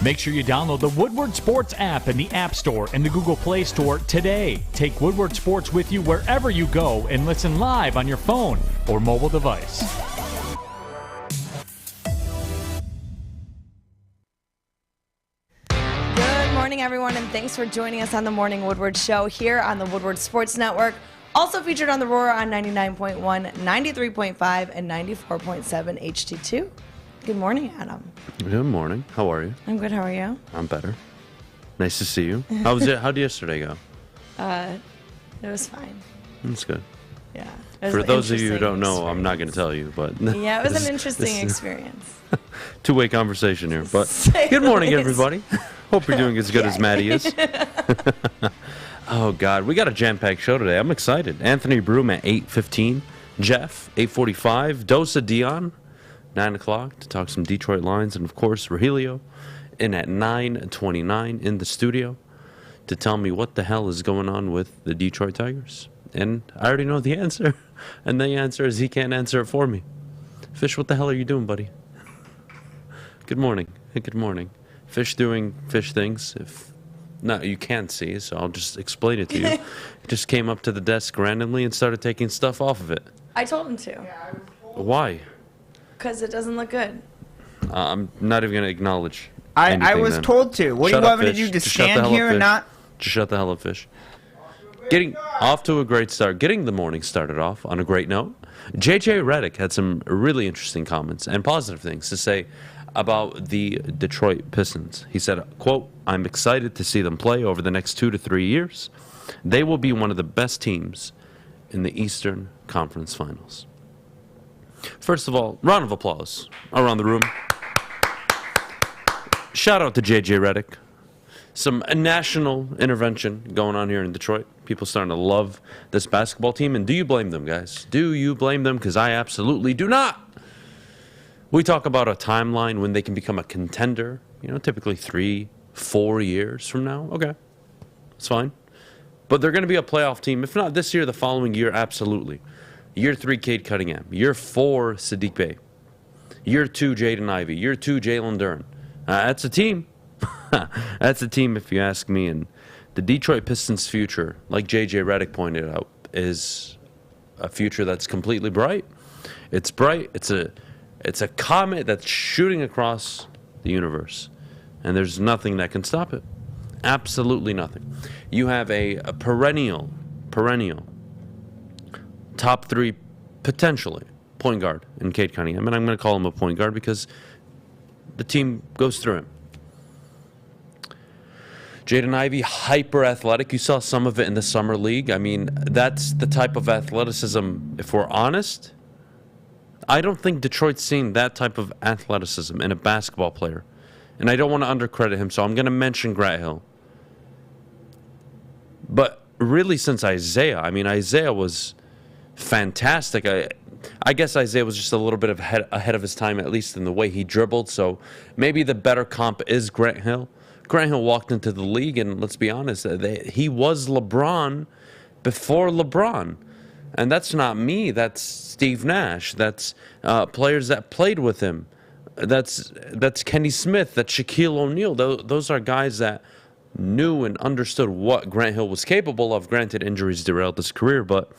Make sure you download the Woodward Sports app in the App Store and the Google Play Store today. Take Woodward Sports with you wherever you go and listen live on your phone or mobile device. Good morning, everyone, and thanks for joining us on the Morning Woodward Show here on the Woodward Sports Network. Also featured on the Roar on 99.1, 93.5, and 94.7 HD2. Good morning, Adam. Good morning. How are you? I'm good. How are you? I'm better. Nice to see you. How was it? How did yesterday go? It was fine. That's good. Yeah. It was For an those of you who don't interesting know, I'm not going to tell you, but yeah, it was an interesting experience. Two-way conversation here. But good morning, everybody. Hope you're doing as good as Maddie is. Oh God, we got a jam-packed show today. I'm excited. Anthony Broome at 8:15. Jeff 8:45. Dose of Dion 9 o'clock to talk some Detroit Lions, and of course Rogelio in at 9:29 in the studio to tell me what the hell is going on with the Detroit Tigers. And I already know the answer, and the answer is he can't answer it for me. Fish, what the hell are you doing, buddy? Good morning. Hey, good morning. Fish doing fish things. If no, you can't see, so I'll just explain it to you. He just came up to the desk randomly and started taking stuff off of it. I told him to. Why? Because it doesn't look good. I'm not even going to acknowledge I was told to. What do you want me to do? Just stand here and not? Just shut the hell up, Fish. Getting off to a great start. Getting the morning started off on a great note. JJ Redick had some really interesting comments and positive things to say about the Detroit Pistons. He said, quote, "I'm excited to see them play over the next 2 to 3 years. They will be one of the best teams in the Eastern Conference Finals." First of all, round of applause around the room. Shout out to JJ Redick. Some national intervention going on here in Detroit. People starting to love this basketball team. And do you blame them, guys? Do you blame them? Because I absolutely do not. We talk about a timeline when they can become a contender, typically 3-4 years from now. Okay, it's fine. But they're going to be a playoff team. If not this year, the following year, absolutely. Year 3, Cade Cunningham. Year 4, Saddiq Bey. Year 2, Jaden Ivey. Year 2, Jalen Duren. That's a team. That's a team, if you ask me. And the Detroit Pistons' future, like JJ Redick pointed out, is a future that's completely bright. It's bright. It's a comet that's shooting across the universe, and there's nothing that can stop it. Absolutely nothing. You have a perennial top 3, potentially, point guard in Cade Cunningham, and I'm going to call him a point guard because the team goes through him. Jaden Ivey, hyper athletic. You saw some of it in the summer league. I mean, that's the type of athleticism, if we're honest, I don't think Detroit's seen that type of athleticism in a basketball player. And I don't want to undercredit him, so I'm going to mention Grant Hill. But really since Isaiah, Isaiah was fantastic. I guess Isaiah was just a little bit ahead of his time, at least in the way he dribbled. So maybe the better comp is Grant Hill. Grant Hill walked into the league, and let's be honest, he was LeBron before LeBron. And that's not me. That's Steve Nash. That's players that played with him. That's Kenny Smith. That's Shaquille O'Neal. Those are guys that knew and understood what Grant Hill was capable of. Granted, injuries derailed his career, but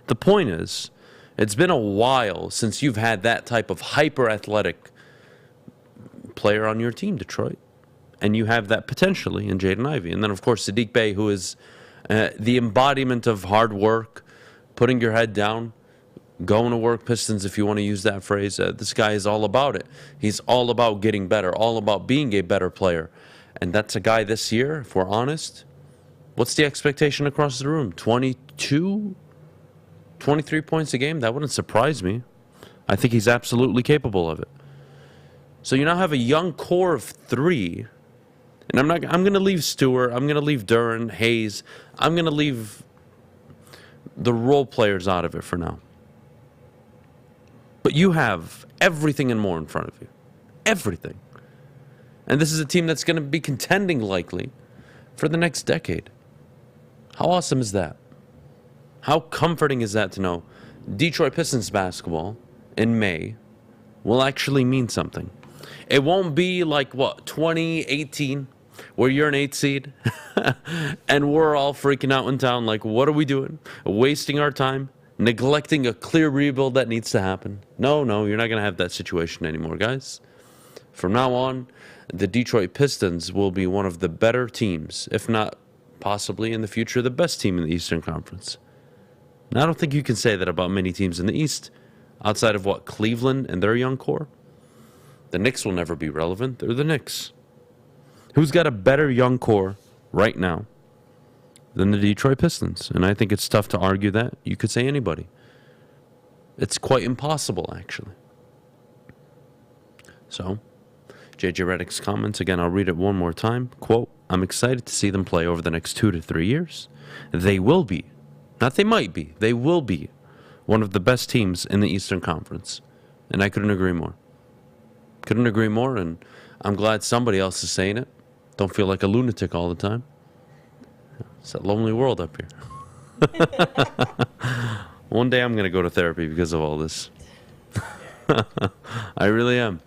the point is, it's been a while since you've had that type of hyper-athletic player on your team, Detroit. And you have that potentially in Jaden Ivey. And then, of course, Saddiq Bey, who is the embodiment of hard work, putting your head down, going to work, Pistons, if you want to use that phrase. This guy is all about it. He's all about getting better, all about being a better player. And that's a guy this year, if we're honest. What's the expectation across the room? 22, 23 points a game? That wouldn't surprise me. I think he's absolutely capable of it. So you now have a young core of 3. And I'm going to leave Stewart. I'm going to leave Duren, Hayes. I'm going to leave the role players out of it for now. But you have everything and more in front of you. Everything. And this is a team that's going to be contending likely for the next decade. How awesome is that? How comforting is that to know Detroit Pistons basketball in May will actually mean something? It won't be like, 2018, where you're an 8 seed, and we're all freaking out in town like, what are we doing? Wasting our time, neglecting a clear rebuild that needs to happen. No, you're not going to have that situation anymore, guys. From now on, the Detroit Pistons will be one of the better teams, if not possibly in the future the best team in the Eastern Conference. And I don't think you can say that about many teams in the East, outside of Cleveland and their young core. The Knicks will never be relevant. They're the Knicks. Who's got a better young core right now than the Detroit Pistons? And I think it's tough to argue that. You could say anybody. It's quite impossible, actually. So, JJ Redick's comments, again, I'll read it one more time. Quote, I'm excited to see them play over the next 2 to 3 years. They will be, not they might be, they will be one of the best teams in the Eastern Conference. And I couldn't agree more. Couldn't agree more, and I'm glad somebody else is saying it. Don't feel like a lunatic all the time. It's a lonely world up here. One day I'm going to go to therapy because of all this. I really am.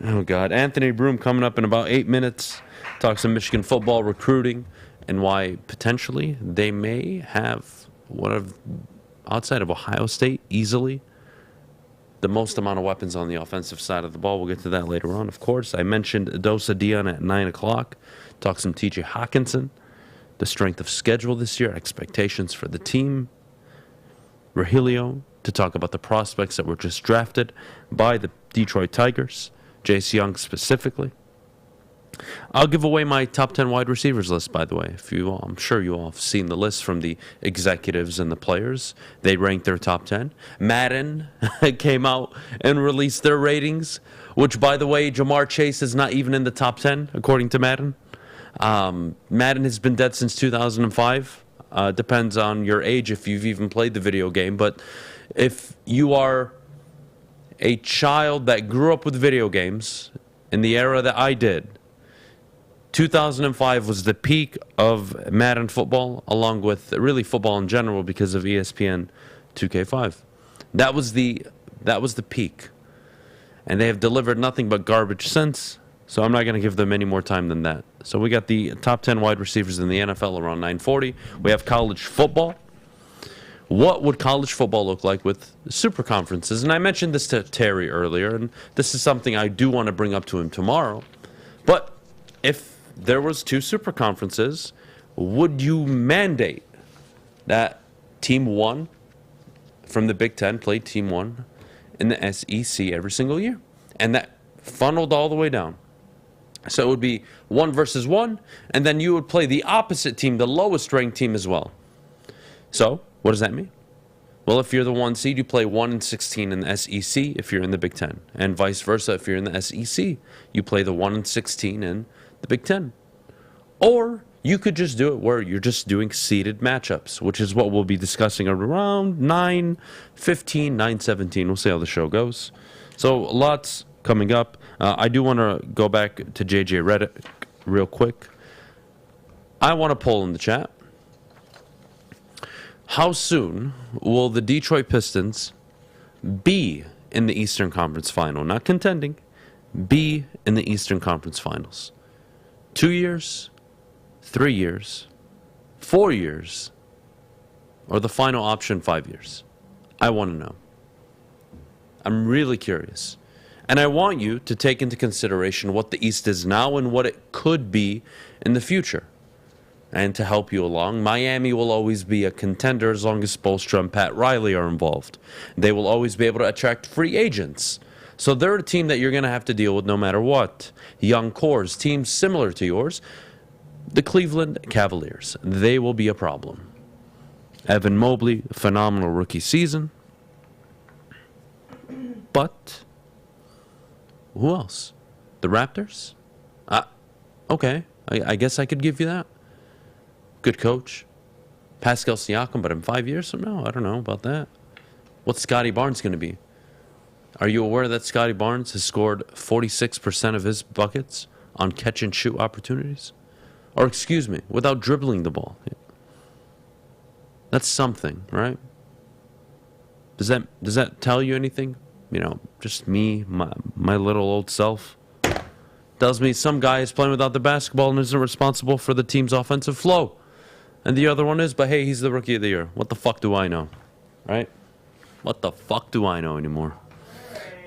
Oh, God. Anthony Broome coming up in about 8 minutes. Talks some Michigan football recruiting and why potentially they may have outside of Ohio State, easily the most amount of weapons on the offensive side of the ball. We'll get to that later on, of course. I mentioned Dose of Dion at 9 o'clock. Talk some TJ Hawkinson, the strength of schedule this year, expectations for the team. Rogelio, to talk about the prospects that were just drafted by the Detroit Tigers. Jace Young specifically. I'll give away my top 10 wide receivers list, by the way. I'm sure you all have seen the list from the executives and the players. They ranked their top 10. Madden came out and released their ratings, which, by the way, Jamar Chase is not even in the top 10, according to Madden. Madden has been dead since 2005. Depends on your age if you've even played the video game. But if you are a child that grew up with video games in the era that I did, 2005 was the peak of Madden football, along with really football in general because of ESPN 2K5. That was the peak. And they have delivered nothing but garbage since, so I'm not going to give them any more time than that. So we got the top 10 wide receivers in the NFL around 9:40. We have college football. What would college football look like with super conferences? And I mentioned this to Terry earlier, and this is something I do want to bring up to him tomorrow. But if there was 2 super conferences, would you mandate that Team 1 from the Big Ten play Team 1 in the SEC every single year? And that funneled all the way down. So it would be 1 versus 1, and then you would play the opposite team, the lowest ranked team as well. So what does that mean? Well, if you're the 1 seed, you play 1 and 16 in the SEC if you're in the Big Ten. And vice versa, if you're in the SEC, you play the 1 and 16 in the Big Ten. Or you could just do it where you're just doing seeded matchups, which is what we'll be discussing around 9:15, 9:17. We'll see how the show goes. So lots coming up. I do want to go back to JJ Redick real quick. I want to poll in the chat. How soon will the Detroit Pistons be in the Eastern Conference Final? Not contending, be in the Eastern Conference Finals. 2 years, 3 years, 4 years, or the final option 5 years? I want to know. I'm really curious. And I want you to take into consideration what the East is now and what it could be in the future. And to help you along, Miami will always be a contender as long as Spoelstra and Pat Riley are involved. They will always be able to attract free agents. So they're a team that you're going to have to deal with no matter what. Young cores, teams similar to yours. The Cleveland Cavaliers, they will be a problem. Evan Mobley, phenomenal rookie season. But who else? The Raptors? Okay, I guess I could give you that. Good coach. Pascal Siakam, but in 5 years from now, I don't know about that. What's Scotty Barnes going to be? Are you aware that Scotty Barnes has scored 46% of his buckets on catch-and-shoot opportunities? Or, excuse me, without dribbling the ball. That's something, right? Does that tell you anything? just me, my little old self, tells me some guy is playing without the basketball and isn't responsible for the team's offensive flow. And the other one is, but hey, he's the rookie of the year. What the fuck do I know? Right? What the fuck do I know anymore?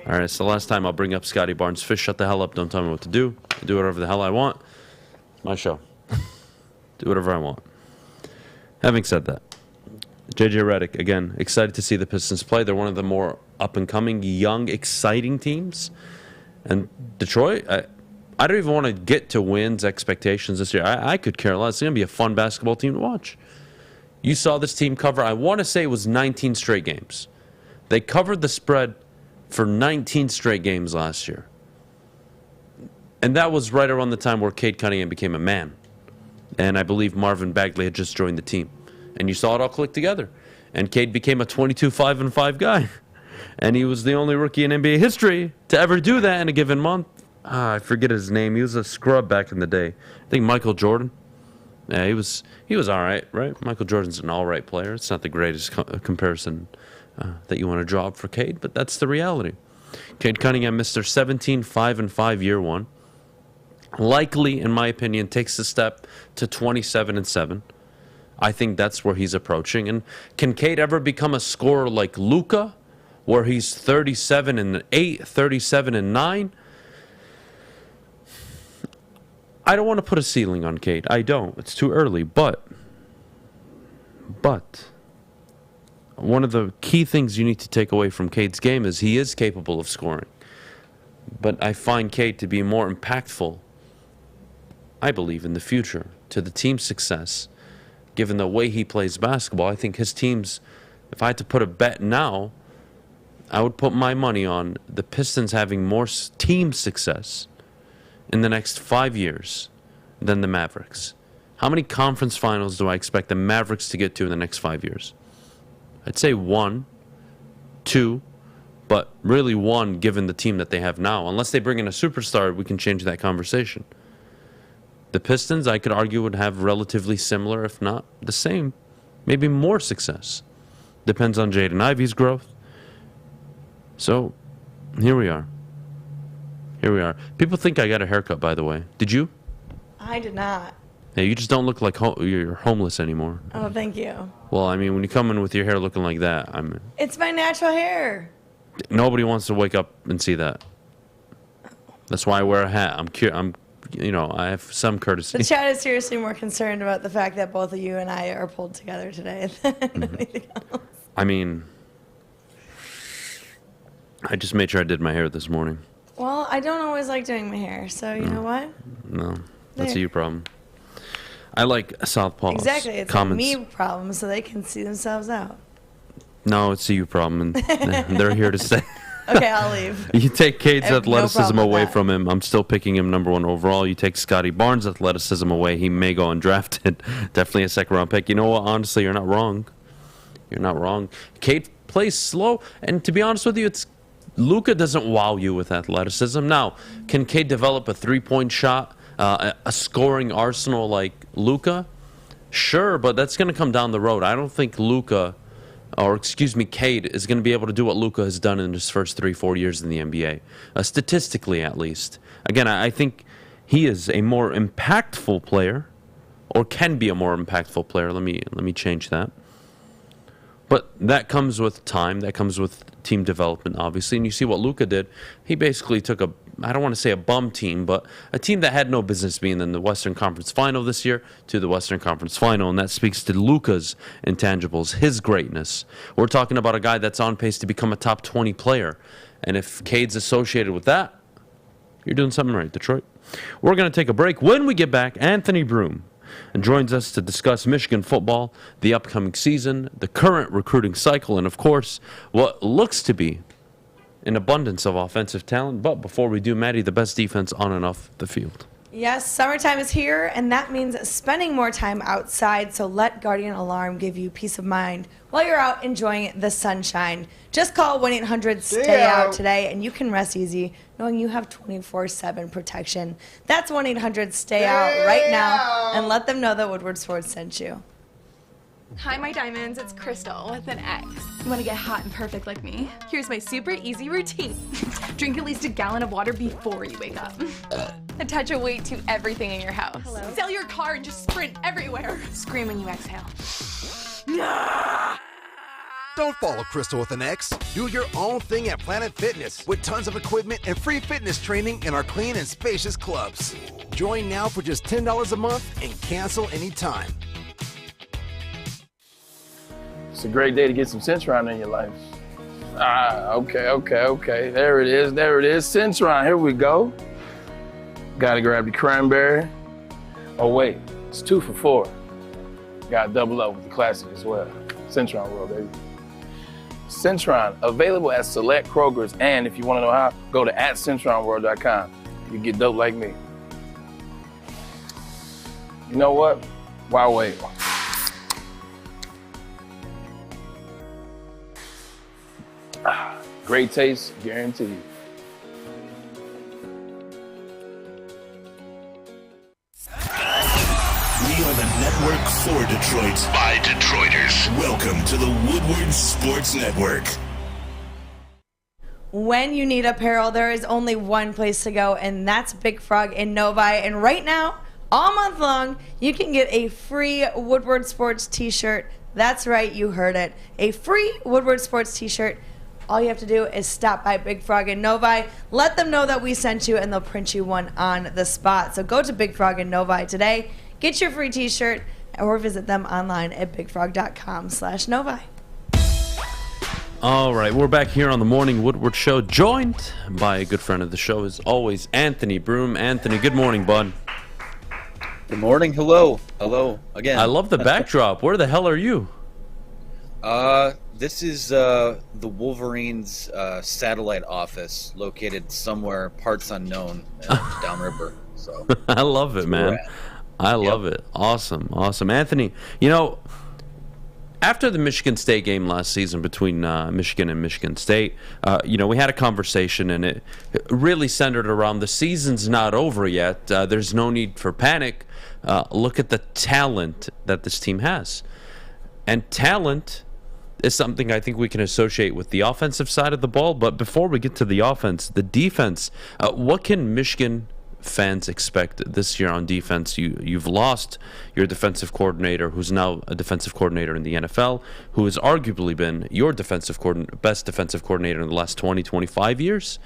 All right, it's the last time I'll bring up Scotty Barnes. Fish, shut the hell up. Don't tell me what to do. I do whatever the hell I want. My show. Do whatever I want. Having said that, JJ Redick, again, excited to see the Pistons play. They're one of the more up-and-coming, young, exciting teams. And Detroit, I don't even want to get to wins, expectations this year. I could care less. It's going to be a fun basketball team to watch. You saw this team cover, I want to say it was 19 straight games. They covered the spread for 19 straight games last year. And that was right around the time where Cade Cunningham became a man. And I believe Marvin Bagley had just joined the team. And you saw it all click together. And Cade became a 22-5-5 guy. And he was the only rookie in NBA history to ever do that in a given month. I forget his name. He was a scrub back in the day. I think Michael Jordan. Yeah, he was all right, right? Michael Jordan's an all right player. It's not the greatest comparison that you want to draw up for Cade, but that's the reality. Cade Cunningham, Mr. 17-5-5 year one. Likely, in my opinion, takes the step to 27-7. I think that's where he's approaching. And can Cade ever become a scorer like Luka, where he's 37-8, 37-9? I don't want to put a ceiling on Cade. I don't. It's too early. But one of the key things you need to take away from Cade's game is he is capable of scoring. But I find Cade to be more impactful, I believe, in the future to the team's success. Given the way he plays basketball, I think his teams, if I had to put a bet now, I would put my money on the Pistons having more team success in the next 5 years than the Mavericks. How many conference finals do I expect the Mavericks to get to in the next 5 years? I'd say 1, 2, but really 1 given the team that they have now. Unless they bring in a superstar, we can change that conversation. The Pistons, I could argue, would have relatively similar, if not the same, maybe more success. Depends on Jaden Ivey's growth. So, here we are. Here we are. People think I got a haircut, by the way. Did you? I did not. Yeah, you just don't look like you're homeless anymore. Oh, thank you. Well, I mean, when you come in with your hair looking like that, It's my natural hair. Nobody wants to wake up and see that. That's why I wear a hat. I have some courtesy. The chat is seriously more concerned about the fact that both of you and I are pulled together today than anything else. I mean, I just made sure I did my hair this morning. Well, I don't always like doing my hair, so you know what? No, that's a you problem. I like southpaws. Exactly, it's a me problem, so they can see themselves out. No, it's a you problem, and they're here to stay. Okay, I'll leave. You take Cade's athleticism away from him. I'm still picking him number 1 overall. You take Scotty Barnes' athleticism away. He may go undrafted. Definitely a second-round pick. You know what? Honestly, you're not wrong. You're not wrong. Cade plays slow, and to be honest with you, Luka doesn't wow you with athleticism. Now, can Cade develop a three-point shot, a scoring arsenal like Luka? Sure, but that's going to come down the road. I don't think Cade is going to be able to do what Luka has done in his first 3-4 years in the NBA, statistically at least. Again, I think he is a more impactful player, or can be a more impactful player. Let me change that. But that comes with time. That comes with team development, obviously. And you see what Luka did. He basically took I don't want to say a bum team, but a team that had no business being in the Western Conference Final this year to the Western Conference Final. And that speaks to Luka's intangibles, his greatness. We're talking about a guy that's on pace to become a top 20 player. And if Cade's associated with that, you're doing something right, Detroit. We're going to take a break. When we get back, Anthony Broome and joins us to discuss Michigan football, the upcoming season, the current recruiting cycle, and, of course, what looks to be an abundance of offensive talent. But before we do, Maddie, the best defense on and off the field. Yes, summertime is here, and that means spending more time outside, so let Guardian Alarm give you peace of mind while you're out enjoying the sunshine. Just call 1-800-STAY-OUT today, and you can rest easy knowing you have 24/7 protection. That's 1-800-STAY-OUT right now, and let them know that Woodward Sports sent you. Hi, my diamonds. It's Crystal with an X. You want to get hot and perfect like me? Here's my super easy routine. Drink at least a gallon of water before you wake up. Attach a weight to everything in your house. Hello? Sell your car and just sprint everywhere. Scream when you exhale. Don't follow Crystal with an X. Do your own thing at Planet Fitness with tons of equipment and free fitness training in our clean and spacious clubs. Join now for just $10 a month and cancel anytime. It's a great day to get some Centron in your life. Okay. There it is. Centron, here we go. Gotta grab the cranberry. Oh wait, it's 2 for $4. Gotta double up with the classic as well. Centron World, baby. Centron, available at select Krogers, and if you wanna know how, go to @CentronWorld.com. You get dope like me. You know what? Why wait? Great taste, guaranteed. We are the network for Detroit, by Detroiters. Welcome to the Woodward Sports Network. When you need apparel, there is only one place to go, and that's Big Frog in Novi. And right now, all month long, you can get a free Woodward Sports t-shirt. That's right, you heard it. A free Woodward Sports t-shirt. All you have to do is stop by Big Frog in Novi. Let them know that we sent you, and they'll print you one on the spot. So go to Big Frog in Novi today. Get your free t-shirt, or visit them online at bigfrog.com/Novi. All right, we're back here on the Morning Woodward Show, joined by a good friend of the show, as always, Anthony Broome. Anthony, good morning, bud. Good morning. Hello again. I love the backdrop. Where the hell are you? This is the Wolverines satellite office, located somewhere parts unknown downriver. So I love it, man. I love it. Awesome. Anthony, after the Michigan State game last season between Michigan and Michigan State, we had a conversation, and it really centered around the season's not over yet. There's no need for panic. Look at the talent that this team has. And talent is something I think we can associate with the offensive side of the ball. But before we get to the offense, the defense, what can Michigan fans expect this year on defense? You've lost your defensive coordinator, who's now a defensive coordinator in the NFL, who has arguably been your best defensive coordinator in the last 20, 25 years.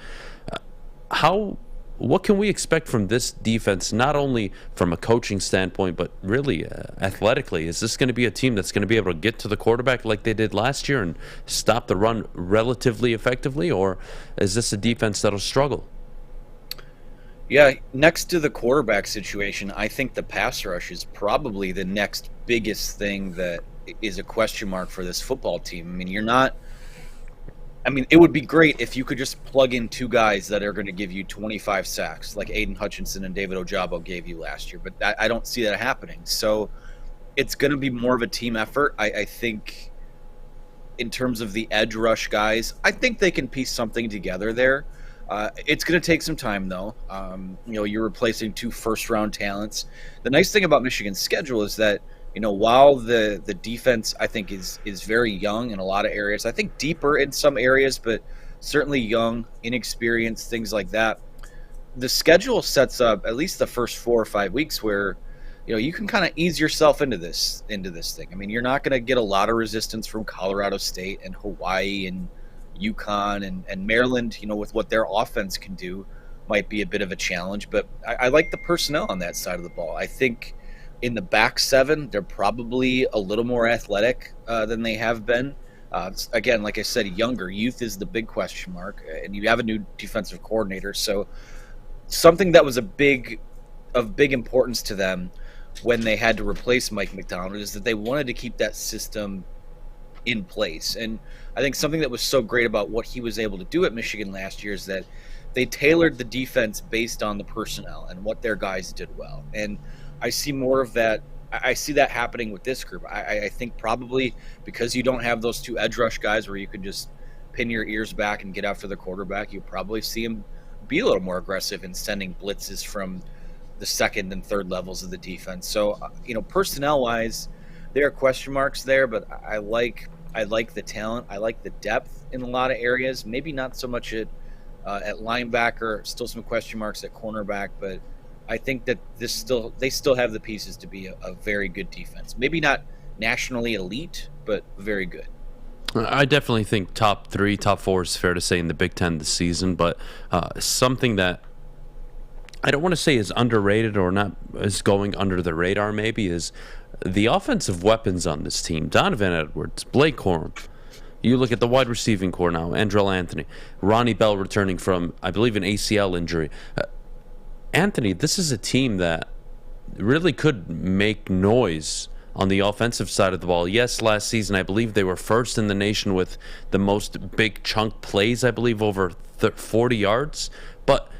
What can we expect from this defense, not only from a coaching standpoint, but really athletically? Is this going to be a team that's going to be able to get to the quarterback like they did last year and stop the run relatively effectively, or is this a defense that'll struggle? Yeah, next to the quarterback situation, I think the pass rush is probably the next biggest thing that is a question mark for this football team. It would be great if you could just plug in two guys that are going to give you 25 sacks, like Aiden Hutchinson and David Ojabo gave you last year, but I don't see that happening. So it's going to be more of a team effort. I think in terms of the edge rush guys, I think they can piece something together there. It's going to take some time, though. You're replacing 2 first-round talents. The nice thing about Michigan's schedule is that, while the defense, I think, is very young in a lot of areas, I think deeper in some areas, but certainly young, inexperienced, things like that, the schedule sets up at least the first 4 or 5 weeks where, you can kind of ease yourself into this thing. You're not going to get a lot of resistance from Colorado State and Hawaii and UConn and Maryland, with what their offense can do, might be a bit of a challenge. But I like the personnel on that side of the ball. I think in the back 7, they're probably a little more athletic than they have been. Again, like I said, youth is the big question mark, and you have a new defensive coordinator. So something that was of big importance to them when they had to replace Mike McDonald is that they wanted to keep that system in place. And I think something that was so great about what he was able to do at Michigan last year is that they tailored the defense based on the personnel and what their guys did well. And I see more of that. I see that happening with this group. I think probably because you don't have those 2 edge rush guys where you can just pin your ears back and get after the quarterback, you probably see him be a little more aggressive in sending blitzes from the second and third levels of the defense. So, personnel-wise, there are question marks there, but I like the talent. I like the depth in a lot of areas. Maybe not so much at linebacker. Still some question marks at cornerback, but I think that they still have the pieces to be a very good defense. Maybe not nationally elite, but very good. I definitely think top 3, top 4 is fair to say in the Big Ten this season, but something that I don't want to say is underrated or not is going under the radar maybe is the offensive weapons on this team. Donovan Edwards, Blake Corum. You look at the wide receiving core now, Andrell Anthony, Ronnie Bell returning from, I believe, an ACL injury. Anthony, this is a team that really could make noise on the offensive side of the ball. Yes, last season, I believe they were first in the nation with the most big chunk plays, I believe, over 40 yards. But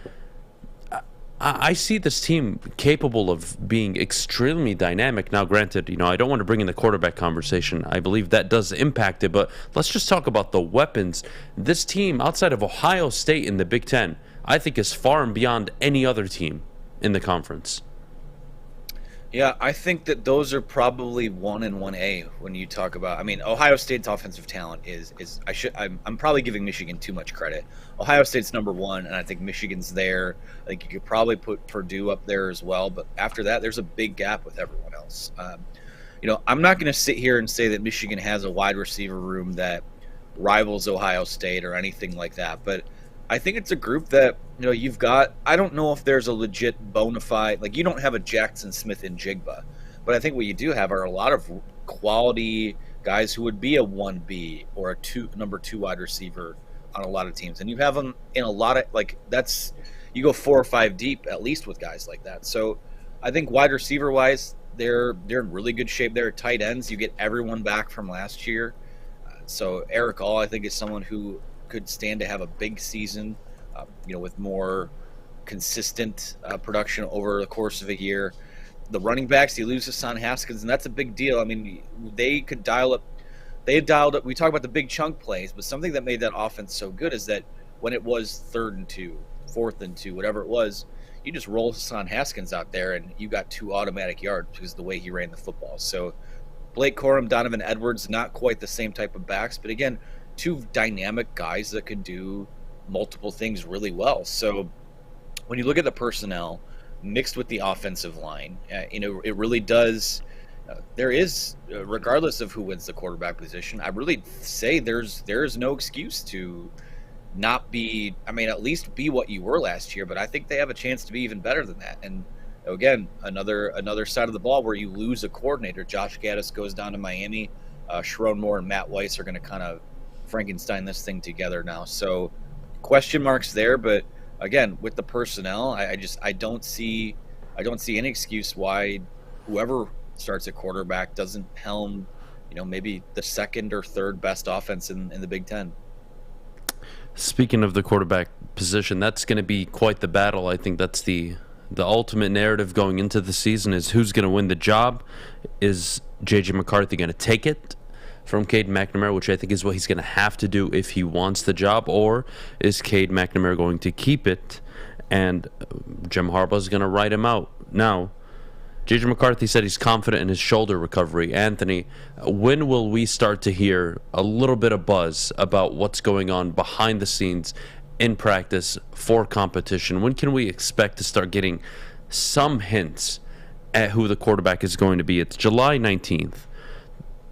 I see this team capable of being extremely dynamic. Now, granted, I don't want to bring in the quarterback conversation. I believe that does impact it, but let's just talk about the weapons. This team, outside of Ohio State in the Big Ten, I think is far and beyond any other team in the conference. Yeah, I think that those are probably 1 and 1A when you talk about. I mean, Ohio State's offensive talent is I'm probably giving Michigan too much credit. Ohio State's number 1, and I think Michigan's there. I think you could probably put Purdue up there as well, but after that, there's a big gap with everyone else. I'm not going to sit here and say that Michigan has a wide receiver room that rivals Ohio State or anything like that, but I think it's a group that, you've got. I don't know if there's a legit bona fide, like you don't have a Jackson Smith and Jigba, but I think what you do have are a lot of quality guys who would be a 1B or a number 2 wide receiver on a lot of teams. And you have them in a lot of, you go 4 or 5 deep at least with guys like that. So I think wide receiver wise, they're in really good shape there. Tight ends, you get everyone back from last year. So Eric All, I think, is someone who could stand to have a big season, with more consistent production over the course of a year. The running backs, you lose Hassan Haskins, and that's a big deal. I mean, they could dial up. They had dialed up. We talk about the big chunk plays, but something that made that offense so good is that when it was 3rd and 2, 4th and 2, whatever it was, you just roll Hassan Haskins out there, and you got 2 automatic yards because of the way he ran the football. So Blake Corum, Donovan Edwards, not quite the same type of backs, but again, 2 dynamic guys that could do multiple things really well. So when you look at the personnel mixed with the offensive line, it really does. There is, regardless of who wins the quarterback position, I really say there is no excuse to not be. I mean, at least be what you were last year. But I think they have a chance to be even better than that. And again, another side of the ball where you lose a coordinator. Josh Gaddis goes down to Miami. Sharon Moore and Matt Weiss are going to kind of Frankenstein this thing together now. So question marks there, but again, with the personnel, I don't see any excuse why whoever starts at quarterback doesn't helm, maybe the 2nd or 3rd best offense in the Big Ten. Speaking of the quarterback position, that's going to be quite the battle. I think that's the ultimate narrative going into the season is who's going to win the job. Is JJ McCarthy going to take it from Cade McNamara, which I think is what he's going to have to do if he wants the job, or is Cade McNamara going to keep it and Jim Harbaugh is going to write him out? Now, JJ McCarthy said he's confident in his shoulder recovery. Anthony, when will we start to hear a little bit of buzz about what's going on behind the scenes in practice for competition? When can we expect to start getting some hints at who the quarterback is going to be? It's July 19th.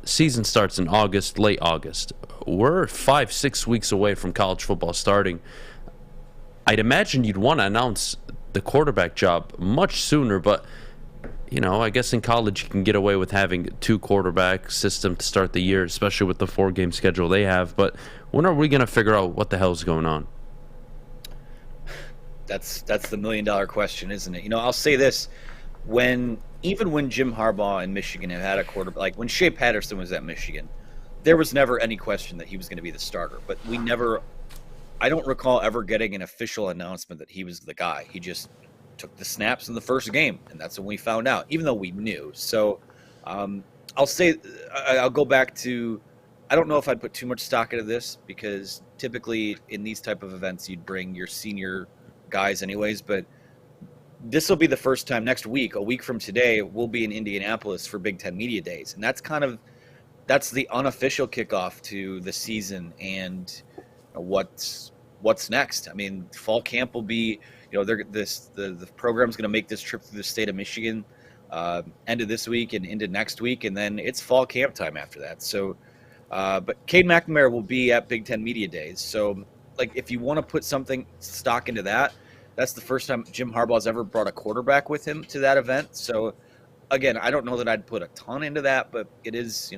Season starts in August, late August. We're 5-6 weeks away from college football starting. I'd imagine you'd want to announce the quarterback job much sooner, but I guess in college you can get away with having 2 quarterback system to start the year, especially with the 4-game schedule they have. But when are we going to figure out what the hell's going on? That's the $1 million question, isn't it? I'll say this: even when Jim Harbaugh and Michigan have had a quarterback, like when Shea Patterson was at Michigan, there was never any question that he was going to be the starter. But I don't recall ever getting an official announcement that he was the guy. He just took the snaps in the first game, and that's when we found out, even though we knew. So I'll go back to, I don't know if I'd put too much stock into this, because typically in these type of events, you'd bring your senior guys anyways, but this will be the first time next week, a week from today, we'll be in Indianapolis for Big Ten Media Days. And that's the unofficial kickoff to the season and what's next. I mean, fall camp will be, the program's going to make this trip through the state of Michigan end of this week and into next week, and then it's fall camp time after that. So, but Cade McNamara will be at Big Ten Media Days. So, like, if you want to put something stock into that, that's the first time Jim Harbaugh's ever brought a quarterback with him to that event. So, again, I don't know that I'd put a ton into that, but it is,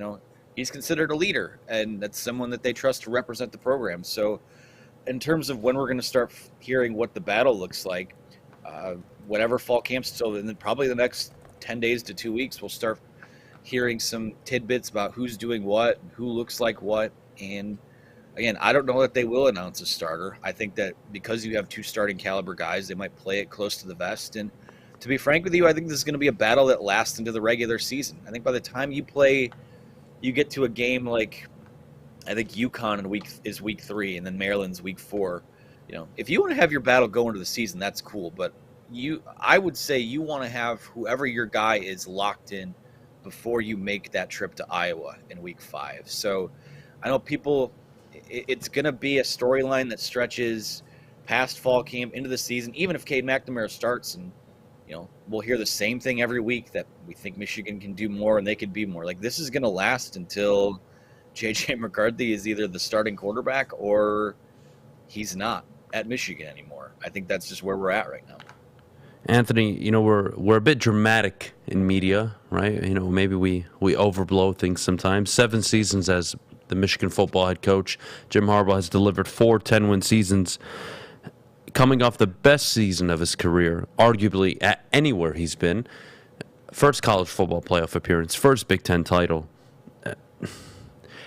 he's considered a leader, and that's someone that they trust to represent the program. So, in terms of when we're going to start hearing what the battle looks like, whatever fall camp's still, and then probably the next 10 days to 2 weeks, we'll start hearing some tidbits about who's doing what, who looks like what. And again, I don't know that they will announce a starter. I think that because you have 2 starting caliber guys, they might play it close to the vest. And to be frank with you, I think this is going to be a battle that lasts into the regular season. I think by the time you get to a game like, I think UConn is week 3, and then Maryland's week 4. If you want to have your battle go into the season, that's cool. But I would say you want to have whoever your guy is locked in before you make that trip to Iowa in week 5. So I know it's going to be a storyline that stretches past fall camp into the season, even if Cade McNamara starts, and we'll hear the same thing every week that we think Michigan can do more and they could be more. Like, this is going to last until JJ McCarthy is either the starting quarterback or he's not at Michigan anymore. I think that's just where we're at right now. Anthony, we're a bit dramatic in media, right? Maybe we overblow things sometimes. 7 seasons as the Michigan football head coach. Jim Harbaugh has delivered 4 10-win seasons, coming off the best season of his career, arguably at anywhere he's been. First college football playoff appearance, first Big Ten title.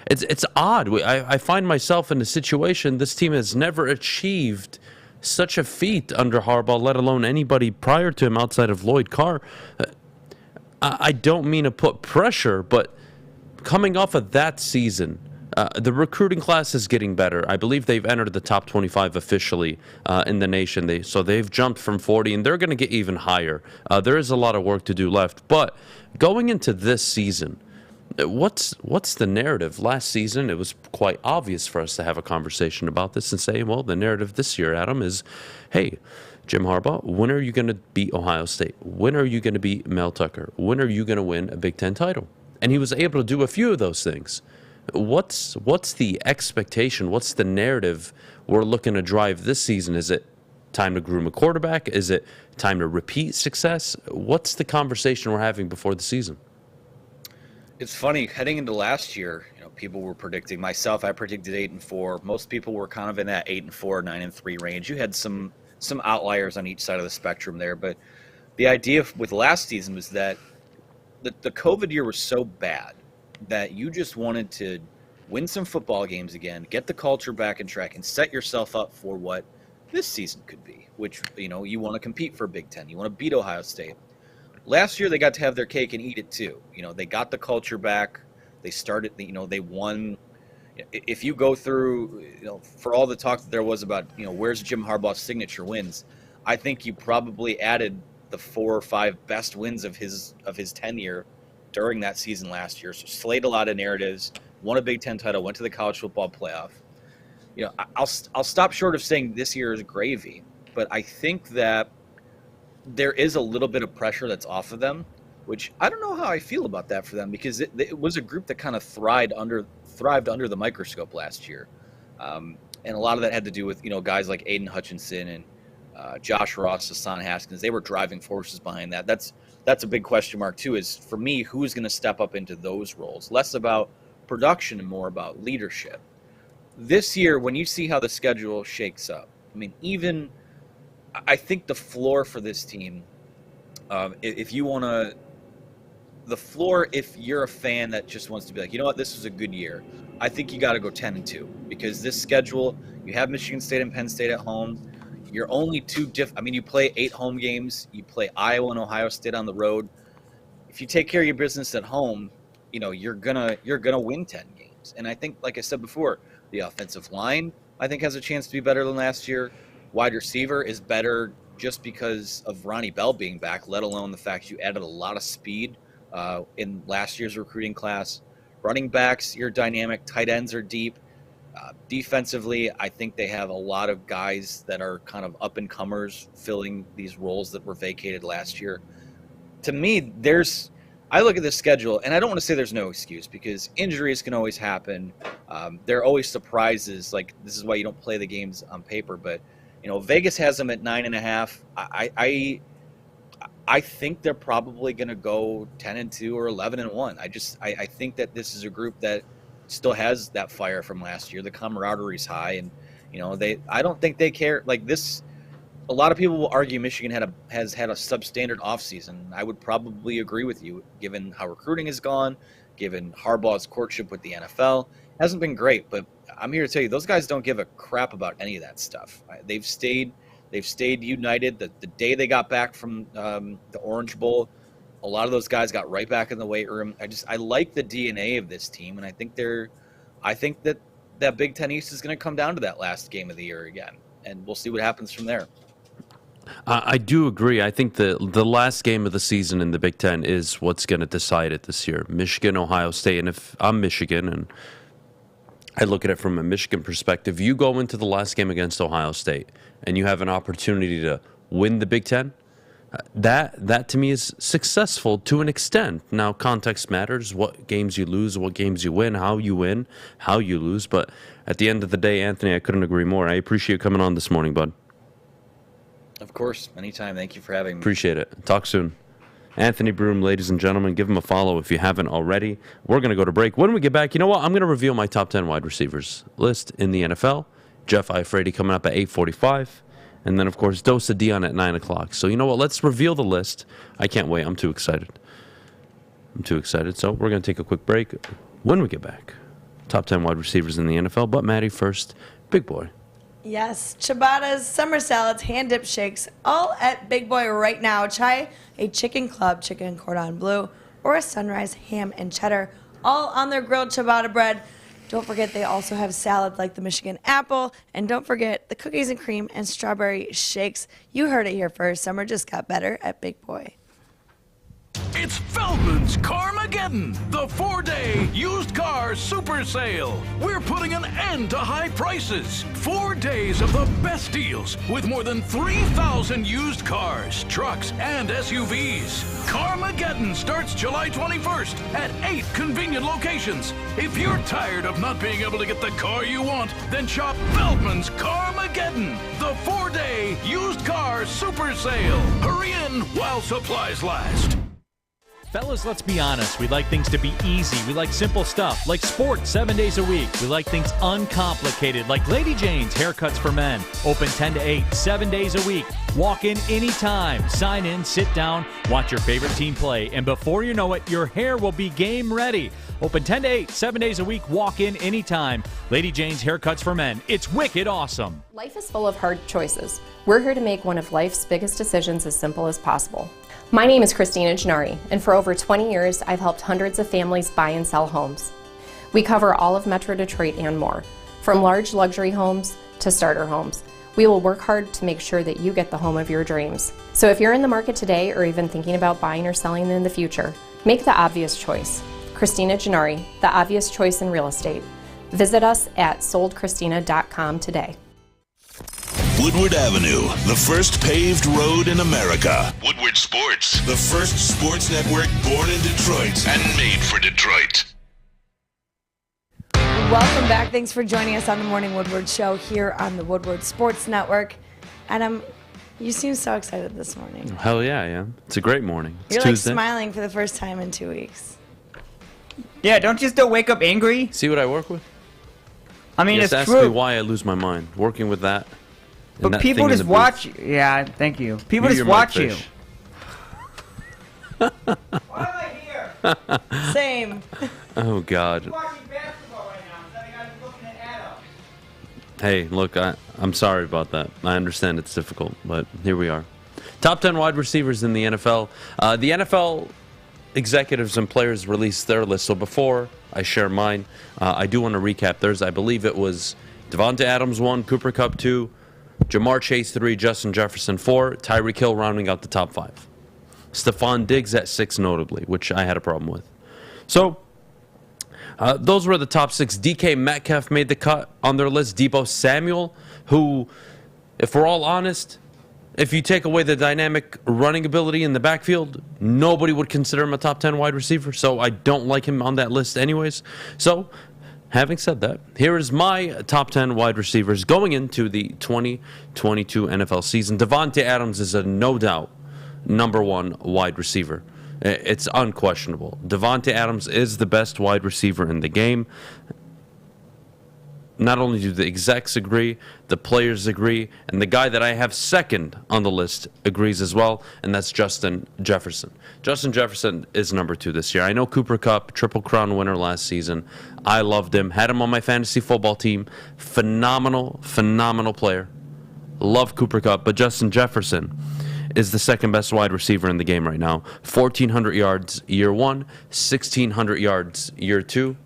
It's odd. I find myself in a situation this team has never achieved such a feat under Harbaugh, let alone anybody prior to him outside of Lloyd Carr. I don't mean to put pressure, but coming off of that season, the recruiting class is getting better. I believe they've entered the top 25 officially in the nation. So they've jumped from 40, and they're going to get even higher. There is a lot of work to do left. But going into this season, what's the narrative? Last season, it was quite obvious for us to have a conversation about this and say, well, the narrative this year, Adam, is, hey, Jim Harbaugh, when are you going to beat Ohio State? When are you going to beat Mel Tucker? When are you going to win a Big Ten title? And he was able to do a few of those things. What's the expectation? What's the narrative we're looking to drive this season? Is it time to groom a quarterback? Is it time to repeat success? What's the conversation we're having before the season? It's funny, heading into last year, people were predicting, myself, I predicted 8-4. Most people were kind of in that 8-4, 9-3 range. You had some outliers on each side of the spectrum there, but the idea with last season was that the COVID year was so bad that you just wanted to win some football games again, get the culture back in track, and set yourself up for what this season could be, which, you want to compete for Big Ten. You want to beat Ohio State. Last year, they got to have their cake and eat it too. They got the culture back. They started, they won. If you go through, for all the talk that there was about, where's Jim Harbaugh's signature wins, I think you probably added the 4 or 5 best wins of his tenure during that season last year. So slayed a lot of narratives, won a Big Ten title, went to the college football playoff. I'll stop short of saying this year is gravy, but I think that there is a little bit of pressure that's off of them, which I don't know how I feel about that for them, because it was a group that kind of thrived under the microscope last year. And a lot of that had to do with, guys like Aiden Hutchinson and Josh Ross, Hassan Haskins. They were driving forces behind that. That's a big question mark too, is for me, who's going to step up into those roles? Less about production and more about leadership. This year, when you see how the schedule shakes up, I think the floor for this team, if you're a fan that just wants to be like, you know what, this was a good year, I think you got to go 10-2, because this schedule, you have Michigan State and Penn State at home. You're only you play 8 home games. You play Iowa and Ohio State on the road. If you take care of your business at home, you're gonna win 10 games. And I think, like I said before, the offensive line, I think, has a chance to be better than last year. Wide receiver is better just because of Ronnie Bell being back, let alone the fact you added a lot of speed in last year's recruiting class. Running backs, you're dynamic. Tight ends are deep. Defensively, I think they have a lot of guys that are kind of up-and-comers filling these roles that were vacated last year. To me, I look at this schedule, and I don't want to say there's no excuse because injuries can always happen. There are always surprises. Like, this is why you don't play the games on paper. But, Vegas has them at 9.5. I think they're probably going to go 10-2 or 11-1. I think that this is a group that still has that fire from last year. The camaraderie's high, and I don't think they care. Like this, a lot of people will argue Michigan has had a substandard offseason. I would probably agree with you, given how recruiting has gone, given Harbaugh's courtship with the NFL. Hasn't been great, but I'm here to tell you, those guys don't give a crap about any of that stuff. They've stayed united. The day they got back from the Orange Bowl, a lot of those guys got right back in the weight room. I like the DNA of this team, and I think that Big Ten East is going to come down to that last game of the year again, and we'll see what happens from there. I do agree. I think the last game of the season in the Big Ten is what's going to decide it this year. Michigan, Ohio State, and if I'm Michigan and I look at it from a Michigan perspective, you go into the last game against Ohio State and you have an opportunity to win the Big Ten. That to me is successful to an extent. Now, context matters. What games you lose, what games you win, how you lose. But at the end of the day, Anthony, I couldn't agree more. I appreciate you coming on this morning, bud. Of course. Anytime. Thank you for having me. Appreciate it. Talk soon. Anthony Broome, ladies and gentlemen, give him a follow if you haven't already. We're going to go to break. When we get back, you know what? I'm going to reveal my top 10 wide receivers list in the NFL. Jeff Iafrate coming up at 8:45. And then, of course, Dose of Dion at 9 o'clock. So, you know what? Let's reveal the list. I can't wait. I'm too excited. So, we're going to take a quick break. When we get back, top 10 wide receivers in the NFL. But, Maddie, first, Big Boy. Yes, ciabattas, summer salads, hand-dipped shakes, all at Big Boy right now. Try a chicken club, chicken cordon bleu, or a sunrise ham and cheddar, all on their grilled ciabatta bread. Don't forget they also have salad like the Michigan apple. And don't forget the cookies and cream and strawberry shakes. You heard it here first. Summer just got better at Big Boy. It's Feldman's Carmageddon, the 4-day used car super sale. We're putting an end to high prices. 4 days of the best deals with more than 3,000 used cars, trucks, and SUVs. Carmageddon starts July 21st at 8 convenient locations. If you're tired of not being able to get the car you want, then shop Feldman's Carmageddon, the 4-day used car super sale. Hurry in while supplies last. Fellas, let's be honest. We like things to be easy. We like simple stuff, like sports 7 days a week. We like things uncomplicated, like Lady Jane's Haircuts for Men. Open 10 to 8, 7 days a week. Walk in anytime. Sign in, sit down, watch your favorite team play, and before you know it, your hair will be game ready. Open 10 to 8, 7 days a week. Walk in anytime. Lady Jane's Haircuts for Men. It's wicked awesome. Life is full of hard choices. We're here to make one of life's biggest decisions as simple as possible. My name is Christina Gennari, and for over 20 years, I've helped hundreds of families buy and sell homes. We cover all of Metro Detroit and more, from large luxury homes to starter homes. We will work hard to make sure that you get the home of your dreams. So if you're in the market today or even thinking about buying or selling in the future, make the obvious choice. Christina Gennari, the obvious choice in real estate. Visit us at soldchristina.com today. Woodward Avenue, the first paved road in America. Woodward Sports, the first sports network born in Detroit and made for Detroit. Welcome back. Thanks for joining us on the Morning Woodward Show here on the Woodward Sports Network. Adam, you seem so excited this morning. Hell yeah, I am. It's a great morning. It's You're Tuesday. like smiling for the first time in 2 weeks. Yeah, don't you still wake up angry? See what I work with? I mean, it's it's ask true. me why I lose my mind. Working with that. But people just watch you. Yeah, thank you. People just watch you. Why am I here? Same. Oh, God. I'm watching basketball right now. Instead, I gotta be looking at Adam. Hey, look, I'm sorry about that. I understand it's difficult, but here we are. Top 10 wide receivers in the NFL. The NFL executives and players released their list. So before I share mine, I do want to recap theirs. I believe it was Devonta Adams 1, Cooper Kupp 2, Jamar Chase 3, Justin Jefferson 4, Tyreek Hill rounding out the top 5. Stephon Diggs at 6 notably, which I had a problem with. So those were the top 6. DK Metcalf made the cut on their list. Deebo Samuel, who, if we're all honest, if you take away the dynamic running ability in the backfield, nobody would consider him a top 10 wide receiver. So I don't like him on that list anyways. So having said that, here is my top 10 wide receivers going into the 2022 NFL season. Davante Adams is a no doubt number 1 wide receiver. It's unquestionable. Davante Adams is the best wide receiver in the game. Not only do the execs agree, the players agree, and the guy that I have second on the list agrees as well, and that's Justin Jefferson. Justin Jefferson is number 2 this year. I know Cooper Kupp, Triple Crown winner last season. I loved him. Had him on my fantasy football team. Phenomenal, phenomenal player. Love Cooper Kupp, but Justin Jefferson is the second best wide receiver in the game right now. 1,400 yards year 1, 1,600 yards year 2.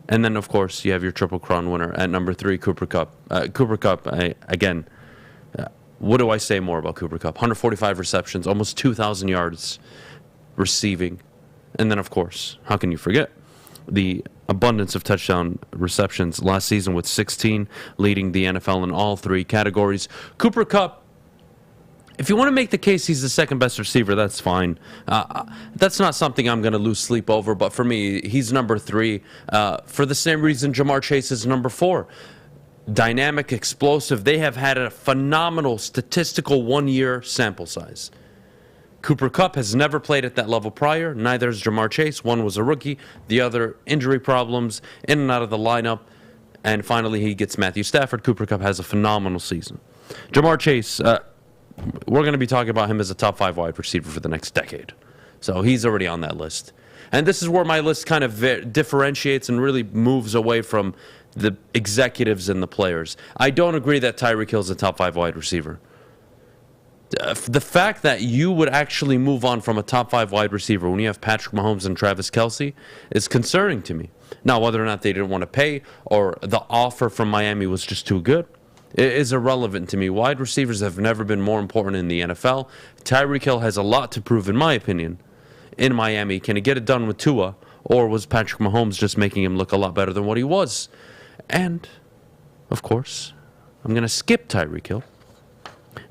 And then, of course, you have your Triple Crown winner at number 3, Cooper Kupp. Cooper Kupp, again, what do I say more about Cooper Kupp? 145 receptions, almost 2,000 yards receiving. And then, of course, how can you forget the abundance of touchdown receptions last season with 16, leading the NFL in all 3 categories. Cooper Kupp, if you want to make the case he's the second best receiver, that's fine. That's not something I'm going to lose sleep over, but for me, he's number 3 for the same reason Jamar Chase is number 4. Dynamic, explosive. They have had a phenomenal statistical 1-year sample size. Cooper Kupp has never played at that level prior. Neither has Jamar Chase. One was a rookie. The other, injury problems, in and out of the lineup. And finally, he gets Matthew Stafford. Cooper Kupp has a phenomenal season. Jamar Chase, we're going to be talking about him as a top 5 wide receiver for the next decade. So he's already on that list. And this is where my list kind of differentiates and really moves away from the executives and the players. I don't agree that Tyreek Hill is a top 5 wide receiver. The fact that you would actually move on from a top 5 wide receiver when you have Patrick Mahomes and Travis Kelce is concerning to me. Now, whether or not they didn't want to pay or the offer from Miami was just too good, it is irrelevant to me. Wide receivers have never been more important in the NFL. Tyreek Hill has a lot to prove, in my opinion, in Miami. Can he get it done with Tua, or was Patrick Mahomes just making him look a lot better than what he was? And, of course, I'm going to skip Tyreek Hill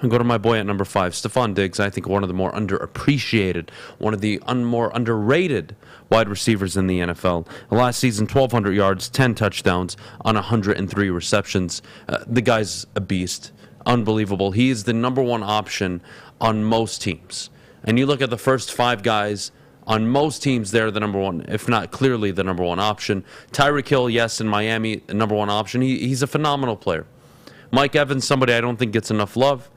and go to my boy at number 5, Stephon Diggs. I think one of the more underappreciated, one of the more underrated wide receivers in the NFL. Last season, 1,200 yards, 10 touchdowns on 103 receptions. The guy's a beast. Unbelievable. He is the number 1 option on most teams. And you look at the first 5 guys, on most teams, they're the number 1, if not clearly the number 1 option. Tyreek Hill, yes, in Miami, the number 1 option. He's a phenomenal player. Mike Evans, somebody I don't think gets enough love.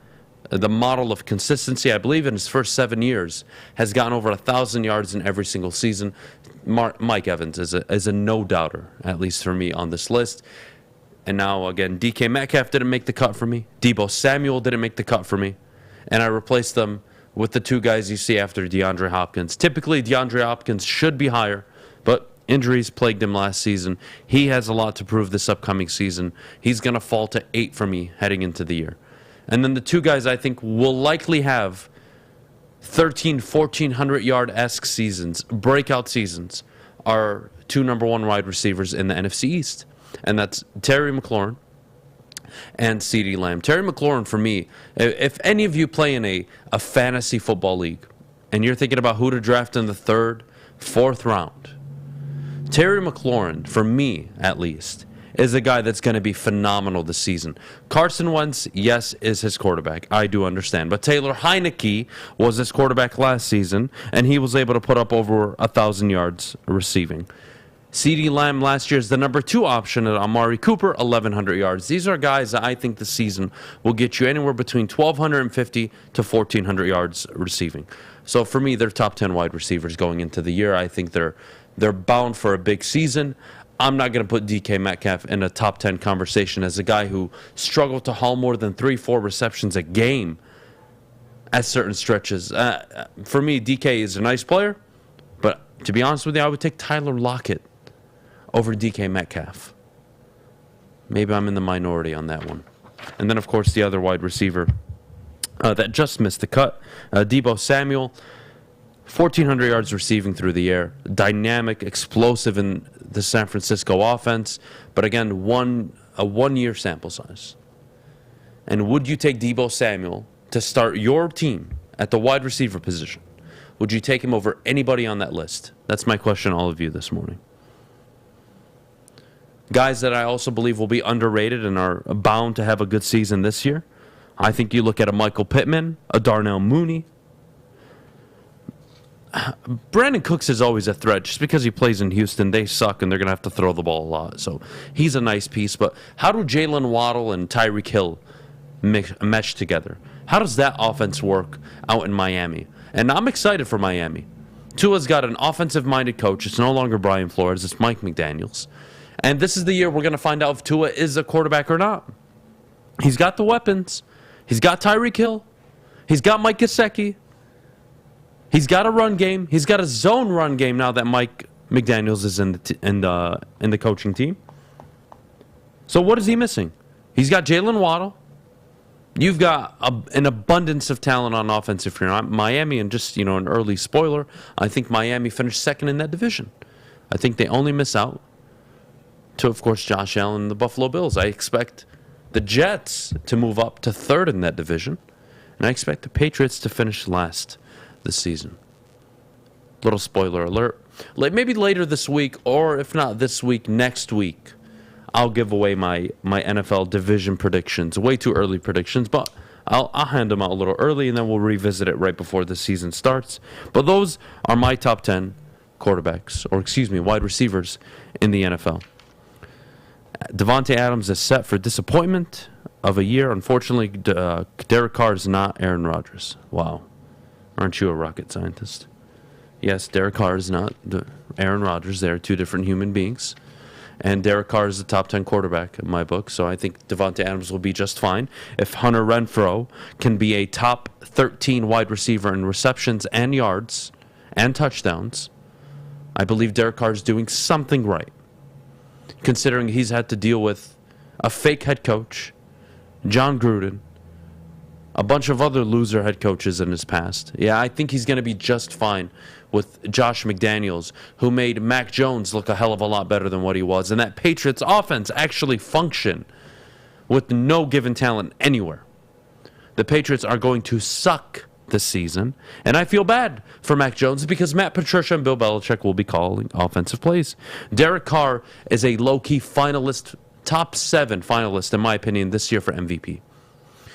The model of consistency, I believe in his first 7 years, has gotten over 1,000 yards in every single season. Mike Evans is a no-doubter, at least for me, on this list. And now, again, DK Metcalf didn't make the cut for me. Deebo Samuel didn't make the cut for me. And I replaced them with the 2 guys you see after DeAndre Hopkins. Typically, DeAndre Hopkins should be higher, but injuries plagued him last season. He has a lot to prove this upcoming season. He's going to fall to 8 for me heading into the year. And then the 2 guys I think will likely have 1,400-yard-esque seasons, breakout seasons, are 2 number 1 wide receivers in the NFC East. And that's Terry McLaurin and CeeDee Lamb. Terry McLaurin, for me, if any of you play in a fantasy football league and you're thinking about who to draft in the 3rd, 4th round, Terry McLaurin, for me at least, is a guy that's going to be phenomenal this season. Carson Wentz, yes, is his quarterback. I do understand. But Taylor Heineke was his quarterback last season, and he was able to put up over 1,000 yards receiving. CeeDee Lamb last year is the number 2 option at Amari Cooper, 1,100 yards. These are guys that I think this season will get you anywhere between 1,250 to 1,400 yards receiving. So for me, they're top 10 wide receivers going into the year. I think they're bound for a big season. I'm not going to put DK Metcalf in a top 10 conversation as a guy who struggled to haul more than 3-4 receptions a game at certain stretches. For me, DK is a nice player, but to be honest with you, I would take Tyler Lockett over DK Metcalf. Maybe I'm in the minority on that one. And then, of course, the other wide receiver that just missed the cut, Deebo Samuel, 1,400 yards receiving through the air. Dynamic, explosive in the San Francisco offense. But again, a one-year sample size. And would you take Deebo Samuel to start your team at the wide receiver position? Would you take him over anybody on that list? That's my question to all of you this morning. Guys that I also believe will be underrated and are bound to have a good season this year. I think you look at a Michael Pittman, a Darnell Mooney. Brandon Cooks is always a threat. Just because he plays in Houston, they suck, and they're going to have to throw the ball a lot. So he's a nice piece. But how do Jalen Waddle and Tyreek Hill mesh together? How does that offense work out in Miami? And I'm excited for Miami. Tua's got an offensive-minded coach. It's no longer Brian Flores. It's Mike McDaniels. And this is the year we're going to find out if Tua is a quarterback or not. He's got the weapons. He's got Tyreek Hill. He's got Mike Gesicki. He's got a run game. He's got a zone run game now that Mike McDaniels is in the coaching team. So what is he missing? He's got Jalen Waddle. You've got an abundance of talent on offense if you're not Miami, and just, an early spoiler, I think Miami finished second in that division. I think they only miss out to, of course, Josh Allen and the Buffalo Bills. I expect the Jets to move up to third in that division, and I expect the Patriots to finish last this season. Little spoiler alert. Maybe later this week, or if not this week, next week, I'll give away my NFL division predictions. Way too early predictions, but I'll hand them out a little early, and then we'll revisit it right before the season starts. But those are my top 10 quarterbacks, wide receivers in the NFL. Davante Adams is set for disappointment of a year. Unfortunately, Derek Carr is not Aaron Rodgers. Wow. Aren't you a rocket scientist? Yes, Derek Carr is not Aaron Rodgers. They are two different human beings. And Derek Carr is the top 10 quarterback in my book, so I think Davante Adams will be just fine. If Hunter Renfrow can be a top 13 wide receiver in receptions and yards and touchdowns, I believe Derek Carr is doing something right, considering he's had to deal with a fake head coach, John Gruden, a bunch of other loser head coaches in his past. Yeah, I think he's going to be just fine with Josh McDaniels, who made Mac Jones look a hell of a lot better than what he was. And that Patriots offense actually function with no given talent anywhere. The Patriots are going to suck this season. And I feel bad for Mac Jones because Matt Patricia and Bill Belichick will be calling offensive plays. Derek Carr is a low-key finalist, top 7 finalist, in my opinion, this year for MVP.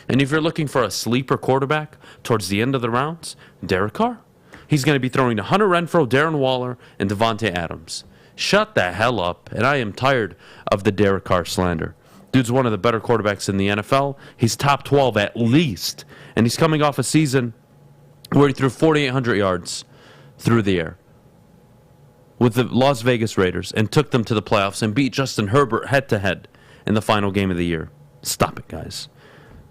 And if you're looking for a sleeper quarterback towards the end of the rounds, Derek Carr. He's going to be throwing to Hunter Renfrow, Darren Waller, and Davante Adams. Shut the hell up, and I am tired of the Derek Carr slander. Dude's one of the better quarterbacks in the NFL. He's top 12 at least, and he's coming off a season where he threw 4,800 yards through the air with the Las Vegas Raiders and took them to the playoffs and beat Justin Herbert head-to-head in the final game of the year. Stop it, guys.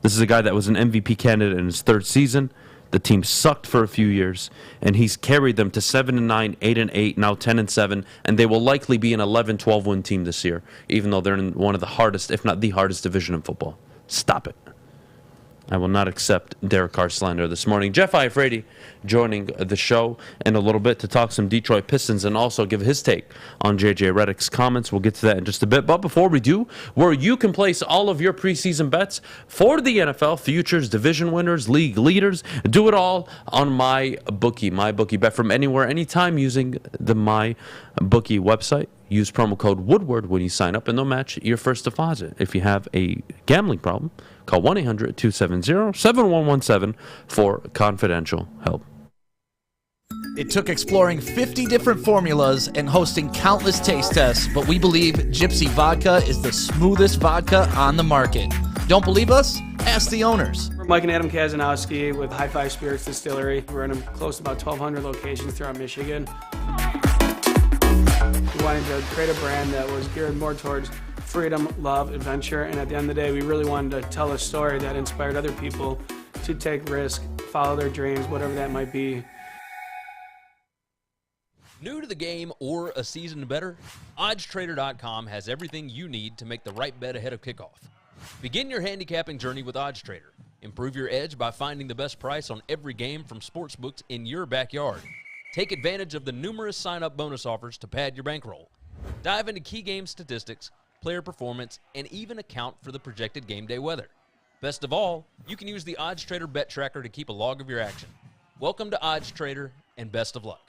This is a guy that was an MVP candidate in his 3rd season. The team sucked for a few years, and he's carried them to 7-9, 8-8, now 10-7, and they will likely be an 11-12 win team this year, even though they're in one of the hardest, if not the hardest, division in football. Stop it. I will not accept Derek Carr slander this morning. Jeff Iafrate joining the show in a little bit to talk some Detroit Pistons and also give his take on JJ Redick's comments. We'll get to that in just a bit. But before we do, where you can place all of your preseason bets for the NFL, futures, division winners, league leaders, do it all on MyBookie. MyBookie, bet from anywhere, anytime using the MyBookie website. Use promo code Woodward when you sign up, and they'll match your first deposit. If you have a gambling problem, call 1-800-270-7117 for confidential help. It took exploring 50 different formulas and hosting countless taste tests, but we believe Gypsy Vodka is the smoothest vodka on the market. Don't believe us? Ask the owners. We're Mike and Adam Kazanowski with High Five Spirits Distillery. We're in close to about 1,200 locations throughout Michigan. We wanted to create a brand that was geared more towards freedom, love, adventure, and at the end of the day, we really wanted to tell a story that inspired other people to take risk, follow their dreams, whatever that might be. New to the game or a season better? OddsTrader.com has everything you need to make the right bet ahead of kickoff. Begin your handicapping journey with OddsTrader. Improve your edge by finding the best price on every game from sportsbooks in your backyard. Take advantage of the numerous sign-up bonus offers to pad your bankroll. Dive into key game statistics, player performance, and even account for the projected game day weather. Best of all, you can use the OddsTrader bet tracker to keep a log of your action. Welcome to OddsTrader, and best of luck.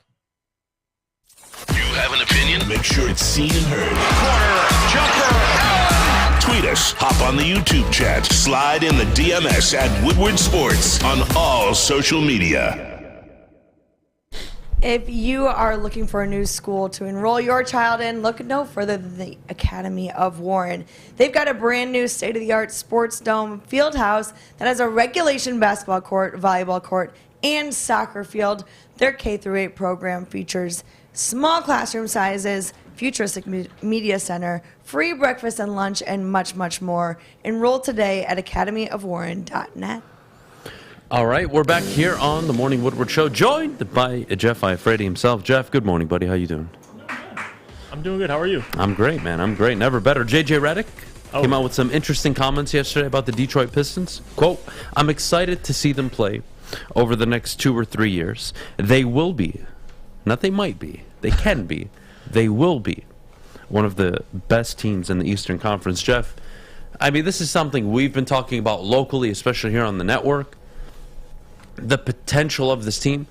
You have an opinion? Make sure it's seen and heard. Corner, jumper, tweet us, hop on the YouTube chat, slide in the DMS at Woodward Sports on all social media. If you are looking for a new school to enroll your child in, look no further than the Academy of Warren. They've got a brand new state-of-the-art sports dome field house that has a regulation basketball court, volleyball court, and soccer field. Their K-8 program features small classroom sizes, futuristic media center, free breakfast and lunch, and much, much more. Enroll today at academyofwarren.net. All right, we're back here on the Morning Woodward Show, joined by Jeff Iafrate himself. Jeff, good morning, buddy. How you doing? I'm doing good. How are you? I'm great, man. I'm great. Never better. JJ Redick came out with some interesting comments yesterday about the Detroit Pistons. Quote, I'm excited to see them play over the next 2 or 3 years. They will be, not they might be, they can be, they will be one of the best teams in the Eastern Conference. Jeff, I mean, this is something we've been talking about locally, especially here on the network. The potential of this team.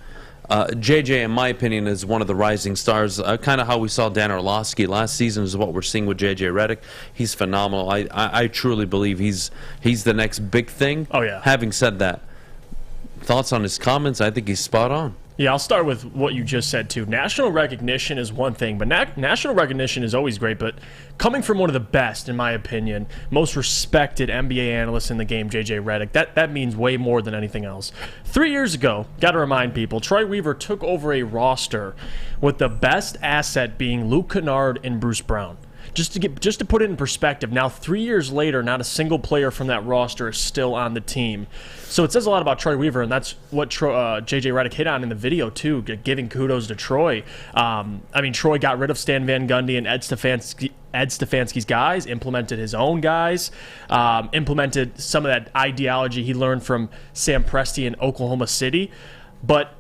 JJ, in my opinion, is one of the rising stars. Kind of how we saw Dan Orlovsky last season is what we're seeing with JJ Redick. He's phenomenal. I truly believe he's the next big thing. Oh, yeah. Having said that, thoughts on his comments? I think he's spot on. Yeah, I'll start with what you just said, too. National recognition is one thing, but national recognition is always great. But coming from one of the best, in my opinion, most respected NBA analyst in the game, JJ Redick, that means way more than anything else. 3 years ago, got to remind people, Troy Weaver took over a roster with the best asset being Luke Kennard and Bruce Brown. Just to put it in perspective, now 3 years later, not a single player from that roster is still on the team. So it says a lot about Troy Weaver, and that's what JJ Redick hit on in the video, too, giving kudos to Troy. I mean, Troy got rid of Stan Van Gundy and Ed Stefanski's guys, implemented his own guys, implemented some of that ideology he learned from Sam Presti in Oklahoma City. But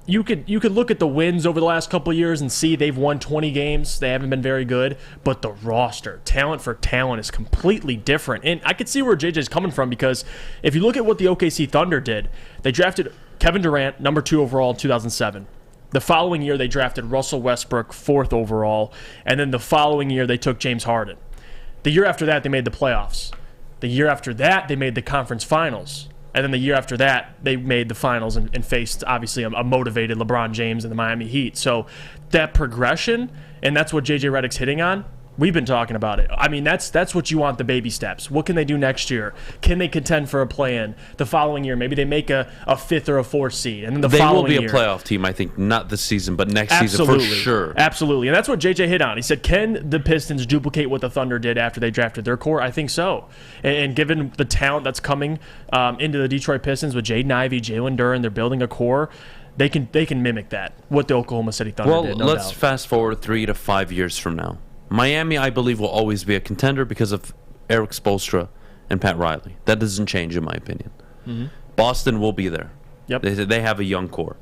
you could look at the wins over the last couple of years and see they've won 20 games. They haven't been very good, but the roster, talent for talent, is completely different. And I could see where JJ's coming from, because if you look at what the OKC Thunder did, they drafted Kevin Durant, number 2 overall in 2007. The following year, they drafted Russell Westbrook, 4th overall, and then the following year, they took James Harden. The year after that, they made the playoffs. The year after that, they made the conference finals. And then the year after that, they made the finals and faced, obviously, a motivated LeBron James and the Miami Heat. So that progression, and that's what JJ Redick's hitting on, we've been talking about it. I mean, that's what you want, the baby steps. What can they do next year? Can they contend for a play-in? The following year, maybe they make a 5th or a 4th seed. And then the following year, they will be a playoff team, I think, not this season, but next season for sure. Absolutely. And that's what JJ hit on. He said, can the Pistons duplicate what the Thunder did after they drafted their core? I think so. And given the talent that's coming into the Detroit Pistons with Jaden Ivey, Jalen Duren, they're building a core. They can mimic that, what the Oklahoma City Thunder did, no let's doubt. fast forward 3 to 5 years from now. Miami, I believe, will always be a contender because of Eric Spoelstra and Pat Riley. That doesn't change, in my opinion. Mm-hmm. Boston will be there. Yep. They have a young core.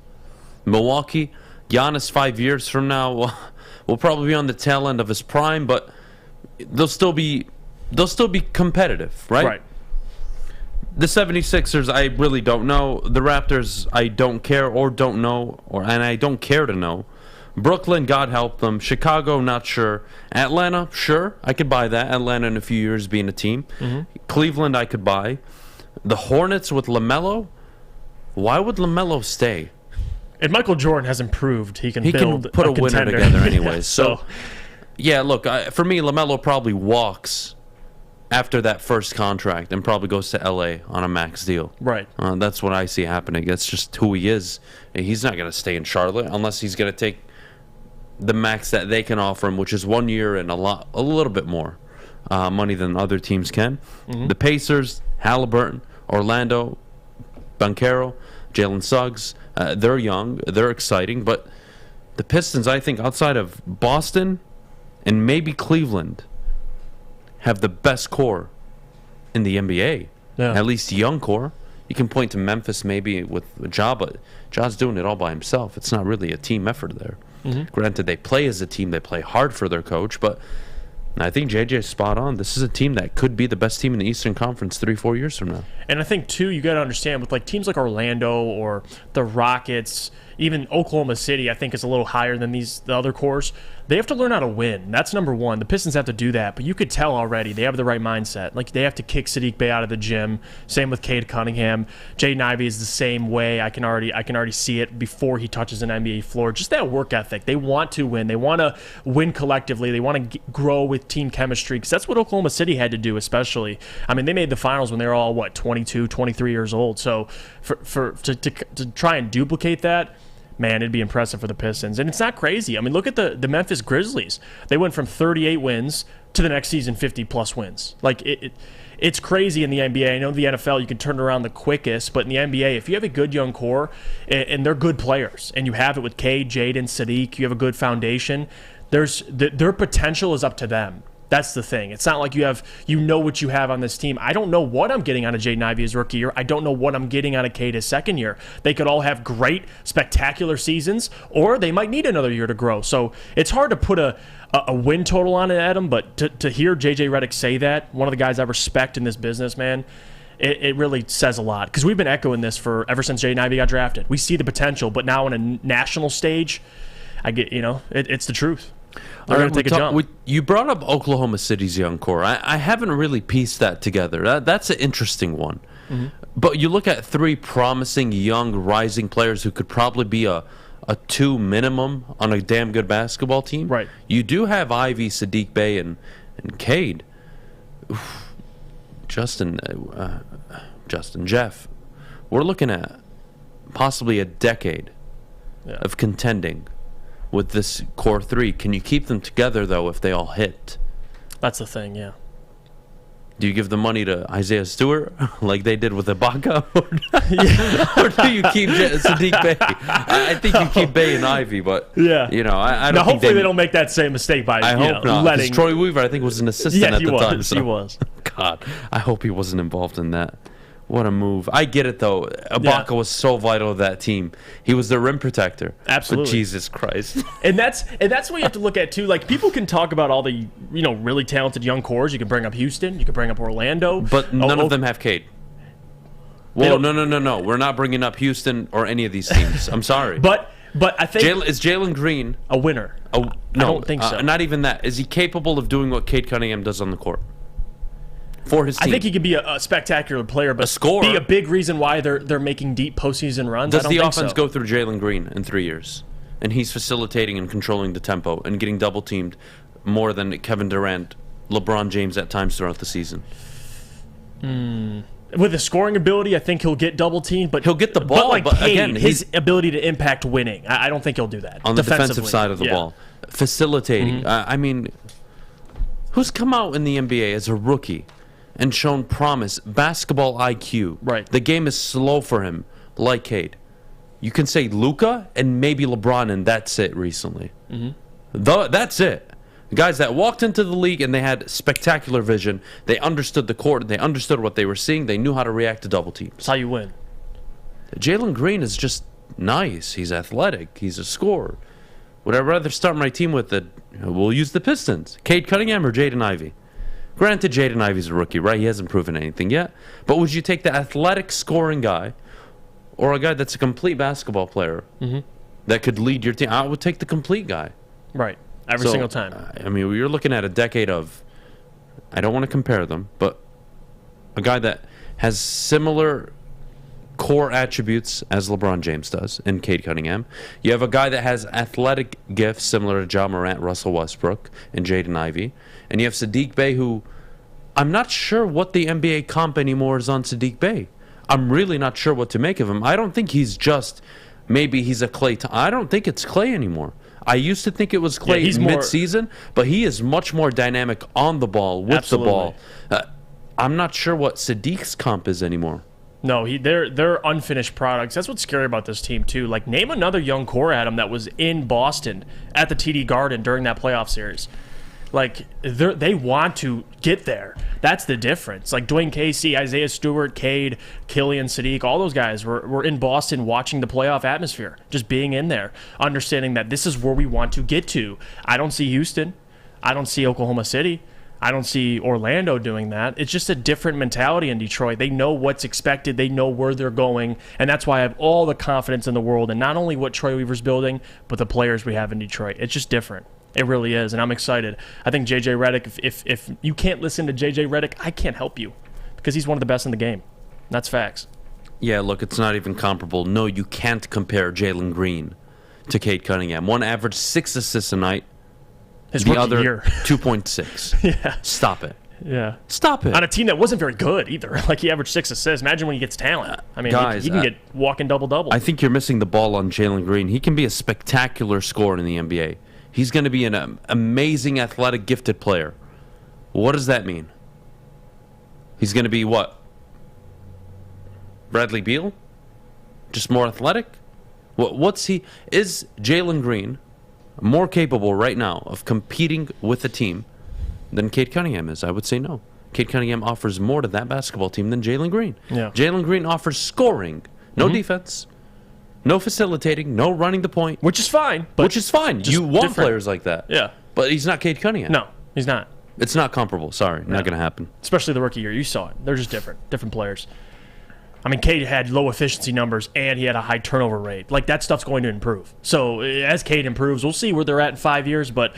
Milwaukee, Giannis 5 years from now will probably be on the tail end of his prime, but they'll still be competitive, right? Right. The 76ers, I really don't know. The Raptors, I don't care or don't know, and I don't care to know. Brooklyn, God help them. Chicago, not sure. Atlanta, sure. I could buy that. Atlanta in a few years being a team. Mm-hmm. Cleveland, I could buy. The Hornets with LaMelo, why would LaMelo stay? And Michael Jordan has improved. He can put a winner contender together anyways. Yeah, so, yeah, look, for me, LaMelo probably walks after that first contract and probably goes to L.A. on a max deal. Right. That's what I see happening. That's just who he is. And he's not going to stay in Charlotte unless he's going to take the max that they can offer him, which is 1 year and a little bit more money than other teams can. Mm-hmm. The Pacers, Halliburton, the Pistons, I think, outside of Boston and maybe Cleveland, have the best core in the NBA. Yeah. At least young core. You can point to Memphis maybe with Ja, but Ja's doing it all by himself. It's not really a team effort there. Granted, they play as a team. They play hard for their coach, but I think JJ's spot on. This is a team that could be the best team in the Eastern Conference 3-4 years from now. And I think, too, you got to understand with like teams like Orlando or the Rockets, even Oklahoma City, I think is a little higher than the other cores. They have to learn how to win. That's number one. The Pistons have to do that, but you could tell already they have the right mindset. Like they have to kick Saddiq Bey out of the gym. Same with Cade Cunningham. Jaden Ivey is the same way. I can already see it before he touches an NBA floor. Just that work ethic. They want to win. They want to win collectively. They want to grow with team chemistry because that's what Oklahoma City had to do, especially. I mean, they made the finals when they were all 22, 23 years old. So to try and duplicate that, man, it'd be impressive for the Pistons. And it's not crazy. I mean, look at the Memphis Grizzlies. They went from 38 wins to the next season 50-plus wins. Like, it's crazy in the NBA. I know the NFL, you can turn it around the quickest, but in the NBA, if you have a good young core, and they're good players, and you have it with Cade, Jaden, Saddiq, you have a good foundation, their potential is up to them. That's the thing. It's not like you know what you have on this team. I don't know what I'm getting out of Jaden Ivey his rookie year. I don't know what I'm getting out of Cade his second year. They could all have great, spectacular seasons, or they might need another year to grow. So it's hard to put a win total on it, Adam, but to hear JJ Redick say that, one of the guys I respect in this business, man, it really says a lot. Because we've been echoing this ever since Jaden Ivey got drafted. We see the potential, but now on a national stage, it's the truth. They're going to take a jump. You brought up Oklahoma City's young core. I haven't really pieced that together. That's an interesting one. But you look at three promising young rising players who could probably be a 2 minimum on a damn good basketball team. Right. You do have Ivy, Saddiq Bey, and Cade. Justin, Jeff. We're looking at possibly a decade of contending with this core three. Can you keep them together, though, if they all hit? That's the thing, yeah. Do you give the money to Isaiah Stewart like they did with Ibaka? Or do you keep Saddiq Bey? I think you keep Bey and Ivy, but I don't now, hopefully they don't make that same mistake by I hope not. letting Troy Weaver, I think, was an assistant at the time. He was. God, I hope he wasn't involved in that. What a move. I get it, though. Ibaka was so vital to that team. He was the rim protector. Absolutely. But Jesus Christ. And that's what you have to look at, too. Like, people can talk about all the, really talented young cores. You can bring up Houston. You can bring up Orlando. But none of them have Cade. Well, no. We're not bringing up Houston or any of these teams. I'm sorry. But I think... Is Jalen Green... a winner? No, I don't think so. Not even that. Is he capable of doing what Cade Cunningham does on the court? For his team. I think he could be a spectacular player, but a scorer. Be a big reason why they're making deep postseason runs. Does the offense go through Jalen Green in 3 years? And he's facilitating and controlling the tempo and getting double teamed more than Kevin Durant, LeBron James at times throughout the season. With his scoring ability, I think he'll get double teamed, but he'll get the ball. But again, his ability to impact winning, I don't think he'll do that on the defensive side of the ball, facilitating. I mean, who's come out in the NBA as a rookie and shown promise, basketball IQ? Right. The game is slow for him, like Cade. You can say Luka and maybe LeBron, and that's it recently. That's it. The guys that walked into the league and they had spectacular vision. They understood the court. They understood what they were seeing. They knew how to react to double teams. That's how you win. Jalen Green is just nice. He's athletic. He's a scorer. Would I rather start my team with we'll use the Pistons, Cade Cunningham or Jaden Ivey? Granted, Jaden Ivey's a rookie, right? He hasn't proven anything yet. But would you take the athletic scoring guy or a guy that's a complete basketball player that could lead your team? I would take the complete guy. Right. Every single time. I mean, you're looking at a decade of, I don't want to compare them, but a guy that has similar core attributes as LeBron James does in Cade Cunningham. You have a guy that has athletic gifts similar to Ja Morant, Russell Westbrook, and Jaden Ivey. And you have Saddiq Bey, who I'm not sure what the NBA comp anymore is on Saddiq Bey. I'm really not sure what to make of him. I don't think he's just, maybe he's a Klay. I don't think it's Klay anymore. I used to think it was Klay mid-season, but he is much more dynamic on the ball, with the ball. I'm not sure what Sadiq's comp is anymore. No, they're unfinished products. That's what's scary about this team, too. Like, name another young core, Adam, that was in Boston at the TD Garden during that playoff series. Like, they want to get there. That's the difference. Like, Dwayne Casey, Isaiah Stewart, Cade, Killian Sadiq, all those guys were in Boston watching the playoff atmosphere, just being in there, understanding that this is where we want to get to. I don't see Houston. I don't see Oklahoma City. I don't see Orlando doing that. It's just a different mentality in Detroit. They know what's expected. They know where they're going. And that's why I have all the confidence in the world in not only what Troy Weaver's building, but the players we have in Detroit. It's just different. It really is. And I'm excited. I think JJ Redick, if you can't listen to JJ Redick, I can't help you because he's one of the best in the game. That's facts. Yeah, look, it's not even comparable. No, you can't compare Jalen Green to Cade Cunningham. One averaged 6 assists a night. The other, 2.6. Yeah. Stop it. Yeah. Stop it. On a team that wasn't very good either. Like, he averaged 6 assists. Imagine when he gets talent. I mean, guys, he can get walking double-double. I think you're missing the ball on Jalen Green. He can be a spectacular scorer in the NBA. He's going to be an amazing, athletic, gifted player. What does that mean? He's going to be what? Bradley Beal? Just more athletic? What's he? Is Jalen Green more capable right now of competing with a team than Cade Cunningham is? I would say no. Cade Cunningham offers more to that basketball team than Jalen Green. Yeah. Jalen Green offers scoring, no defense, no facilitating, no running the point. Which is fine. Which is fine. You want different. Players like that. Yeah. But he's not Cade Cunningham. No, he's not. It's not comparable. Sorry, not going to happen. Especially the rookie year. You saw it. They're just different players. I mean, Cade had low efficiency numbers, and he had a high turnover rate. Like, that stuff's going to improve. So, as Cade improves, we'll see where they're at in 5 years, but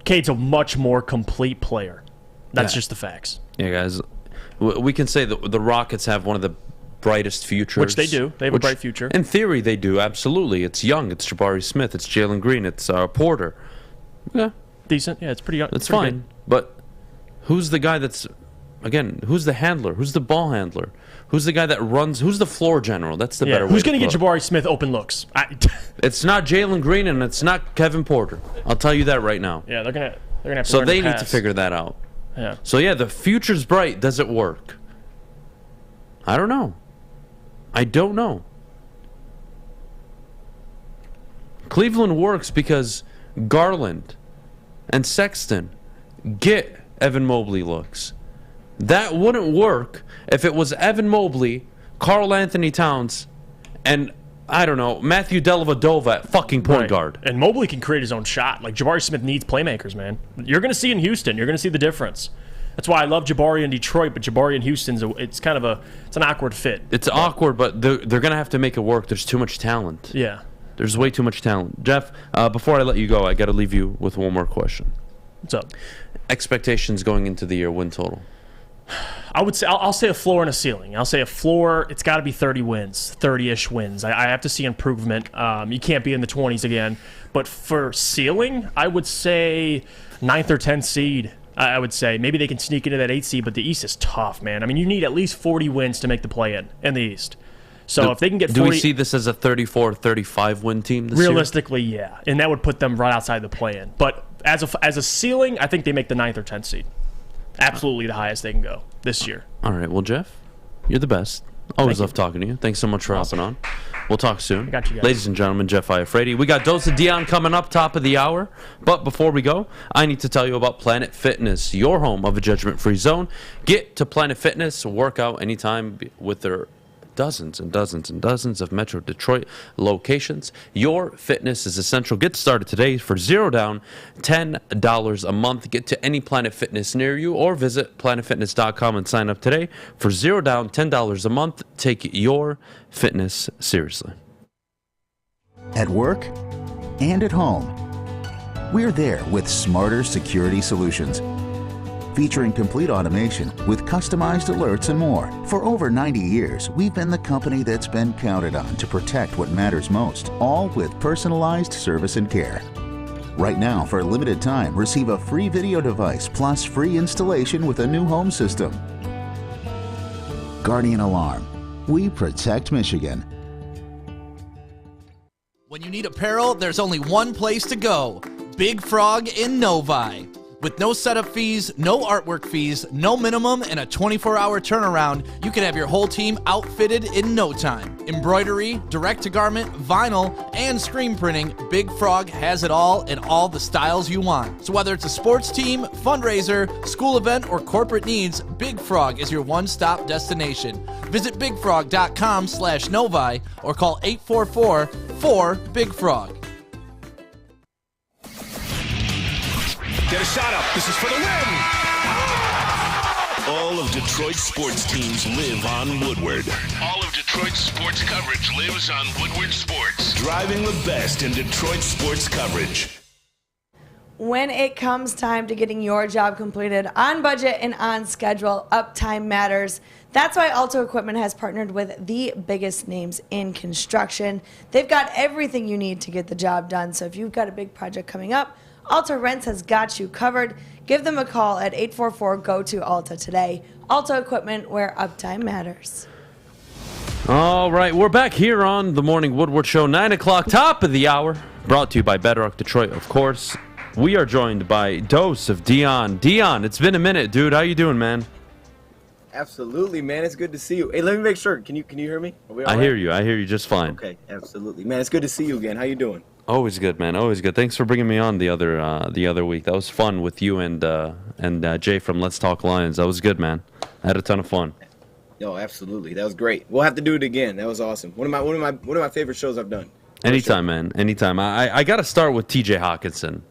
Cade's a much more complete player. That's just the facts. Yeah, guys. We can say that the Rockets have one of the brightest futures. Which they do. They have a bright future. In theory, they do, absolutely. It's Young, it's Jabari Smith, it's Jalen Green, it's Porter. Yeah. Decent. Yeah, it's pretty young. It's fine. Good. But who's the guy that's, again, who's the handler? Who's the ball handler? Who's the guy that runs? Who's the floor general? That's the better way. Who's going to get Jabari Smith open looks? It's not Jalen Green and it's not Kevin Porter. I'll tell you that right now. Yeah, they're gonna have to. So they need to figure that out. Yeah. So yeah, the future's bright. Does it work? I don't know. I don't know. Cleveland works because Garland and Sexton get Evan Mobley looks. That wouldn't work if it was Evan Mobley, Karl Anthony Towns, and, I don't know, Matthew Dellavedova at fucking point guard. And Mobley can create his own shot. Like, Jabari Smith needs playmakers, man. You're going to see in Houston. You're going to see the difference. That's why I love Jabari in Detroit, but Jabari in Houston's it's an awkward fit. It's awkward, but they're going to have to make it work. There's too much talent. Yeah. There's way too much talent. Jeff, before I let you go, I got to leave you with one more question. What's up? Expectations going into the year, win total. I would say I'll say a floor and a ceiling. I'll say a floor. It's got to be 30 wins, 30-ish wins. I have to see improvement. You can't be in the 20s again. But for ceiling, I would say 9th or 10th seed. I would say maybe they can sneak into that 8th seed, but the East is tough, man. I mean, you need at least 40 wins to make the play-in the East. So if they can get 40, do we see this as a 34-35 win team this realistically, year? Yeah, and that would put them right outside the play-in. But as a ceiling, I think they make the 9th or 10th seed. Absolutely the highest they can go this year. All right. Well, Jeff, you're the best. Always love talking to you. Thanks so much for hopping on. We'll talk soon. I got you guys. Ladies and gentlemen, Jeff Iafrate. We got Dose of Dion coming up top of the hour. But before we go, I need to tell you about Planet Fitness, your home of a judgment-free zone. Get to Planet Fitness, work out anytime with their dozens and dozens and dozens of Metro Detroit locations. Your fitness is essential. Get started today for $0 down, $10 a month. Get to any Planet Fitness near you or visit planetfitness.com and sign up today for $0 down, $10 a month. Take your fitness seriously. At work and at home, we're there with smarter security solutions. Featuring complete automation with customized alerts and more. For over 90 years, we've been the company that's been counted on to protect what matters most, all with personalized service and care. Right now, for a limited time, receive a free video device plus free installation with a new home system. Guardian Alarm. We protect Michigan. When you need apparel, there's only one place to go. Big Frog in Novi. With no setup fees, no artwork fees, no minimum, and a 24-hour turnaround, you can have your whole team outfitted in no time. Embroidery, direct-to-garment, vinyl, and screen printing, Big Frog has it all in all the styles you want. So whether it's a sports team, fundraiser, school event, or corporate needs, Big Frog is your one-stop destination. Visit bigfrog.com/Novi or call 844-4-BIG-FROG. Get a shot up. This is for the win. All of Detroit's sports teams live on Woodward. All of Detroit's sports coverage lives on Woodward Sports. Driving the best in Detroit sports coverage. When it comes time to getting your job completed on budget and on schedule, uptime matters. That's why Alto Equipment has partnered with the biggest names in construction. They've got everything you need to get the job done. So if you've got a big project coming up, Alta Rents has got you covered. Give them a call at 844-GO-TO-ALTA today. Alta Equipment, where uptime matters. All right, we're back here on the Morning Woodward Show, 9 o'clock, top of the hour. Brought to you by Bedrock Detroit, of course. We are joined by Dose of Dion. Dion, it's been a minute, dude. How you doing, man? Absolutely, man. It's good to see you. Hey, let me make sure. Can you hear me? Are we all I right? hear you. I hear you just fine. Okay, absolutely. Man, it's good to see you again. How you doing? Always good, man. Always good. Thanks for bringing me on the other week. That was fun with you and Jay from Let's Talk Lions. That was good, man. I had a ton of fun. No, absolutely. That was great. We'll have to do it again. That was awesome. One of my favorite shows I've done. Anytime, man. Anytime. I got to start with TJ Hawkinson.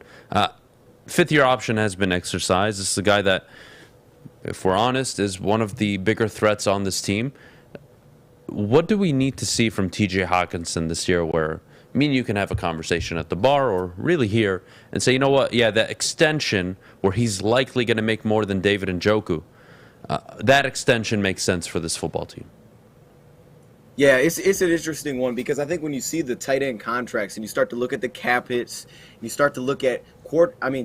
Fifth-year option has been exercised. This is a guy that, if we're honest, is one of the bigger threats on this team. What do we need to see from TJ Hawkinson this year where me and you can have a conversation at the bar or really here and say, you know what, yeah, that extension where he's likely going to make more than David Njoku, that extension makes sense for this football team? Yeah, it's an interesting one because I think when you see the tight end contracts and you start to look at the cap hits, you start to look at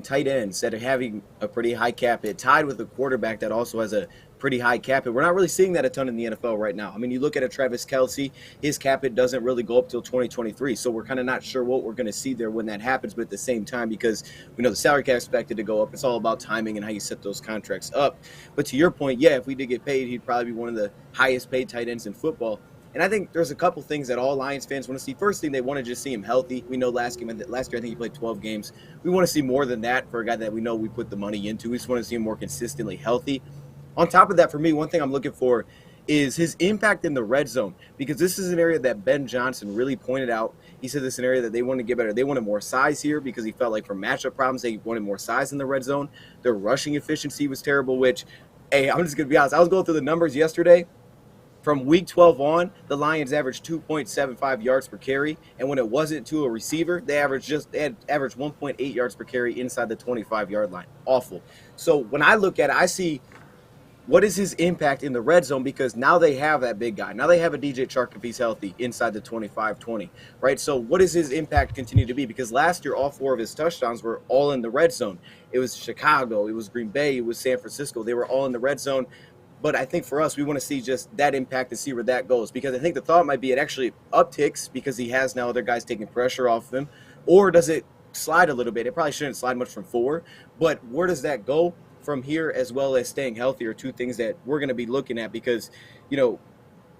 tight ends that are having a pretty high cap hit, tied with a quarterback that also has a pretty high cap hit. We're not really seeing that a ton in the NFL right now. I mean, you look at a Travis Kelce, his cap hit doesn't really go up till 2023, so we're kind of not sure what we're going to see there when that happens. But at the same time, because we know the salary cap is expected to go up, it's all about timing and how you set those contracts up. But to your point, yeah, if we did get paid, he'd probably be one of the highest paid tight ends in football. And I think there's a couple things that all Lions fans want to see. First thing, they want to just see him healthy. We know last year I think he played 12 games. We want to see more than that for a guy that we know we put the money into. We just want to see him more consistently healthy. On top of that, for me, one thing I'm looking for is his impact in the red zone, because this is an area that Ben Johnson really pointed out. He said this is an area that they want to get better. They wanted more size here because he felt like from matchup problems, they wanted more size in the red zone. Their rushing efficiency was terrible, which, hey, I'm just going to be honest. I was going through the numbers yesterday. From week 12 on, the Lions averaged 2.75 yards per carry, and when it wasn't to a receiver, they averaged 1.8 yards per carry inside the 25-yard line. Awful. So when I look at it, I see what is his impact in the red zone, because now they have that big guy. Now they have a DJ Chark if he's healthy inside the 25-20, right? So what does his impact continue to be? Because last year, all 4 of his touchdowns were all in the red zone. It was Chicago, it was Green Bay, it was San Francisco. They were all in the red zone. But I think for us, we want to see just that impact and see where that goes, because I think the thought might be it actually upticks because he has now other guys taking pressure off of him. Or does it slide a little bit? It probably shouldn't slide much from 4. But where does that go from here, as well as staying healthy, are two things that we're going to be looking at, because, you know,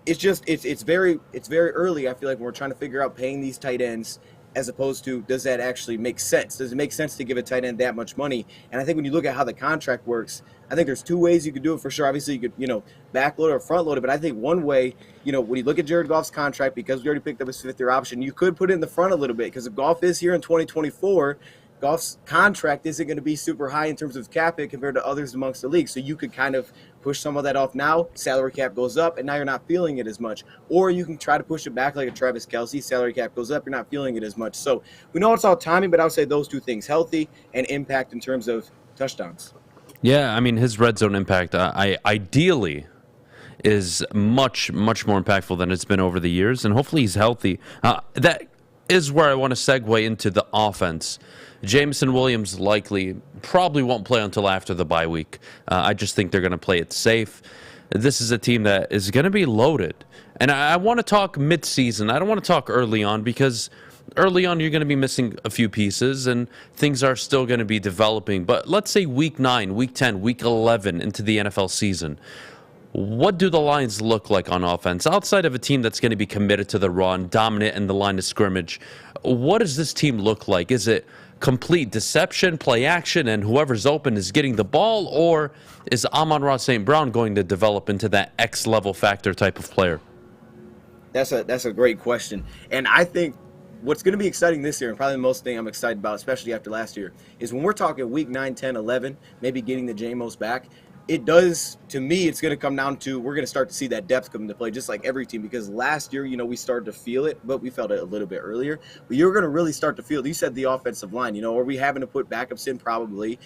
it's very early. I feel like when we're trying to figure out paying these tight ends, as opposed to, does that actually make sense? Does it make sense to give a tight end that much money? And I think when you look at how the contract works, I think there's 2 ways you could do it for sure. Obviously, you could, backload or front load it. But I think one way, when you look at Jared Goff's contract, because we already picked up his 5th-year option, you could put it in the front a little bit, because if Goff is here in 2024, Goff's contract isn't going to be super high in terms of cap hit compared to others amongst the league. So you could kind of push some of that off now. Salary cap goes up, and now you're not feeling it as much. Or you can try to push it back like a Travis Kelce. Salary cap goes up, you're not feeling it as much. So we know it's all timing, but I would say those 2 things, healthy and impact in terms of touchdowns. Yeah, I mean, his red zone impact, ideally, is much, much more impactful than it's been over the years, and hopefully he's healthy. That is where I want to segue into the offense. Jameson Williams probably won't play until after the bye week. I just think they're going to play it safe. This is a team that is going to be loaded. And I want to talk midseason. I don't want to talk early on, because early on, you're going to be missing a few pieces, and things are still going to be developing. But let's say week 9, week 10, week 11 into the NFL season. What do the Lions look like on offense? Outside of a team that's going to be committed to the run, dominant in the line of scrimmage, what does this team look like? Is it complete deception, play action, and whoever's open is getting the ball? Or is Amon-Ra St. Brown going to develop into that X-level factor type of player? That's a great question. And I think what's going to be exciting this year, and probably the most thing I'm excited about, especially after last year, is when we're talking week 9, 10, 11, maybe getting the JMOs back, it does, to me, it's going to come down to we're going to start to see that depth come into play, just like every team, because last year, we started to feel it, but we felt it a little bit earlier. But you're going to really start to feel it. You said the offensive line, are we having to put backups in? Probably.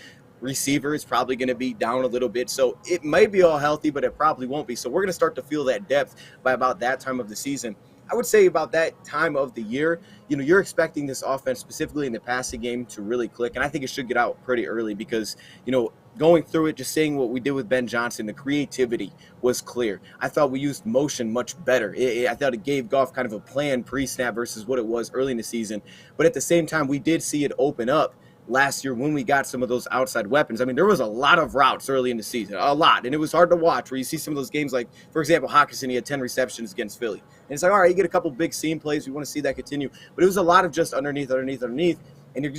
Receiver is probably going to be down a little bit. So it may be all healthy, but it probably won't be. So we're going to start to feel that depth by about that time of the season. I would say about that time of the year, you're expecting this offense, specifically in the passing game, to really click. And I think it should get out pretty early because, going through it, just seeing what we did with Ben Johnson, the creativity was clear. I thought we used motion much better. I thought it gave Goff kind of a plan pre-snap versus what it was early in the season. But at the same time, we did see it open up last year when we got some of those outside weapons. I mean, there was a lot of routes early in the season, a lot. And it was hard to watch where you see some of those games like, for example, Hawkinson, he had 10 receptions against Philly. And it's like, all right, you get a couple big seam plays. We want to see that continue. But it was a lot of just underneath. And you're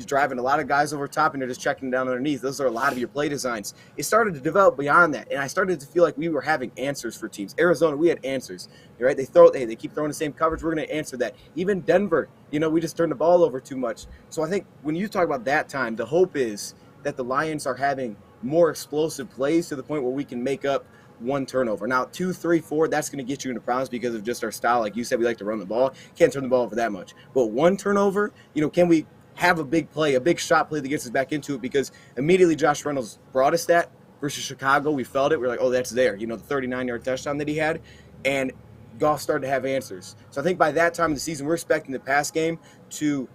driving a lot of guys over top and you're just checking down underneath. Those are a lot of your play designs. It started to develop beyond that. And I started to feel like we were having answers for teams. Arizona, we had answers, right? They keep throwing the same coverage. We're going to answer that. Even Denver, we just turned the ball over too much. So I think when you talk about that time, the hope is that the Lions are having more explosive plays to the point where we can make up one turnover. Now, 2, 3, 4, that's going to get you into problems because of just our style. Like you said, we like to run the ball. Can't turn the ball over that much. But one turnover, can we have a big play, a big shot play that gets us back into it? Because immediately Josh Reynolds brought us that versus Chicago. We felt it. We're like, oh, that's there. The 39-yard touchdown that he had. And Goff started to have answers. So I think by that time of the season, we're expecting the pass game to,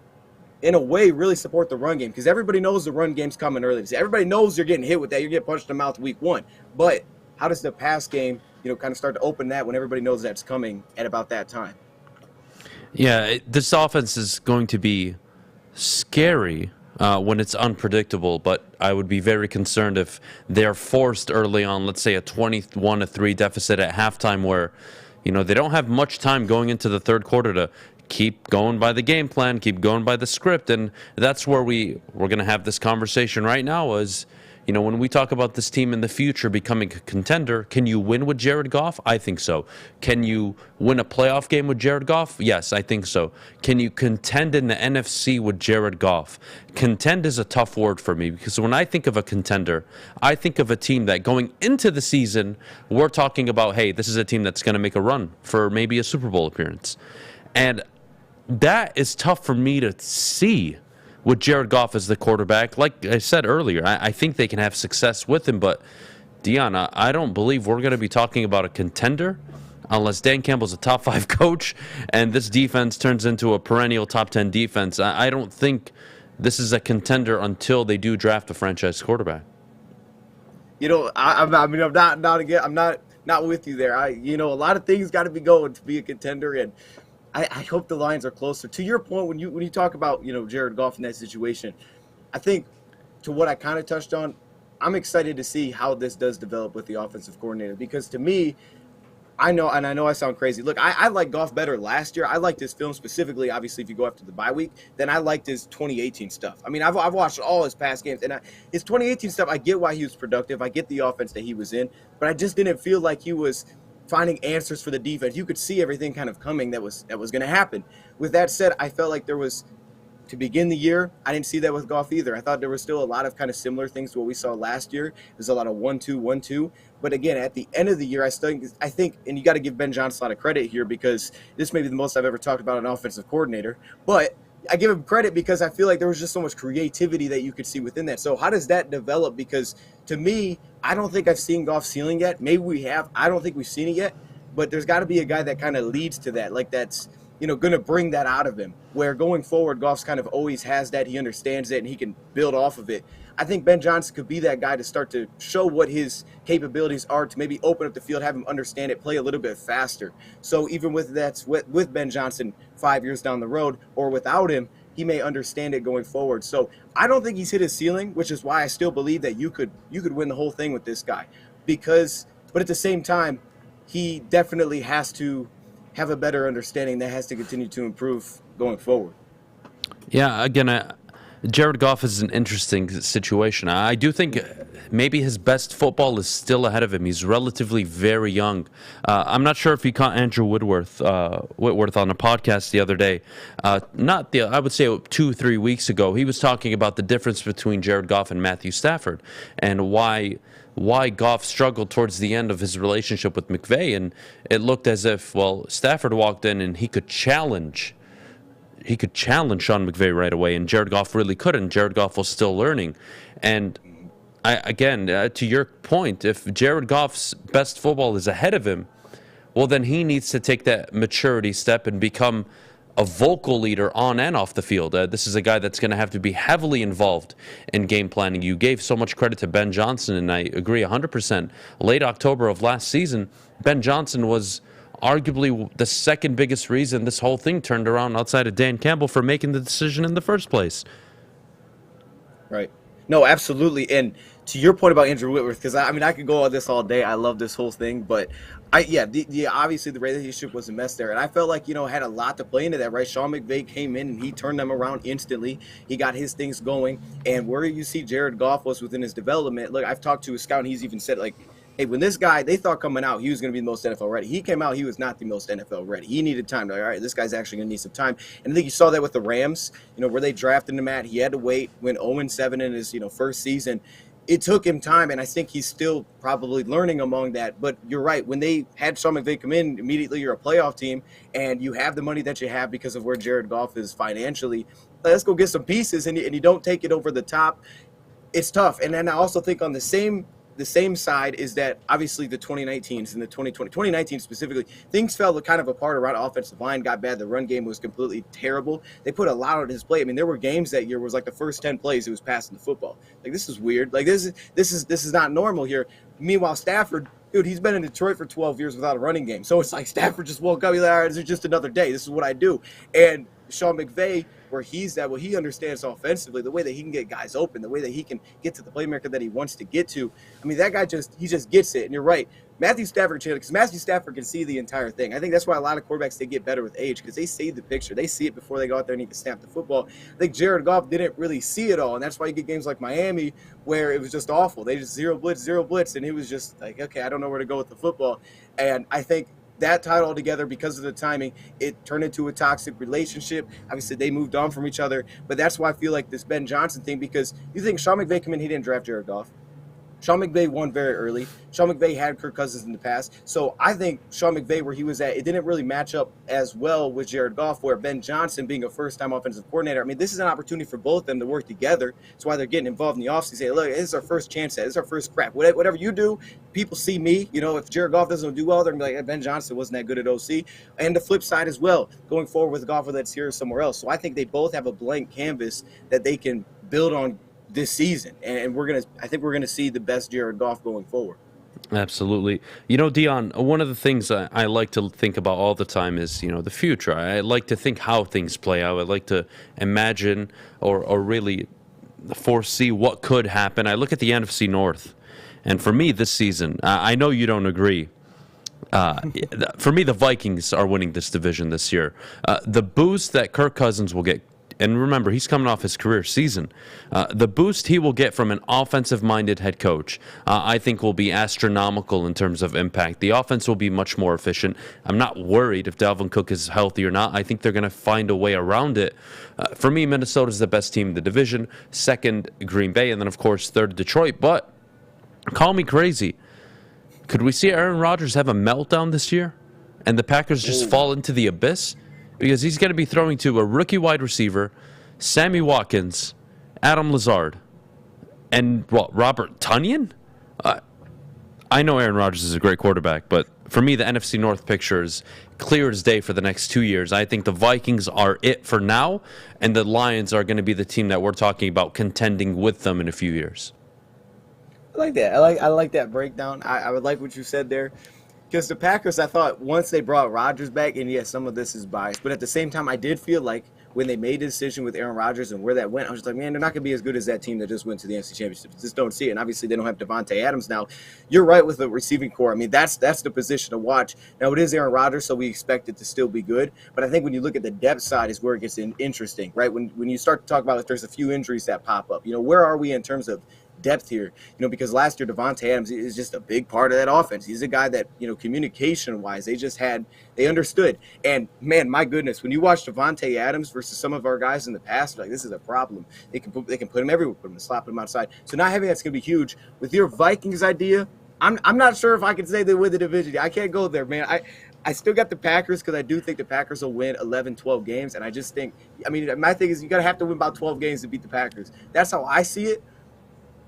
in a way, really support the run game. Because everybody knows the run game's coming early. Everybody knows you're getting hit with that. You're getting punched in the mouth week 1. But how does the pass game, kind of start to open that when everybody knows that's coming at about that time? Yeah, this offense is going to be scary when it's unpredictable, but I would be very concerned if they're forced early on, let's say a 21-3 deficit at halftime where, they don't have much time going into the third quarter to keep going by the game plan, keep going by the script. And that's where we're going to have this conversation right now is, when we talk about this team in the future becoming a contender, can you win with Jared Goff? I think so. Can you win a playoff game with Jared Goff? Yes, I think so. Can you contend in the NFC with Jared Goff? Contend is a tough word for me because when I think of a contender, I think of a team that going into the season, we're talking about, hey, this is a team that's going to make a run for maybe a Super Bowl appearance. And that is tough for me to see with Jared Goff as the quarterback. Like I said earlier, I think they can have success with him, but Dion, I don't believe we're going to be talking about a contender unless Dan Campbell's a top 5 coach and this defense turns into a perennial top 10 defense. I don't think this is a contender until they do draft a franchise quarterback. I'm not with you there. A lot of things got to be going to be a contender, and I hope the Lions are closer. To your point, when you talk about, Jared Goff in that situation, I think to what I kind of touched on, I'm excited to see how this does develop with the offensive coordinator because to me, I know I sound crazy. Look, I like Goff better last year. I liked his film specifically, obviously, if you go after the bye week, than I liked his 2018 stuff. I mean, I've watched all his past games, and his 2018 stuff, I get why he was productive. I get the offense that he was in, but I just didn't feel like he was finding answers for the defense. You could see everything kind of coming that was going to happen. With that said, I felt like there was, to begin the year, I didn't see that with Goff either. I thought there was still a lot of kind of similar things to what we saw last year. There's a lot of 1-2, 1-2. But again, at the end of the year, I think, and you got to give Ben Johnson a lot of credit here because this may be the most I've ever talked about an offensive coordinator. But I give him credit because I feel like there was just so much creativity that you could see within that. So how does that develop? Because to me, I don't think I've seen Goff's ceiling yet. Maybe we have. I don't think we've seen it yet. But there's got to be a guy that kind of leads to that, like that's, going to bring that out of him. Where going forward, Goff's kind of always has that. He understands it, and he can build off of it. I think Ben Johnson could be that guy to start to show what his capabilities are, to maybe open up the field, have him understand it, play a little bit faster. So even with Ben Johnson 5 years down the road or without him, he may understand it going forward. So I don't think he's hit his ceiling, which is why I still believe that you could win the whole thing with this guy. But at the same time, he definitely has to have a better understanding that has to continue to improve going forward. Yeah, again, Jared Goff is an interesting situation. I do think maybe his best football is still ahead of him. He's relatively very young. I'm not sure if you caught Andrew Whitworth on a podcast the other day. I would say 2-3 weeks ago. He was talking about the difference between Jared Goff and Matthew Stafford and why Goff struggled towards the end of his relationship with McVay. And it looked as if, Stafford walked in and he could challenge Sean McVay right away, and Jared Goff really couldn't. Jared Goff was still learning. And to your point, if Jared Goff's best football is ahead of him, well, then he needs to take that maturity step and become a vocal leader on and off the field. This is a guy that's going to have to be heavily involved in game planning. You gave so much credit to Ben Johnson, and I agree 100%. Late October of last season, Ben Johnson was arguably the second biggest reason this whole thing turned around outside of Dan Campbell for making the decision in the first place. Right. No, absolutely. And to your point about Andrew Whitworth, because I could go on this all day. I love this whole thing, but obviously the relationship was a mess there, and I felt like had a lot to play into that. Right, Sean McVay came in and he turned them around instantly. He got his things going, and where you see Jared Goff was within his development. Look, I've talked to a scout, and he's even said hey, when this guy, they thought coming out he was going to be the most NFL ready. He came out, he was not the most NFL ready. He needed time. All right, this guy's actually going to need some time. And I think you saw that with the Rams, where they drafted him at. He had to wait, went 0-7 in his first season. It took him time, and I think he's still probably learning among that. But you're right. When they had Sean McVay come in, immediately you're a playoff team, and you have the money that you have because of where Jared Goff is financially. Let's go get some pieces, and you don't take it over the top. It's tough. And then I also think on the same side is that obviously the 2019s and the 2019 specifically, things fell kind of apart around offensive line, got bad. The run game was completely terrible. They put a lot on his plate. There were games that year where it was like the first 10 plays it was passing the football. This is weird. This is not normal here. Meanwhile, Stafford, dude, he's been in Detroit for 12 years without a running game. So it's like Stafford just woke up. He's like, all right, this is just another day. This is what I do. And Sean McVay, where he's at, he understands offensively, the way that he can get guys open, the way that he can get to the playmaker that he wants to get to. That guy he just gets it. And you're right. Matthew Stafford, because Matthew Stafford can see the entire thing. I think that's why a lot of quarterbacks, they get better with age, because they see the picture. They see it before they go out there and need to snap the football. I think Jared Goff didn't really see it all, and that's why you get games like Miami where it was just awful. They just zero blitz, and he was just like, okay, I don't know where to go with the football. And I think that tied all together because of the timing. It turned into a toxic relationship. Obviously, they moved on from each other, but that's why I feel like this Ben Johnson thing, because you think Sean McVay came in, he didn't draft Jared Goff. Sean McVay won very early. Sean McVay had Kirk Cousins in the past. So I think Sean McVay, where he was at, it didn't really match up as well with Jared Goff, where Ben Johnson being a first-time offensive coordinator, this is an opportunity for both of them to work together. That's why they're getting involved in the offseason. Say, look, this is our first chance at it. This is our first crack. Whatever you do, people see me. If Jared Goff doesn't do well, they're going to be like, hey, Ben Johnson wasn't that good at OC. And the flip side as well, going forward with Goff, whether it's here or somewhere else. So I think they both have a blank canvas that they can build on this season, and I think we're gonna see the best Jared Goff going forward. Absolutely. Dion, one of the things I like to think about all the time is, the future. I like to think how things play out. I like to imagine or really foresee what could happen. I look at the NFC North, and for me this season, I know you don't agree. For me, the Vikings are winning this division this year. The boost that Kirk Cousins will get, and remember, he's coming off his career season. The boost he will get from an offensive-minded head coach, I think, will be astronomical in terms of impact. The offense will be much more efficient. I'm not worried if Dalvin Cook is healthy or not. I think they're going to find a way around it. For me, Minnesota is the best team in the division. Second, Green Bay, and then, of course, third, Detroit. But call me crazy. Could we see Aaron Rodgers have a meltdown this year and the Packers just fall into the abyss? Because he's going to be throwing to a rookie wide receiver, Sammy Watkins, Adam Lazard, and Robert Tonyan? I know Aaron Rodgers is a great quarterback, but for me, the NFC North picture is clear as day for the next 2 years. I think the Vikings are it for now, and the Lions are going to be the team that we're talking about contending with them in a few years. I like that. I like that breakdown. I would like what you said there. Because the Packers, I thought once they brought Rodgers back, and yes, some of this is biased, but at the same time, I did feel like when they made the decision with Aaron Rodgers and where that went, I was just like, man, they're not going to be as good as that team that just went to the NFC Championship. Just don't see it. And obviously, they don't have Devontae Adams now. You're right with the receiving core. I mean, that's the position to watch. Now, it is Aaron Rodgers, so we expect it to still be good. But I think when you look at the depth side is where it gets interesting, right? When you start to talk about if there's a few injuries that pop up, where are we in terms of depth here, because last year Devontae Adams is just a big part of that offense. He's a guy that, communication wise, they understood. And man, my goodness, when you watch Devontae Adams versus some of our guys in the past, like, this is a problem. They can put him everywhere, put him in the slot, put him outside. So not having that's going to be huge. With your Vikings idea, I'm not sure if I can say they win the division. I can't go there, man. I still got the Packers because I do think the Packers will win 11, 12 games. And I just think, my thing is you got to have to win about 12 games to beat the Packers. That's how I see it.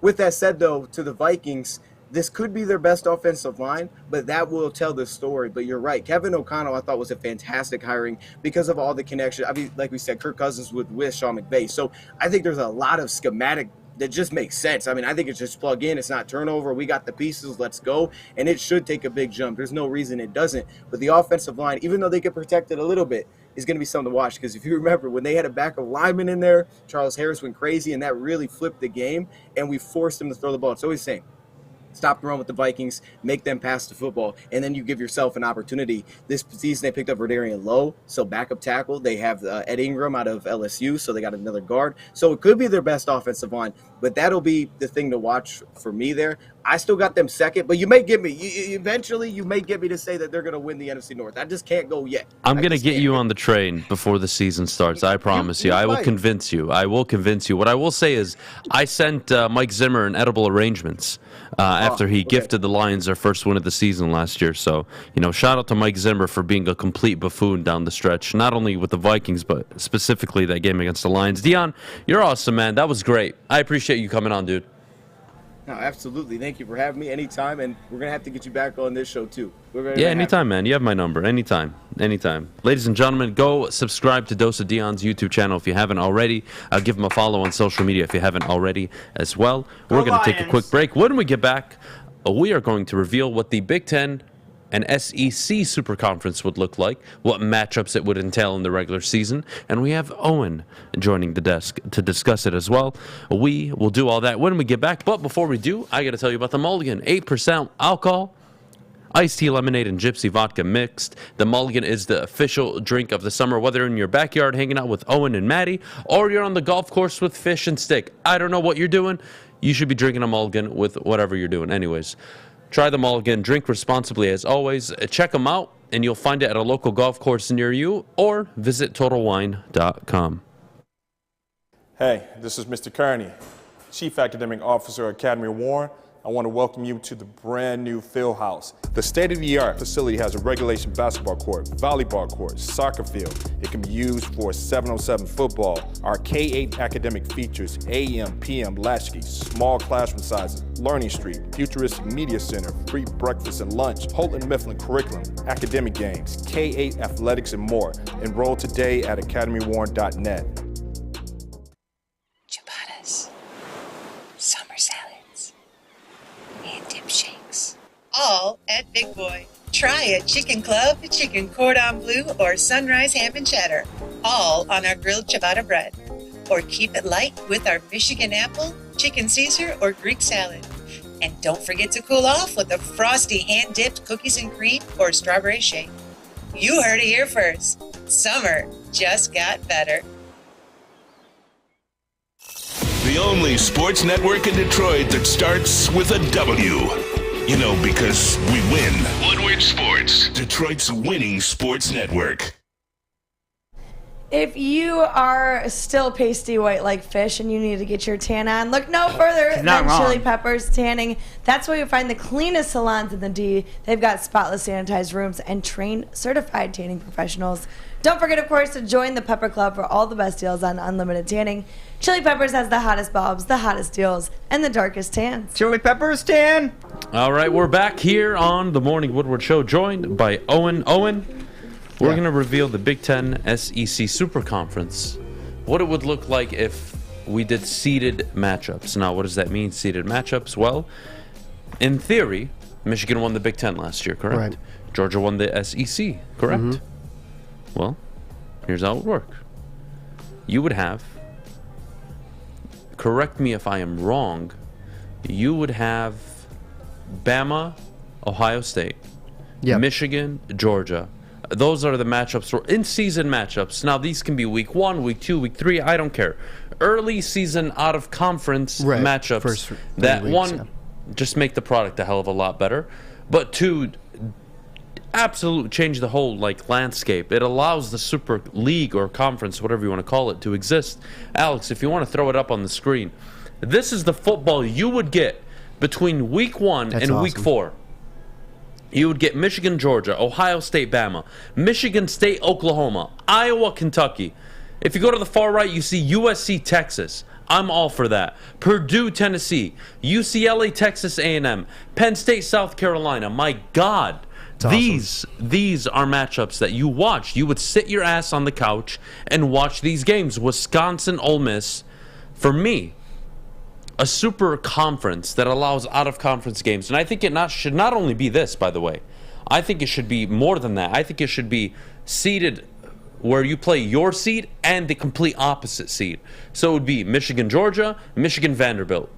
With that said, though, to the Vikings, this could be their best offensive line, but that will tell the story. But you're right. Kevin O'Connell, I thought, was a fantastic hiring because of all the connection. Like we said, Kirk Cousins with Sean McVay. So I think there's a lot of schematic that just makes sense. I think it's just plug in. It's not turnover. We got the pieces. Let's go. And it should take a big jump. There's no reason it doesn't. But the offensive line, even though they can protect it a little bit, is going to be something to watch. Because if you remember, when they had a backup lineman in there, Charles Harris went crazy, and that really flipped the game, and we forced him to throw the ball. It's always the same. Stop the run with the Vikings, make them pass the football, and then you give yourself an opportunity. This season they picked up Verdarian Lowe, so backup tackle. They have Ed Ingram out of LSU, so they got another guard. So it could be their best offensive line, but that'll be the thing to watch for me there. I still got them second, but you may get me. Eventually, you may get me to say that they're going to win the NFC North. I just can't go yet. I'm going to get you on the train before the season starts. I promise you. I will convince you. I will convince you. What I will say is I sent Mike Zimmer an edible arrangements after he gifted the Lions their first win of the season last year. So, shout out to Mike Zimmer for being a complete buffoon down the stretch, not only with the Vikings, but specifically that game against the Lions. Dion, you're awesome, man. That was great. I appreciate you coming on, dude. No, absolutely. Thank you for having me anytime, and we're going to have to get you back on this show, too. Yeah, anytime, man. You have my number. Anytime. Ladies and gentlemen, go subscribe to Dose of Dion's YouTube channel if you haven't already. Give him a follow on social media if you haven't already as well. We're going to take a quick break. When we get back, we are going to reveal what the Big Ten and SEC Super Conference would look like, what matchups it would entail in the regular season, and we have Owen joining the desk to discuss it as well. We will do all that when we get back, but before we do, I got to tell you about the Mulligan. 8% alcohol, iced tea, lemonade, and gypsy vodka mixed. The Mulligan is the official drink of the summer, whether in your backyard hanging out with Owen and Maddie, or you're on the golf course with Fish and Stick. I don't know what you're doing. You should be drinking a Mulligan with whatever you're doing. Anyways, try them all again. Drink responsibly as always. Check them out, and you'll find it at a local golf course near you, or visit TotalWine.com. Hey, this is Mr. Kearney, Chief Academic Officer, Academy of Warren. I want to welcome you to the brand new field house. The state-of-the-art facility has a regulation basketball court, volleyball court, soccer field. It can be used for 7-on-7 football. Our K-8 academic features AM, PM latchkey, small classroom sizes, Learning Street, futuristic media center, free breakfast and lunch, Houghton Mifflin curriculum, academic games, K-8 athletics, and more. Enroll today at academywarren.net. Ciabattas, summer salads, and dip shakes. All at Big Boy. Try a chicken club, chicken cordon bleu, or sunrise ham and cheddar. All on our grilled ciabatta bread. Or keep it light with our Michigan apple, chicken Caesar, or Greek salad. And don't forget to cool off with a frosty hand-dipped cookies and cream or strawberry shake. You heard it here first. Summer just got better. The only sports network in Detroit that starts with a W. Because we win. Woodward Sports, Detroit's winning sports network. If you are still pasty white like Fish and you need to get your tan on, look no further than Chili Peppers Tanning. That's where you'll find the cleanest salons in the D. They've got spotless sanitized rooms and trained certified tanning professionals. Don't forget, of course, to join the Pepper Club for all the best deals on unlimited tanning. Chili Peppers has the hottest bulbs, the hottest deals, and the darkest tans. Chili Peppers tan. All right, we're back here on the Morning Woodward Show, joined by Owen. Owen, We're going to reveal the Big Ten SEC Super Conference. What it would look like if we did seeded matchups. Now, what does that mean, seeded matchups? Well, in theory, Michigan won the Big Ten last year, correct? Right. Georgia won the SEC, correct? Mhm. Well, here's how it would work. You would have, correct me if I am wrong, you would have Bama, Ohio State, Michigan, Georgia. Those are the matchups, for in-season matchups. Now, these can be week 1, week 2, week 3, I don't care. Early season out-of-conference matchups. First that weeks, one, just make the product a hell of a lot better. But 2, absolutely change the whole landscape. It allows the Super League or conference, whatever you want to call it, to exist. Alex, if you want to throw it up on the screen, this is the football you would get between week 1 and week 4. You would get Michigan, Georgia, Ohio State, Bama, Michigan State, Oklahoma, Iowa, Kentucky. If you go to the far right, you see USC, Texas. I'm all for that. Purdue, Tennessee, UCLA, Texas A&M, Penn State, South Carolina. My God, these are matchups that you watch. You would sit your ass on the couch and watch these games. Wisconsin, Ole Miss. For me, a super conference that allows out-of-conference games. And I think it should not only be this, by the way. I think it should be more than that. I think it should be seeded where you play your seed and the complete opposite seed. So it would be Michigan, Georgia, Michigan, Vanderbilt.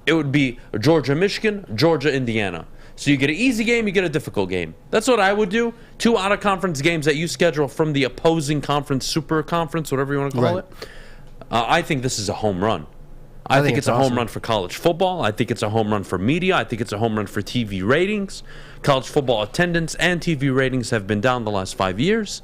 It would be Georgia, Michigan, Georgia, Indiana. So you get an easy game, you get a difficult game. That's what I would do. 2 out-of-conference games that you schedule from the opposing conference, super conference, whatever you want to call it. I think this is a home run. I think it's a home run for college football. I think it's a home run for media. I think it's a home run for TV ratings. College football attendance and TV ratings have been down the last 5 years.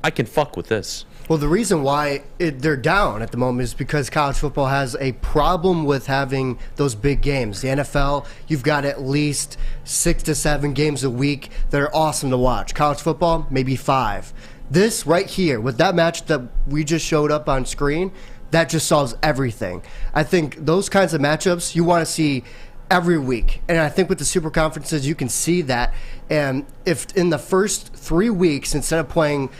I can fuck with this. Well, the reason why they're down at the moment is because college football has a problem with having those big games. The NFL, you've got at least 6 to 7 games a week that are awesome to watch. College football, maybe 5. This right here, with that match that we just showed up on screen, that just solves everything. I think those kinds of matchups you want to see every week. And I think with the super conferences, you can see that. And if in the first 3 weeks, instead of playing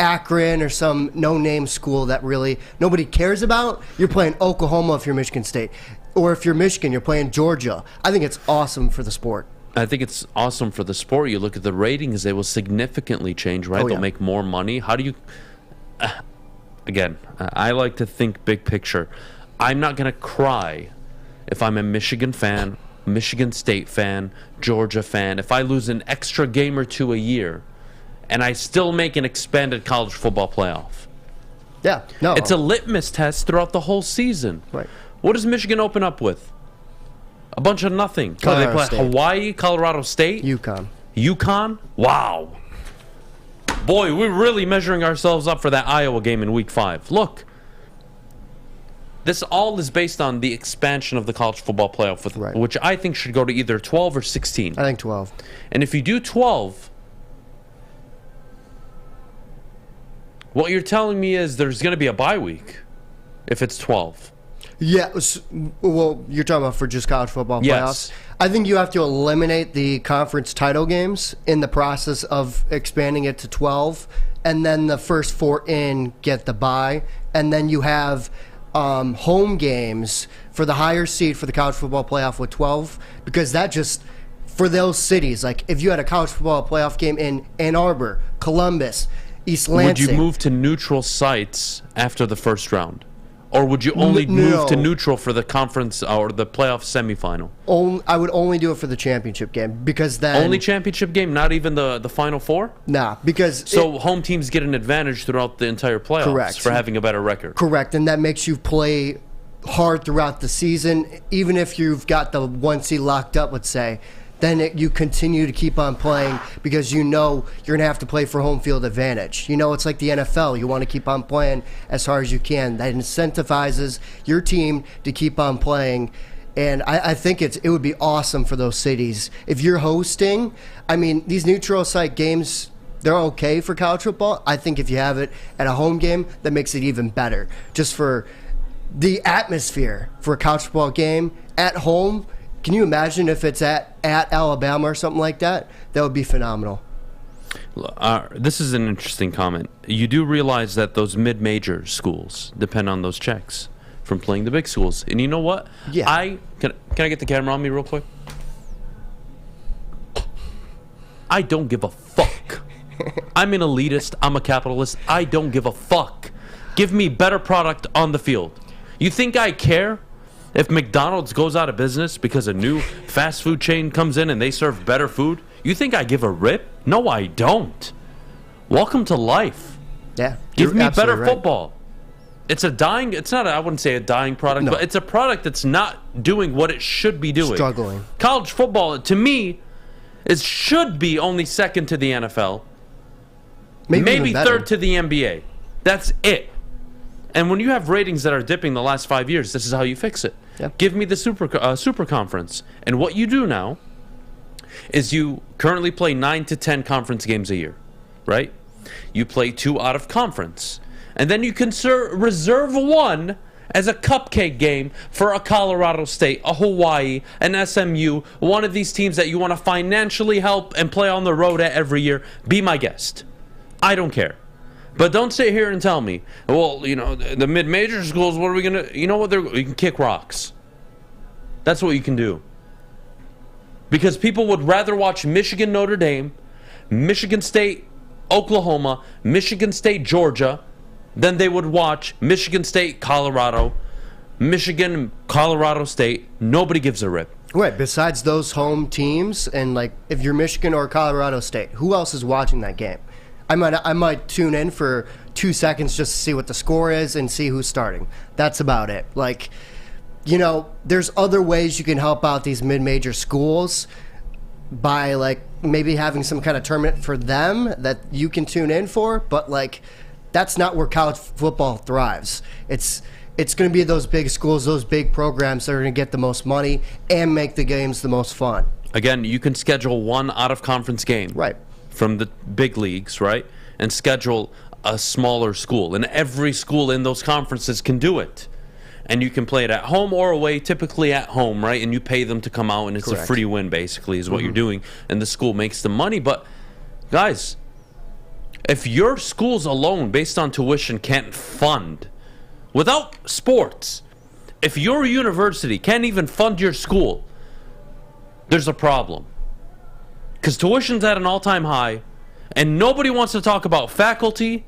Akron or some no-name school that really nobody cares about, you're playing Oklahoma if you're Michigan State. Or if you're Michigan, you're playing Georgia. I think it's awesome for the sport. I think it's awesome for the sport. You look at the ratings, they will significantly change, right? They'll make more money. How do you... Again, I like to think big picture. I'm not going to cry if I'm a Michigan fan, Michigan State fan, Georgia fan, if I lose an extra game or 2 a year and I still make an expanded college football playoff. Yeah, no. It's a litmus test throughout the whole season. Right. What does Michigan open up with? A bunch of nothing. They play Hawaii, Colorado State? UConn? Wow. Boy, we're really measuring ourselves up for that Iowa game in week 5. Look, this all is based on the expansion of the college football playoff, which I think should go to either 12 or 16. I think 12. And if you do 12, what you're telling me is there's going to be a bye week if it's 12. Yeah, well, you're talking about for just college football playoffs? Yes. I think you have to eliminate the conference title games in the process of expanding it to 12, and then the first 4 in get the bye, and then you have home games for the higher seed for the college football playoff with 12, because that just, for those cities, like if you had a college football playoff game in Ann Arbor, Columbus, East Lansing. Would you move to neutral sites after the first round? Or would you only move to neutral for the conference or the playoff semifinal? I would only do it for the championship game, because then... Only championship game, not even the Final Four? Nah, because... So home teams get an advantage throughout the entire playoffs for having a better record. Correct, and that makes you play hard throughout the season. Even if you've got the 1 seed locked up, let's say, then you continue to keep on playing because you know you're going to have to play for home field advantage. You know, it's like the NFL. You want to keep on playing as hard as you can. That incentivizes your team to keep on playing. And I think it would be awesome for those cities. If you're hosting, I mean, these neutral site games, they're okay for college football. I think if you have it at a home game, that makes it even better. Just for the atmosphere for a college football game at home. Can you imagine if it's at Alabama or something like that? That would be phenomenal. This is an interesting comment. You do realize that those mid-major schools depend on those checks from playing the big schools. And you know what? Yeah. Can I get the camera on me real quick? I don't give a fuck. I'm an elitist. I'm a capitalist. I don't give a fuck. Give me better product on the field. You think I care if McDonald's goes out of business because a new fast food chain comes in and they serve better food? You think I give a rip? No, I don't. Welcome to life. Yeah. Give me better football. It's not, I wouldn't say a dying product, but it's a product that's not doing what it should be doing. Struggling. College football, to me, should be only second to the NFL. Maybe third to the NBA. That's it. And when you have ratings that are dipping the last 5 years, this is how you fix it. Yep. Give me the super conference. And what you do now is you currently play 9 to 10 conference games a year, right? You play 2 out of conference. And then you can reserve 1 as a cupcake game for a Colorado State, a Hawaii, an SMU, one of these teams that you want to financially help and play on the road at every year. Be my guest. I don't care. But don't sit here and tell me, well, the mid-major schools, what are we going to... You know what? You can kick rocks. That's what you can do. Because people would rather watch Michigan, Notre Dame, Michigan State, Oklahoma, Michigan State, Georgia, than they would watch Michigan State, Colorado, Michigan, Colorado State. Nobody gives a rip. Right, besides those home teams, and like if you're Michigan or Colorado State, who else is watching that game? I might tune in for 2 seconds just to see what the score is and see who's starting. That's about it. Like, there's other ways you can help out these mid-major schools by like maybe having some kind of tournament for them that you can tune in for, but like that's not where college football thrives. It's going to be those big schools, those big programs that are going to get the most money and make the games the most fun. Again, you can schedule 1 out-of-conference game. Right. From the big leagues, right? And schedule a smaller school. And every school in those conferences can do it. And you can play it at home or away, typically at home, right? And you pay them to come out, and it's Correct. a free win, basically, is what you're doing. And the school makes the money. But, guys, if your schools alone, based on tuition, can't fund, without sports, if your university can't even fund your school, there's a problem. Because tuition's at an all-time high, and nobody wants to talk about faculty,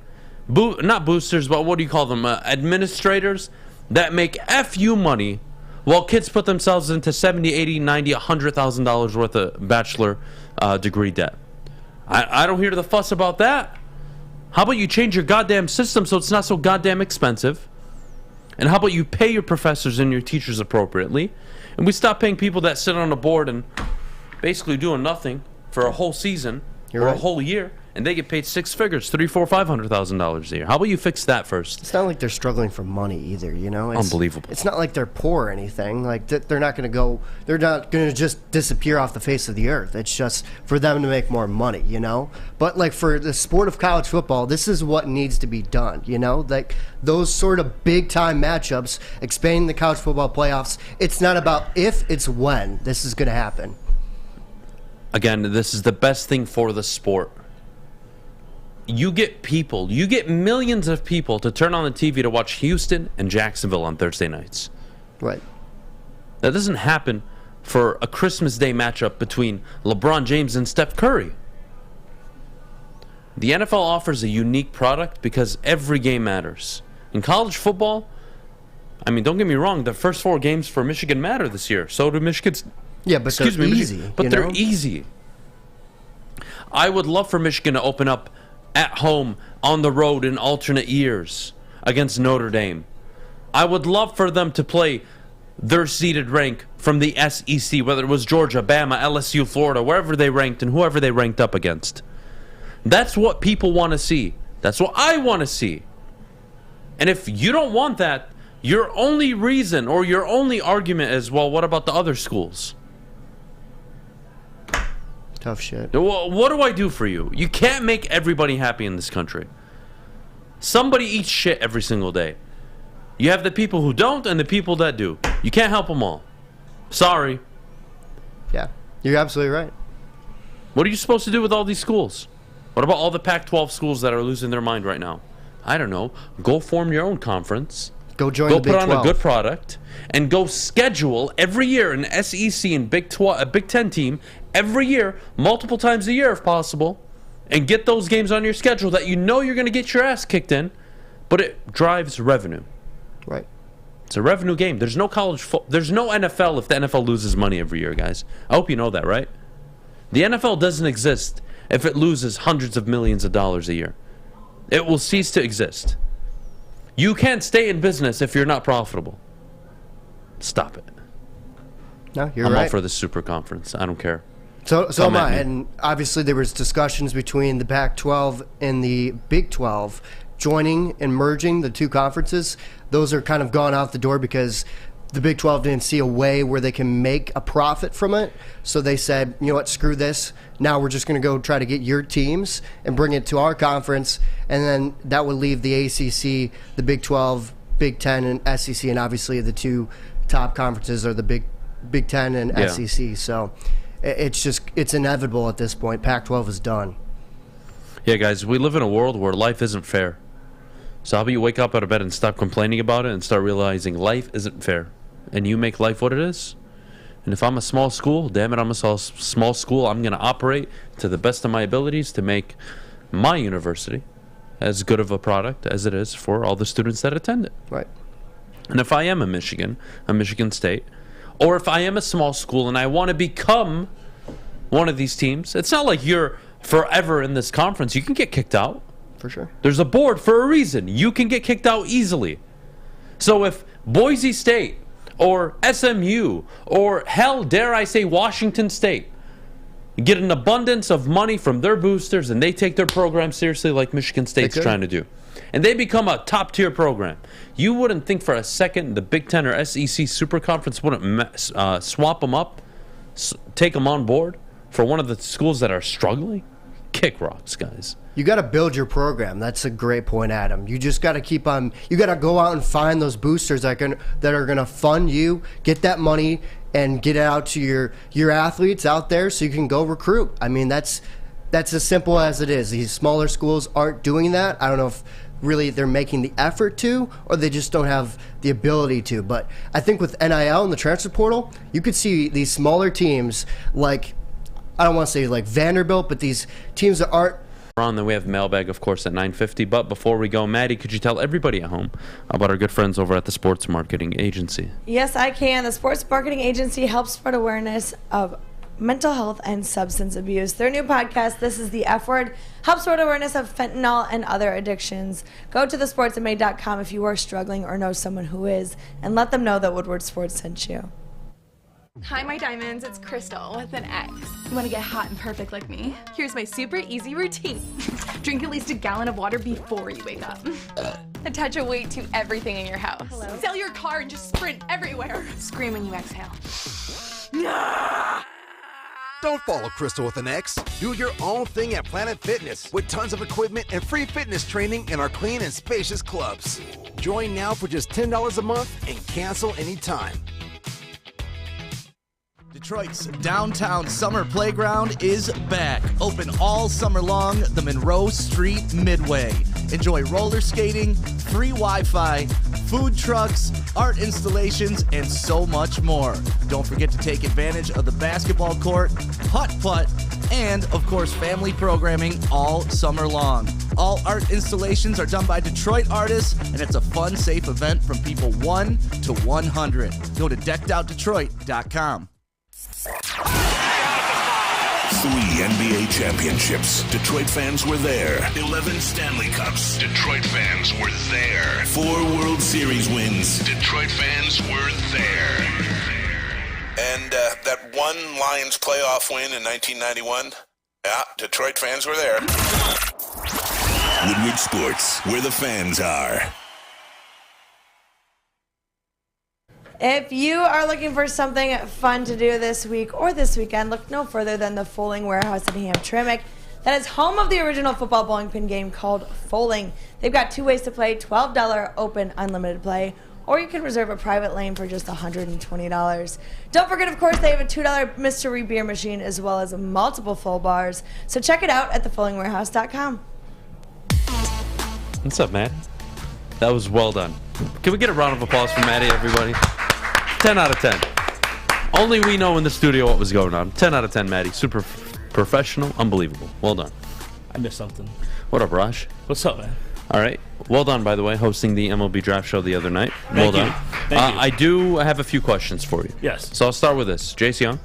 not boosters, but what do you call them, administrators, that make FU money while kids put themselves into $70, $80, $90, $100,000 worth of bachelor degree debt. I don't hear the fuss about that. How about you change your goddamn system so it's not so goddamn expensive? And how about you pay your professors and your teachers appropriately? And we stop paying people that sit on a board and basically doing nothing for a whole season or a whole year, and they get paid 6 figures, $300,000, $400,000, $500,000 a year. How about you fix that first? It's not like they're struggling for money either, Unbelievable. It's not like they're poor or anything. Like they're not going to just disappear off the face of the earth. It's just for them to make more money, But like for the sport of college football, this is what needs to be done, Like those sort of big time matchups, expanding the college football playoffs. It's not about if, it's when this is going to happen. Again, this is the best thing for the sport. You get millions of people to turn on the TV to watch Houston and Jacksonville on Thursday nights. Right. That doesn't happen for a Christmas Day matchup between LeBron James and Steph Curry. The NFL offers a unique product because every game matters. In college football, don't get me wrong, the first 4 games for Michigan matter this year. So do Michigan's... Yeah, but they're easy. But they're easy. I would love for Michigan to open up at home, on the road, in alternate years against Notre Dame. I would love for them to play their seeded rank from the SEC, whether it was Georgia, Bama, LSU, Florida, wherever they ranked and whoever they ranked up against. That's what people want to see. That's what I want to see. And if you don't want that, your only reason or your only argument is, well, what about the other schools? Tough shit. What do I do for you? You can't make everybody happy in this country. Somebody eats shit every single day. You have the people who don't and the people that do. You can't help them all. Sorry. Yeah, you're absolutely right. What are you supposed to do with all these schools? What about all the Pac-12 schools that are losing their mind right now? I don't know. Go form your own conference. Go join the Big 12. Go put on a good product and go schedule every year an SEC and Big 10 team every year, multiple times a year if possible, and get those games on your schedule that you know you're going to get your ass kicked in, but it drives revenue. Right. It's a revenue game. There's no there's no NFL if the NFL loses money every year, guys. I hope you know that, right? The NFL doesn't exist if it loses hundreds of millions of dollars a year. It will cease to exist. You can't stay in business if you're not profitable. Stop it. No, you're I'm right. all for the super conference. I don't care. So am I. And obviously there was discussions between the Pac-12 and the Big 12 joining and merging the two conferences. Those are kind of gone out the door because the Big 12 didn't see a way where they can make a profit from it. So they said, you know what, screw this. Now we're just going to go try to get your teams and bring it to our conference. And then that would leave the ACC, the Big 12, Big 10, and SEC. And obviously the two top conferences are the Big 10 and SEC. So it's inevitable at this point. Pac-12 is done. Yeah, guys, we live in a world where life isn't fair. So how about you wake up out of bed and stop complaining about it and start realizing life isn't fair. And you make life what it is. And if I'm a small school, damn it, I'm a small school. I'm going to operate to the best of my abilities to make my university as good of a product as it is for all the students that attend it. Right. And if I am a Michigan State, or if I am a small school and I want to become one of these teams, it's not like you're forever in this conference. You can get kicked out. For sure. There's a board for a reason. You can get kicked out easily. So if Boise State or SMU or hell, dare I say Washington State get an abundance of money from their boosters and they take their program seriously like Michigan State's trying to do, and they become a top-tier program, you wouldn't think for a second the Big Ten or SEC Super Conference wouldn't swap them up, take them on board for one of the schools that are struggling? Kick rocks, guys. You got to build your program. That's a great point, Adam. You just got to keep on. You got to go out and find those boosters that are going to fund you, get that money, and get it out to your athletes out there so you can go recruit. I mean, that's as simple as it is. These smaller schools aren't doing that. I don't know if really they're making the effort to, or they just don't have the ability to. But I think with NIL and the transfer portal, you could see these smaller teams like, I don't want to say like Vanderbilt, but these teams that aren't. Then we have Mailbag, of course, at 9:50. But before we go, Maddie, could you tell everybody at home about our good friends over at the Sports Marketing Agency? Yes, I can. The Sports Marketing Agency helps spread awareness of mental health and substance abuse. Their new podcast, This is the F Word, helps spread awareness of fentanyl and other addictions. Go to thesportsandmade.com if you are struggling or know someone who is, and let them know that Woodward Sports sent you. Hi, my diamonds. It's Crystal with an X. You want to get hot and perfect like me? Here's my super easy routine. Drink at least a gallon of water before you wake up. Attach a weight to everything in your house. Hello? Sell your car and just sprint everywhere. Scream when you exhale. Don't follow Crystal with an X. Do your own thing at Planet Fitness with tons of equipment and free fitness training in our clean and spacious clubs. Join now for just $10 a month and cancel anytime. Detroit's downtown summer playground is back. Open all summer long, the Monroe Street Midway. Enjoy roller skating, free Wi-Fi, food trucks, art installations, and so much more. Don't forget to take advantage of the basketball court, putt-putt, and, of course, family programming all summer long. All art installations are done by Detroit artists, and it's a fun, safe event from people 1 to 100. Go to deckedoutdetroit.com. 3 NBA championships. Detroit fans were there. 11 Stanley Cups. Detroit fans were there. 4 World Series wins. Detroit fans were there. And that one Lions playoff win in 1991? Yeah, Detroit fans were there. Woodward Sports, where the fans are. If you are looking for something fun to do this week or this weekend, look no further than the Foaling Warehouse in Hamtramck. That is home of the original football bowling pin game called Foaling. They've got 2 ways to play, $12 open unlimited play, or you can reserve a private lane for just $120. Don't forget, of course, they have a $2 mystery beer machine as well as multiple full bars. So check it out at thefullingwarehouse.com. What's up, Matt? That was well done. Can we get a round of applause for Maddie, everybody? 10 out of 10. Only we know in the studio what was going on. 10 out of 10, Maddie. Super professional. Unbelievable. Well done. I missed something. What up, Raj? What's up, man? All right. Well done, by the way, hosting the MLB Draft Show the other night. Well done. Thank you. I do have a few questions for you. Yes. So I'll start with this. Jace Young,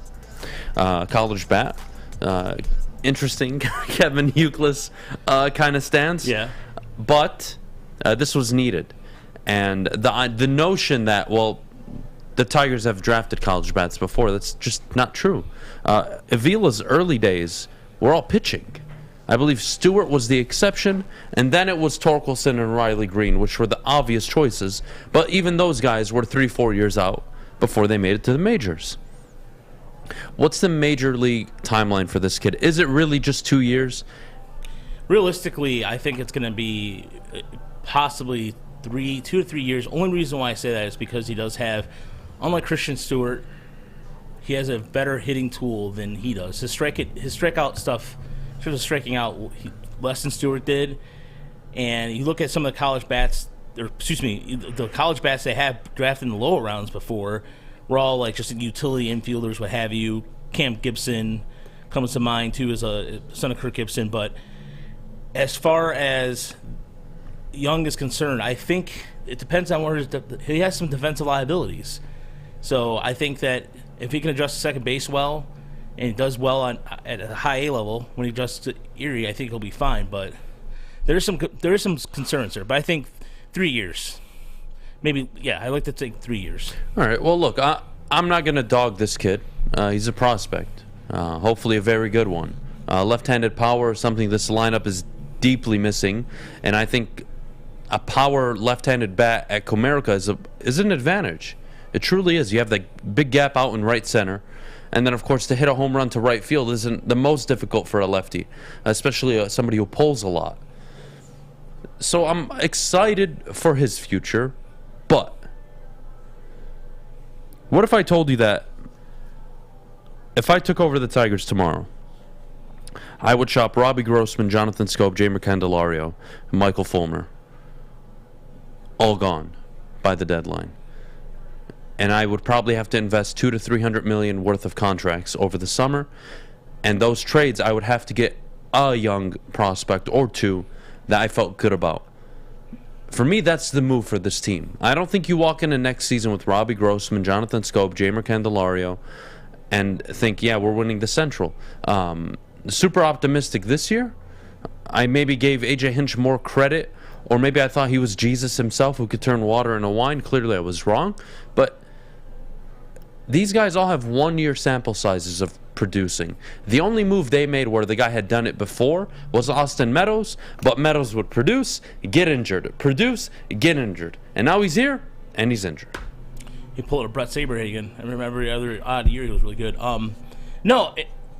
college bat. Interesting Kevin Youkilis kind of stance. Yeah. But this was needed. And the notion that, well, the Tigers have drafted college bats before, that's just not true. Avila's early days were all pitching. I believe Stewart was the exception, and then it was Torkelson and Riley Green, which were the obvious choices. But even those guys were 3-4 years out before they made it to the majors. What's the major league timeline for this kid? Is it really just 2 years? Realistically, I think it's going to be possibly 2 to 3 years. Only reason why I say that is because he does have, unlike Christian Stewart, he has a better hitting tool than he does. His strikeout stuff, he was striking out less than Stewart did. And you look at some of the college bats, the college bats they have drafted in the lower rounds before were all like just utility infielders, what have you. Cam Gibson comes to mind too, as a son of Kirk Gibson. But as far as Young is concerned, I think it depends on where he has some defensive liabilities. So I think that if he can adjust to second base well, and he does well at a high A level when he adjusts to Erie, I think he'll be fine. But there is some concerns there. But I think 3 years, maybe. Yeah, I like to think 3 years. All right. Well, look, I'm not going to dog this kid. He's a prospect, hopefully a very good one. Left-handed power is something this lineup is deeply missing, and I think a power left-handed bat at Comerica is an advantage. It truly is. You have that big gap out in right center. And then, of course, to hit a home run to right field isn't the most difficult for a lefty, especially somebody who pulls a lot. So I'm excited for his future, but what if I told you that if I took over the Tigers tomorrow, I would shop Robbie Grossman, Jonathan Scope, Jamer Candelario, and Michael Fulmer, all gone by the deadline. And I would probably have to invest $200 to $300 million worth of contracts over the summer. And those trades, I would have to get a young prospect or two that I felt good about. For me, that's the move for this team. I don't think you walk into next season with Robbie Grossman, Jonathan Scope, Jamer Candelario, and think, yeah, we're winning the Central. Super optimistic this year. I maybe gave A.J. Hinch more credit, or maybe I thought he was Jesus himself who could turn water into wine. Clearly, I was wrong. But these guys all have 1 year sample sizes of producing. The only move they made where the guy had done it before was Austin Meadows, but Meadows would produce, get injured, produce, get injured. And now he's here, and he's injured. He pulled a Brett Saberhagen. I remember every other odd year he was really good.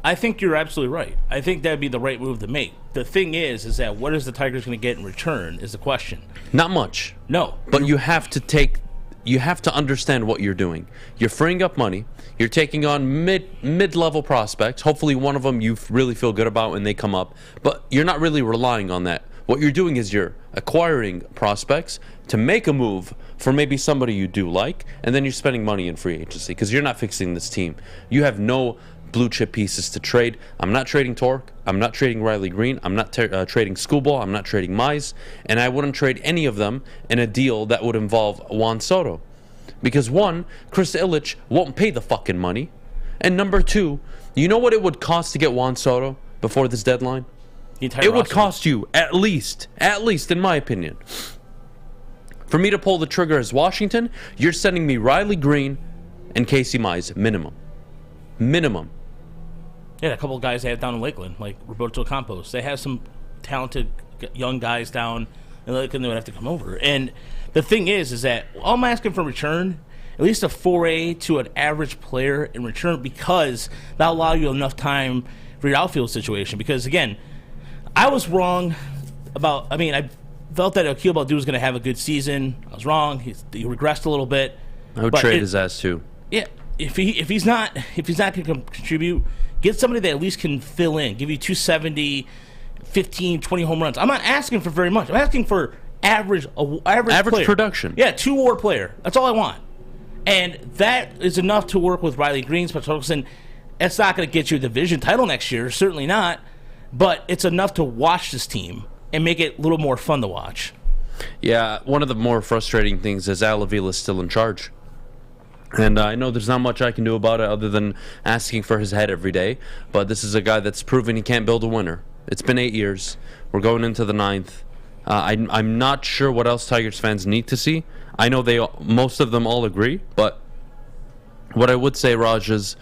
I think you're absolutely right. I think that'd be the right move to make. The thing is that what is the Tigers going to get in return is the question. Not much. No. But you have to understand what you're doing. You're freeing up money. You're taking on mid-level prospects. Hopefully one of them you really feel good about when they come up. But you're not really relying on that. What you're doing is you're acquiring prospects to make a move for maybe somebody you do like, and then you're spending money in free agency because you're not fixing this team. You have no blue chip pieces to trade. I'm not trading Torque. I'm not trading Riley Green. I'm not trading Schoolball. I'm not trading Mize. And I wouldn't trade any of them in a deal that would involve Juan Soto. Because one, Chris Ilitch won't pay the fucking money. And number two, you know what it would cost to get Juan Soto before this deadline? It would cost you at least, in my opinion. For me to pull the trigger as Washington, you're sending me Riley Green and Casey Mize, minimum. Yeah, a couple of guys they have down in Lakeland, like Roberto Campos. They have some talented young guys down in Lakeland that would have to come over. And the thing is that all I'm asking for in return, at least a 4A to an average player in return, because that'll allow you enough time for your outfield situation. Because, again, I was wrong about – I felt that Akil Badu was going to have a good season. I was wrong. He regressed a little bit. I would trade his ass too. Yeah, if he's not going to contribute, get somebody that at least can fill in, give you 270, 15, 20 home runs. I'm not asking for very much. I'm asking for average player. Production. Yeah, 2-WAR player. That's all I want. And that is enough to work with Riley Green, Spencer Torkelson. It's not going to get you a division title next year, certainly not. But it's enough to watch this team and make it a little more fun to watch. Yeah, one of the more frustrating things is Al Avila's still in charge. And I know there's not much I can do about it other than asking for his head every day. But this is a guy that's proven he can't build a winner. It's been 8 years. We're going into the 9th. I'm not sure what else Tigers fans need to see. I know most of them all agree, but what I would say, Raj, is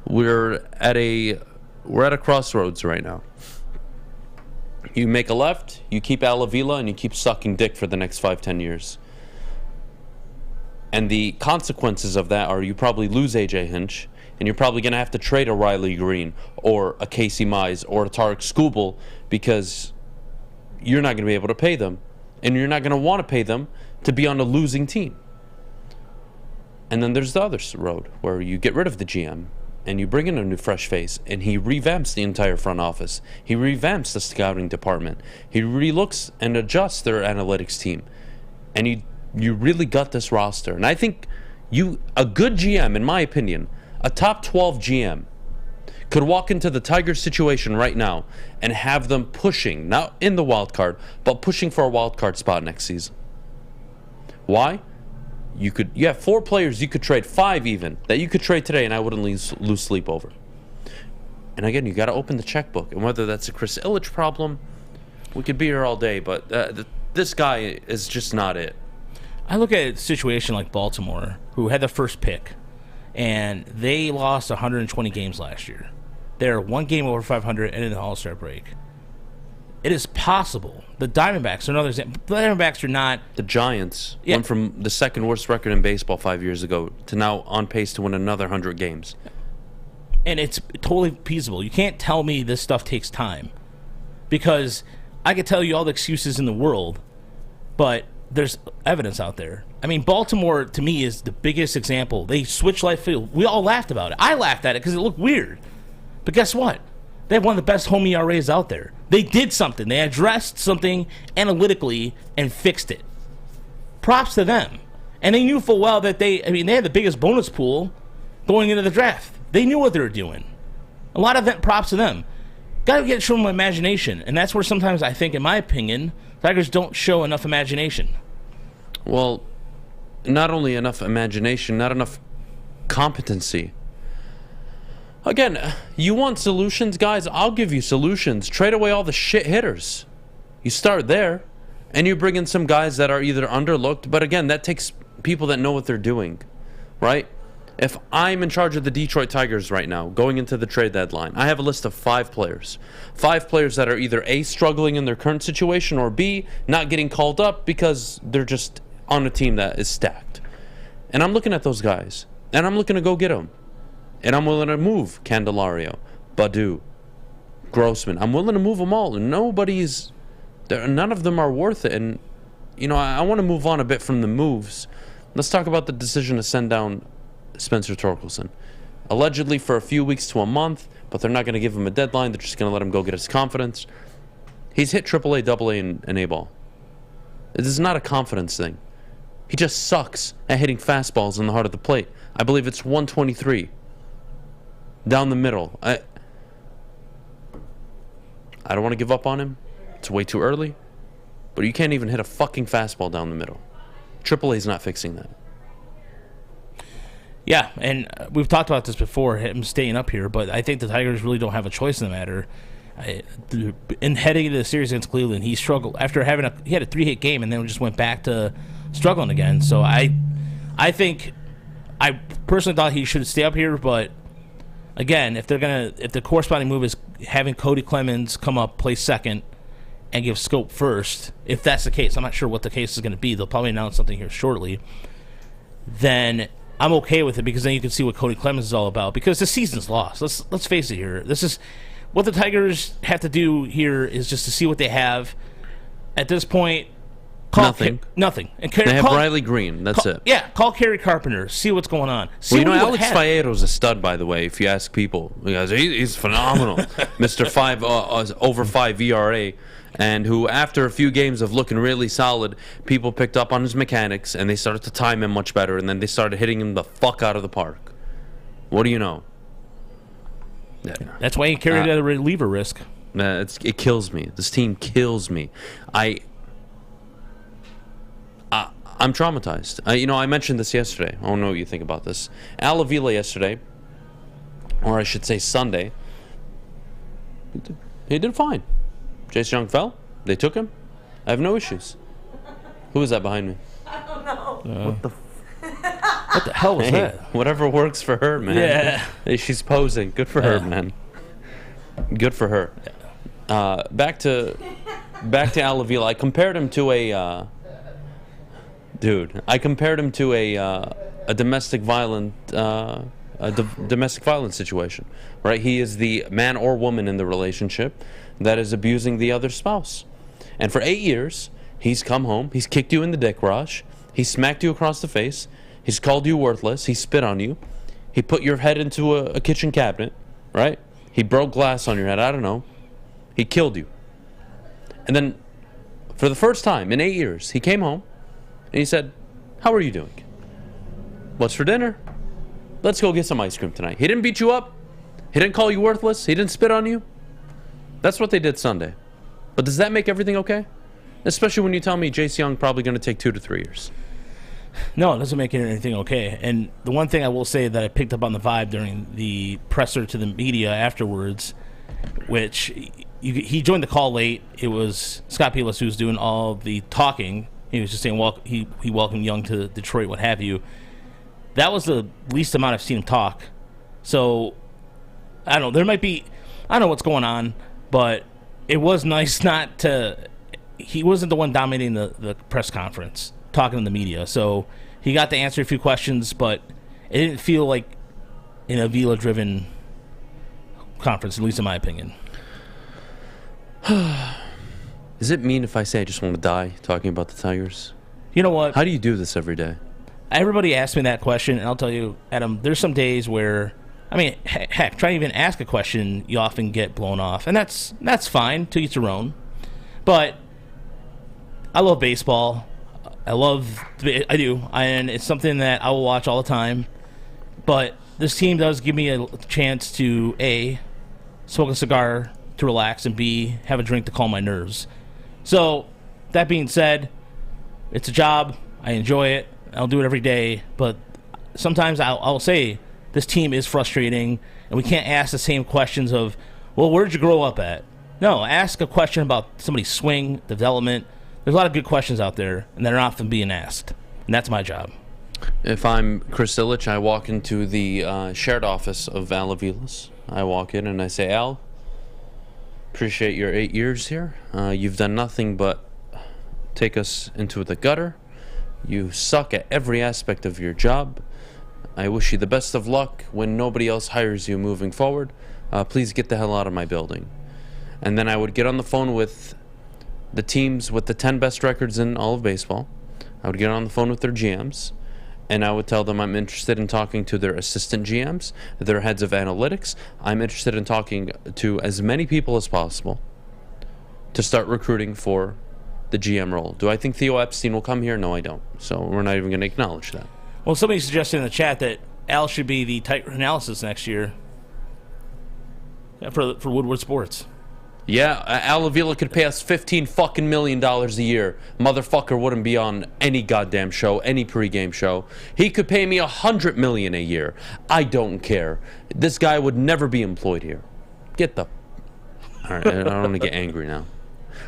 we're at a crossroads right now. You make a left, you keep Al Avila, and you keep sucking dick for the next 5-10 years. And the consequences of that are you probably lose AJ Hinch, and you're probably going to have to trade a Riley Green or a Casey Mize or a Tarek Skubal because you're not going to be able to pay them, and you're not going to want to pay them to be on a losing team. And then there's the other road where you get rid of the GM and you bring in a new fresh face, and he revamps the entire front office. He revamps the scouting department. He relooks and adjusts their analytics team. And you really got this roster. And I think a good GM, in my opinion, a top 12 GM, could walk into the Tigers situation right now and have them pushing, not in the wild card, but pushing for a wild card spot next season. Why? You have 4 players you could trade, 5 even, that you could trade today and I wouldn't lose sleep over. And again, you got to open the checkbook. And whether that's a Chris Ilitch problem, we could be here all day, but this guy is just not it. I look at a situation like Baltimore, who had the first pick, and they lost 120 games last year. They're 1 game over 500 and in the All-Star break. It is possible. The Diamondbacks are another example. The Diamondbacks are not... The Giants went from the second worst record in baseball 5 years ago to now on pace to win another 100 games. And it's totally feasible. You can't tell me this stuff takes time. Because I could tell you all the excuses in the world, but there's evidence out there. I mean, Baltimore, to me, is the biggest example. They switched left field. We all laughed about it. I laughed at it because it looked weird. But guess what? They have one of the best home ERAs out there. They did something. They addressed something analytically and fixed it. Props to them. And they knew full well that they had the biggest bonus pool going into the draft. They knew what they were doing. A lot of that props to them. Got to show them imagination. And that's where sometimes I think, in my opinion, Tigers don't show enough imagination. Well, not only enough imagination, not enough competency. Again, you want solutions, guys? I'll give you solutions. Trade away all the shit hitters. You start there, and you bring in some guys that are either underlooked, but again, that takes people that know what they're doing, right? If I'm in charge of the Detroit Tigers right now, going into the trade deadline, I have a list of 5 players. 5 players that are either A, struggling in their current situation, or B, not getting called up because they're just on a team that is stacked. And I'm looking at those guys, and I'm looking to go get them. And I'm willing to move Candelario, Badu, Grossman. I'm willing to move them all. And none of them are worth it. And, I want to move on a bit from the moves. Let's talk about the decision to send down Spencer Torkelson. Allegedly for a few weeks to a month, but they're not going to give him a deadline. They're just going to let him go get his confidence. He's hit AAA, AA, and A-ball. This is not a confidence thing. He just sucks at hitting fastballs in the heart of the plate. I believe it's 123. Down the middle. I don't want to give up on him. It's way too early. But you can't even hit a fucking fastball down the middle. AAA's not fixing that. Yeah, and we've talked about this before, him staying up here, but I think the Tigers really don't have a choice in the matter. In heading into the series against Cleveland, he struggled. After he had a 3-hit game and then just went back to struggling again. So I personally thought he should stay up here, but again, if the corresponding move is having Cody Clemens come up, play second, and give Scope first, if that's the case, I'm not sure what the case is going to be. They'll probably announce something here shortly. Then I'm okay with it because then you can see what Cody Clemens is all about. Because the season's lost. Let's face it here. This is what the Tigers have to do here is just to see what they have. At this point, Nothing. Nothing. And they have Riley Green. That's it. Yeah, call Kerry Carpenter. See what's going on. See Well, Alex Fierro's a stud, by the way, if you ask people. He's phenomenal. Mr. over 5 ERA. And who, after a few games of looking really solid, people picked up on his mechanics, and they started to time him much better, and then they started hitting him the fuck out of the park. What do you know? Yeah. That's why he carried a reliever risk. It kills me. This team kills me. I'm traumatized. I mentioned this yesterday. I don't know what you think about this. Al Avila yesterday, or I should say Sunday, he did fine. Jace Young fell. They took him. I have no issues. Who is that behind me? I don't know. What the hell was that? Whatever works for her, man. Yeah. Hey, she's posing. Good for her, man. Good for her. Back to Al Avila. I compared him to a domestic violence situation, right? He is the man or woman in the relationship that is abusing the other spouse. And for 8 years, he's come home, he's kicked you in the dick, Raj, he smacked you across the face, he's called you worthless, he spit on you, he put your head into a kitchen cabinet, right? He broke glass on your head, I don't know. He killed you. And then, for the first time in 8 years, he came home and he said, "How are you doing? What's for dinner? Let's go get some ice cream tonight." He didn't beat you up. He didn't call you worthless. He didn't spit on you. That's what they did Sunday. But does that make everything okay? Especially when you tell me Jace Young probably going to take 2 to 3 years. No, it doesn't make anything okay. And the one thing I will say that I picked up on the vibe during the presser to the media afterwards, which he joined the call late. It was Scott Pelis who was doing all the talking. He was just saying he welcomed Young to Detroit, what have you. That was the least amount I've seen him talk. So, I don't know. There might be... I don't know what's going on, but it was nice not to... He wasn't the one dominating the press conference, talking to the media. So, he got to answer a few questions, but it didn't feel like an Avila-driven conference, at least in my opinion. Is it mean if I say I just want to die talking about the Tigers? You know what? How do you do this every day? Everybody asks me that question, and I'll tell you, Adam, there's some days where, I mean, heck, try to even ask a question, you often get blown off. And that's fine, to each their own. But I love baseball. I do. And it's something that I will watch all the time. But this team does give me a chance to, A, smoke a cigar to relax, and B, have a drink to calm my nerves. So, that being said, it's a job. I enjoy it. I'll do it every day. But sometimes I'll say this team is frustrating, and we can't ask the same questions of, well, where did you grow up at? No, ask a question about somebody's swing, development. There's a lot of good questions out there, and they're often being asked. And that's my job. If I'm Chris Ilitch, I walk into the shared office of Al Avila's. I walk in and I say, "Al, appreciate your 8 years here. You've done nothing but take us into the gutter. You suck at every aspect of your job. I wish you the best of luck when nobody else hires you moving forward. Please get the hell out of my building." And then I would get on the phone with the teams with the 10 best records in all of baseball. I would get on the phone with their GMs, and I would tell them I'm interested in talking to their assistant GMs, their heads of analytics. I'm interested in talking to as many people as possible to start recruiting for the GM role. Do I think Theo Epstein will come here? No, I don't. So we're not even going to acknowledge that. Well, somebody suggested in the chat that Al should be the tight analysis next year for Woodward Sports. Yeah, Al Avila could pay us $15 million a year. Motherfucker wouldn't be on any goddamn show, any pregame show. He could pay me $100 million a year. I don't care. This guy would never be employed here. Get the... All right, I don't want to get angry now.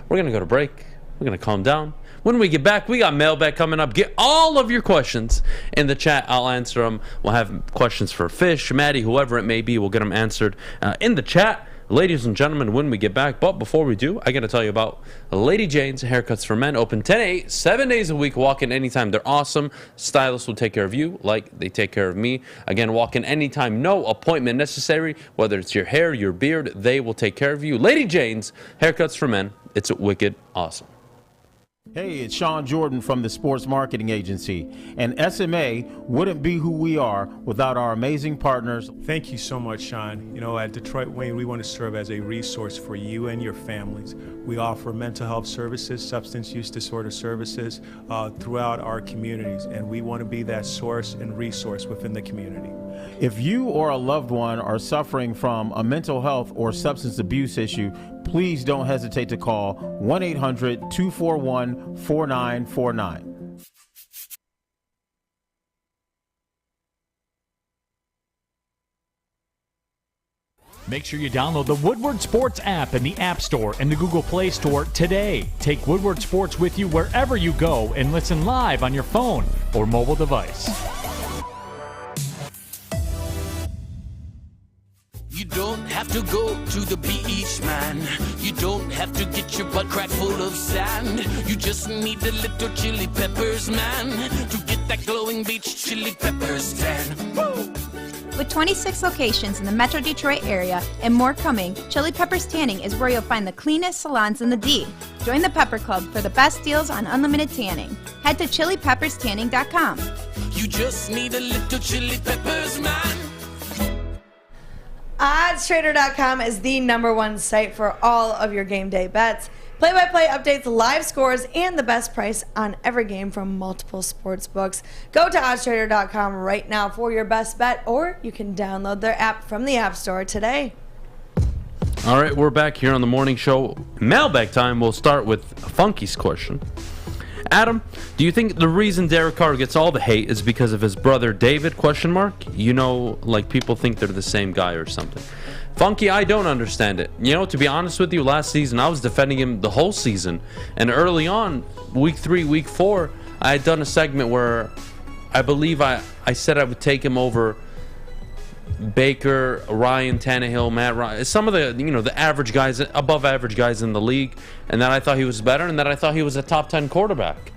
We're going to go to break. We're going to calm down. When we get back, we got Mailbag coming up. Get all of your questions in the chat. I'll answer them. We'll have questions for Fish, Maddie, whoever it may be. We'll get them answered in the chat. Ladies and gentlemen, when we get back, but before we do, I got to tell you about Lady Jane's Haircuts for Men. Open 10-8, 7 days a week. Walk in anytime. They're awesome. Stylists will take care of you like they take care of me. Again, walk in anytime. No appointment necessary. Whether it's your hair, your beard, they will take care of you. Lady Jane's Haircuts for Men. It's wicked awesome. Hey, it's Sean Jordan from the Sports Marketing Agency, and SMA wouldn't be who we are without our amazing partners. Thank you so much, Sean. You know, at Detroit Wayne, we want to serve as a resource for you and your families. We offer mental health services, substance use disorder services throughout our communities, and we want to be that source and resource within the community. If you or a loved one are suffering from a mental health or substance abuse issue, please don't hesitate to call 1-800-241-4949. Make sure you download the Woodward Sports app in the App Store and the Google Play Store today. Take Woodward Sports with you wherever you go and listen live on your phone or mobile device. You don't have to go to the beach, man. You don't have to get your butt crack full of sand. You just need a little chili peppers, man, to get that glowing beach chili peppers tan. Woo! With 26 locations in the Metro Detroit area and more coming, Chili Peppers Tanning is where you'll find the cleanest salons in the D. Join the Pepper Club for the best deals on unlimited tanning. Head to chilipepperstanning.com. You just need a little chili peppers, man. OddsTrader.com is the #1 site for all of your game day bets. Play-by-play updates, live scores, and the best price on every game from multiple sports books. Go to OddsTrader.com right now for your best bet, or you can download their app from the App Store today. All right, we're back here on the morning show. Mailbag time. We'll start with Funky's question. Adam, do you think the reason Derek Carr gets all the hate is because of his brother David, ? You know, like people think they're the same guy or something. Funky, I don't understand it. You know, to be honest with you, last season I was defending him the whole season. And early on, week 3, week 4, I had done a segment where I believe I said I would take him over Baker, Ryan Tannehill, Matt Ryan, some of the, you know, the average guys, above average guys in the league, and that I thought he was better, and that I thought he was a top 10 quarterback.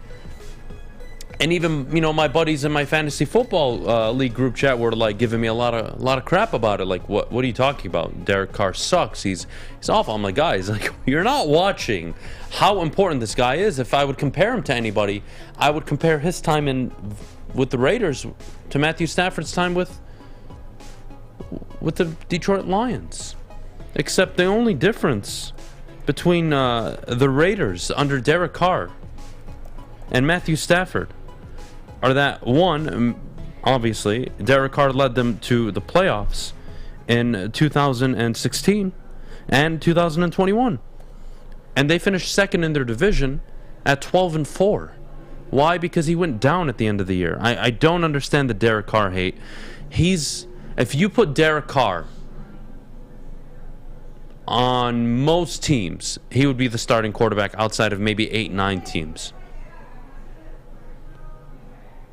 And even, you know, my buddies in my fantasy football league group chat were like giving me a lot of crap about it. Like, what are you talking about? Derek Carr sucks. He's awful. I'm like, guys, like, you're not watching how important this guy is. If I would compare him to anybody, I would compare his time with the Raiders to Matthew Stafford's time with the Detroit Lions. Except the only difference between the Raiders under Derek Carr and Matthew Stafford are that, one, obviously, Derek Carr led them to the playoffs in 2016 and 2021. And they finished second in their division at 12-4. Why? Because he went down at the end of the year. I don't understand the Derek Carr hate. If you put Derek Carr on most teams, he would be the starting quarterback outside of maybe 8-9 teams.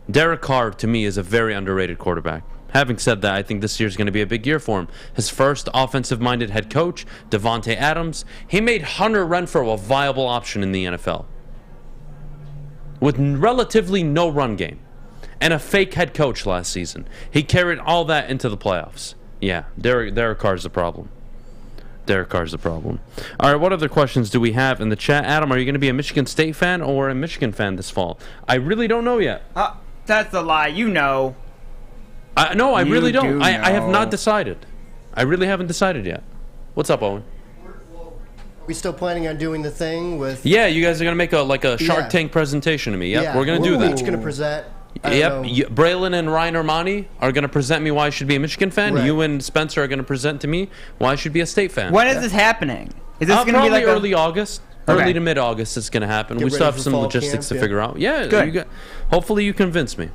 Derek Carr, to me, is a very underrated quarterback. Having said that, I think this year's going to be a big year for him. His first offensive-minded head coach, Devontae Adams, he made Hunter Renfrow a viable option in the NFL. With relatively no run game. And a fake head coach last season. He carried all that into the playoffs. Yeah, Derek Carr's the problem. Derek Carr's the problem. All right, what other questions do we have in the chat? Adam, are you going to be a Michigan State fan or a Michigan fan this fall? I really don't know yet. That's a lie. You know. No, I really don't. Do I have know. not decided. I really haven't decided yet. What's up, Owen? We still planning on doing the thing with... Yeah, you guys are going to make a Shark Tank presentation to me. Yep, we're going to do that. We're each going to present... Yep, Braylon and Ryan Armani are going to present me why I should be a Michigan fan. Right. You and Spencer are going to present to me why I should be a State fan. When is this happening? Is this going to be like early August? Okay. Early to mid-August it's going to happen. Get We still ready have for some fall logistics camp, to figure out. Yeah, Good. Hopefully you convince me.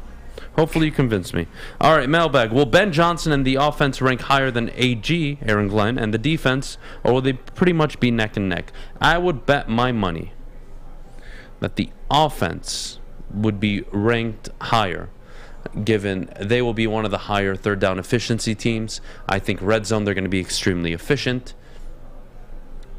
All right, Mailbag. Will Ben Johnson and the offense rank higher than AG, Aaron Glenn, and the defense, or will they pretty much be neck and neck? I would bet my money that the offense would be ranked higher, given they will be one of the higher third down efficiency teams. I think red zone, they're going to be extremely efficient,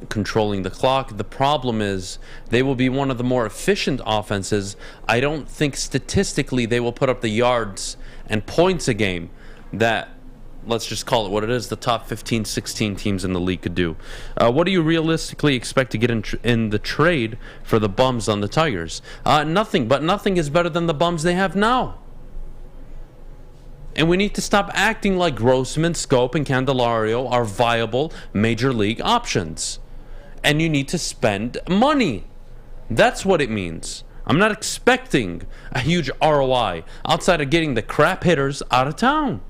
controlling the clock. The problem is they will be one of the more efficient offenses. I don't think statistically they will put up the yards and points a game that let's just call it what it is, the top 15, 16 teams in the league could do. What do you realistically expect to get in the trade for the bums on the Tigers? Nothing, but nothing is better than the bums they have now. And we need to stop acting like Grossman, Scope, and Candelario are viable major league options. And you need to spend money. That's what it means. I'm not expecting a huge ROI outside of getting the crap hitters out of town.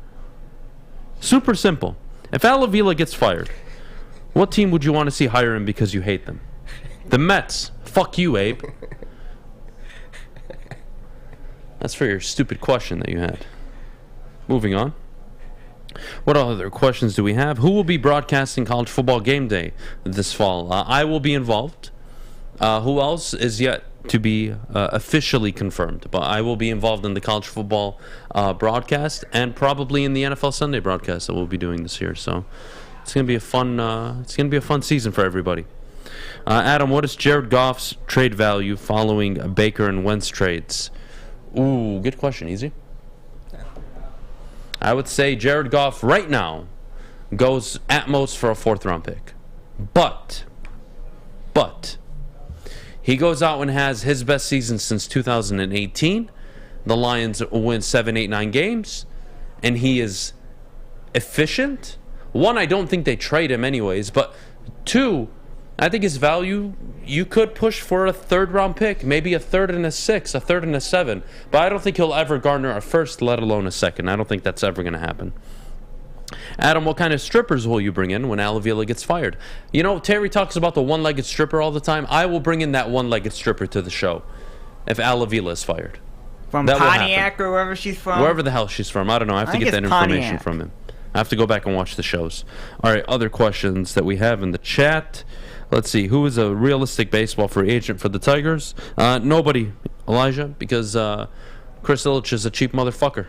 Super simple. If Al Avila gets fired, what team would you want to see hire him because you hate them? The Mets. Fuck you, Abe. That's for your stupid question that you had. Moving on. What other questions do we have? Who will be broadcasting college football game day this fall? I will be involved. Who else is yet to be officially confirmed? But I will be involved in the college football broadcast and probably in the NFL Sunday broadcast that we'll be doing this year. So it's gonna be a fun. It's gonna be a fun season for everybody. Adam, what is Jared Goff's trade value following Baker and Wentz trades? Ooh, good question. Easy. I would say Jared Goff right now goes at most for a 4th-round pick. But he goes out and has his best season since 2018. The Lions win 7, 8, 9 games. And he is efficient. 1, I don't think they trade him anyways. But 2, I think his value, you could push for a 3rd-round pick, maybe a 3rd and a 6, a 3rd and a 7. But I don't think he'll ever garner a 1st, let alone a 2nd. I don't think that's ever going to happen. Adam, what kind of strippers will you bring in when Al Avila gets fired? You know, Terry talks about the one-legged stripper all the time. I will bring in that one-legged stripper to the show if Al Avila is fired. From Pontiac or wherever she's from? Wherever the hell she's from. I don't know. I have to get that information from him. I have to go back and watch the shows. All right, other questions that we have in the chat. Let's see. Who is a realistic baseball free agent for the Tigers? Nobody, Elijah, because Chris Ilitch is a cheap motherfucker.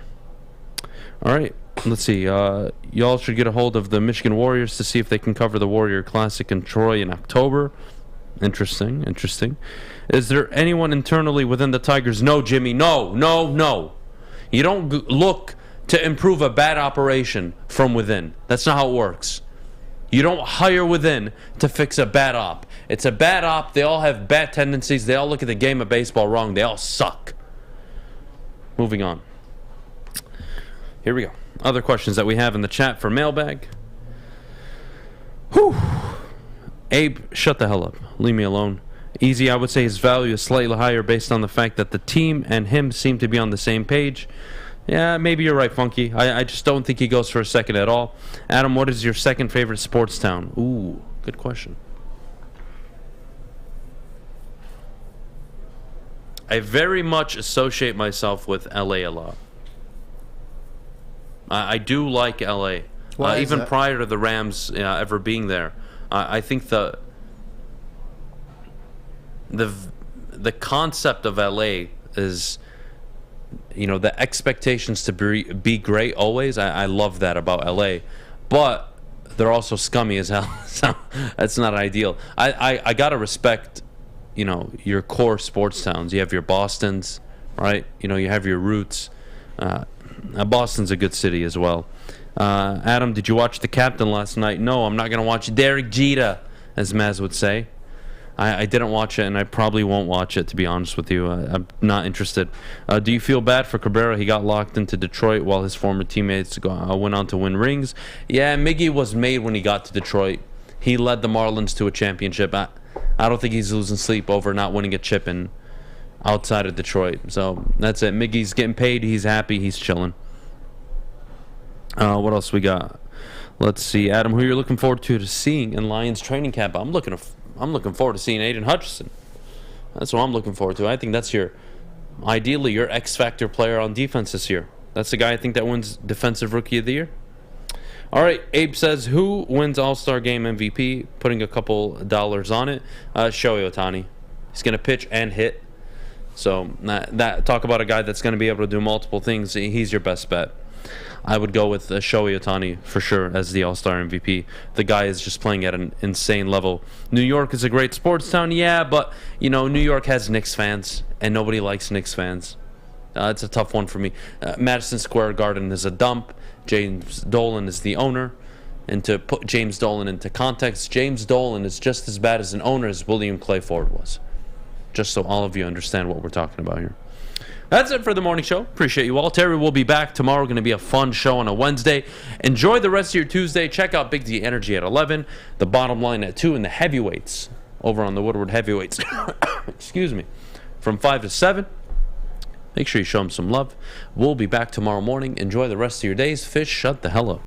All right. Let's see. Y'all should get a hold of the Michigan Warriors to see if they can cover the Warrior Classic in Troy in October. Interesting. Is there anyone internally within the Tigers? No, Jimmy. No. You don't look to improve a bad operation from within. That's not how it works. You don't hire within to fix a bad op. It's a bad op. They all have bad tendencies. They all look at the game of baseball wrong. They all suck. Moving on. Here we go. Other questions that we have in the chat for Mailbag. Whew. Abe, shut the hell up. Leave me alone. Easy, I would say his value is slightly higher based on the fact that the team and him seem to be on the same page. Yeah, maybe you're right, Funky. I just don't think he goes for a 2nd at all. Adam, what is your 2nd favorite sports town? Ooh, good question. I very much associate myself with LA a lot. I do like LA. Even prior to the Rams ever being there. I think the concept of LA is, you know, the expectations to be great always. I love that about LA, but they're also scummy as hell. So that's not ideal. I gotta respect, you know, your core sports towns. You have your Bostons, right? You know, you have your roots. Boston's a good city as well. Adam, did you watch The Captain last night? No, I'm not gonna watch Derek Jeter, as Maz would say. I didn't watch it, and I probably won't watch it, to be honest with you. I'm not interested. Do you feel bad for Cabrera? He got locked into Detroit while his former teammates went on to win rings. Yeah, Miggy was made when he got to Detroit. He led the Marlins to a championship. I don't think he's losing sleep over not winning a chip outside of Detroit. So that's it. Miggy's getting paid. He's happy. He's chilling. What else we got? Let's see. Adam, who you're looking forward to seeing in Lions training camp? I'm looking forward to seeing Aiden Hutchinson. That's what I'm looking forward to. I think that's ideally your X-Factor player on defense this year. That's the guy I think that wins Defensive Rookie of the Year. All right, Abe says, who wins All-Star Game MVP? Putting a couple dollars on it. Shohei Ohtani. He's going to pitch and hit. So that talk about a guy that's going to be able to do multiple things. He's your best bet. I would go with Shohei Ohtani for sure as the All-Star MVP. The guy is just playing at an insane level. New York is a great sports town, yeah, but, you know, New York has Knicks fans, and nobody likes Knicks fans. It's a tough one for me. Madison Square Garden is a dump. James Dolan is the owner. And to put James Dolan into context, James Dolan is just as bad as an owner as William Clay Ford was. Just so all of you understand what we're talking about here. That's it for the morning show. Appreciate you all. Terry will be back tomorrow. Going to be a fun show on a Wednesday. Enjoy the rest of your Tuesday. Check out Big D Energy at 11, the Bottom Line at 2, and the heavyweights over on the Woodward Heavyweights. Excuse me. From 5 to 7. Make sure you show them some love. We'll be back tomorrow morning. Enjoy the rest of your days. Fish, shut the hell up.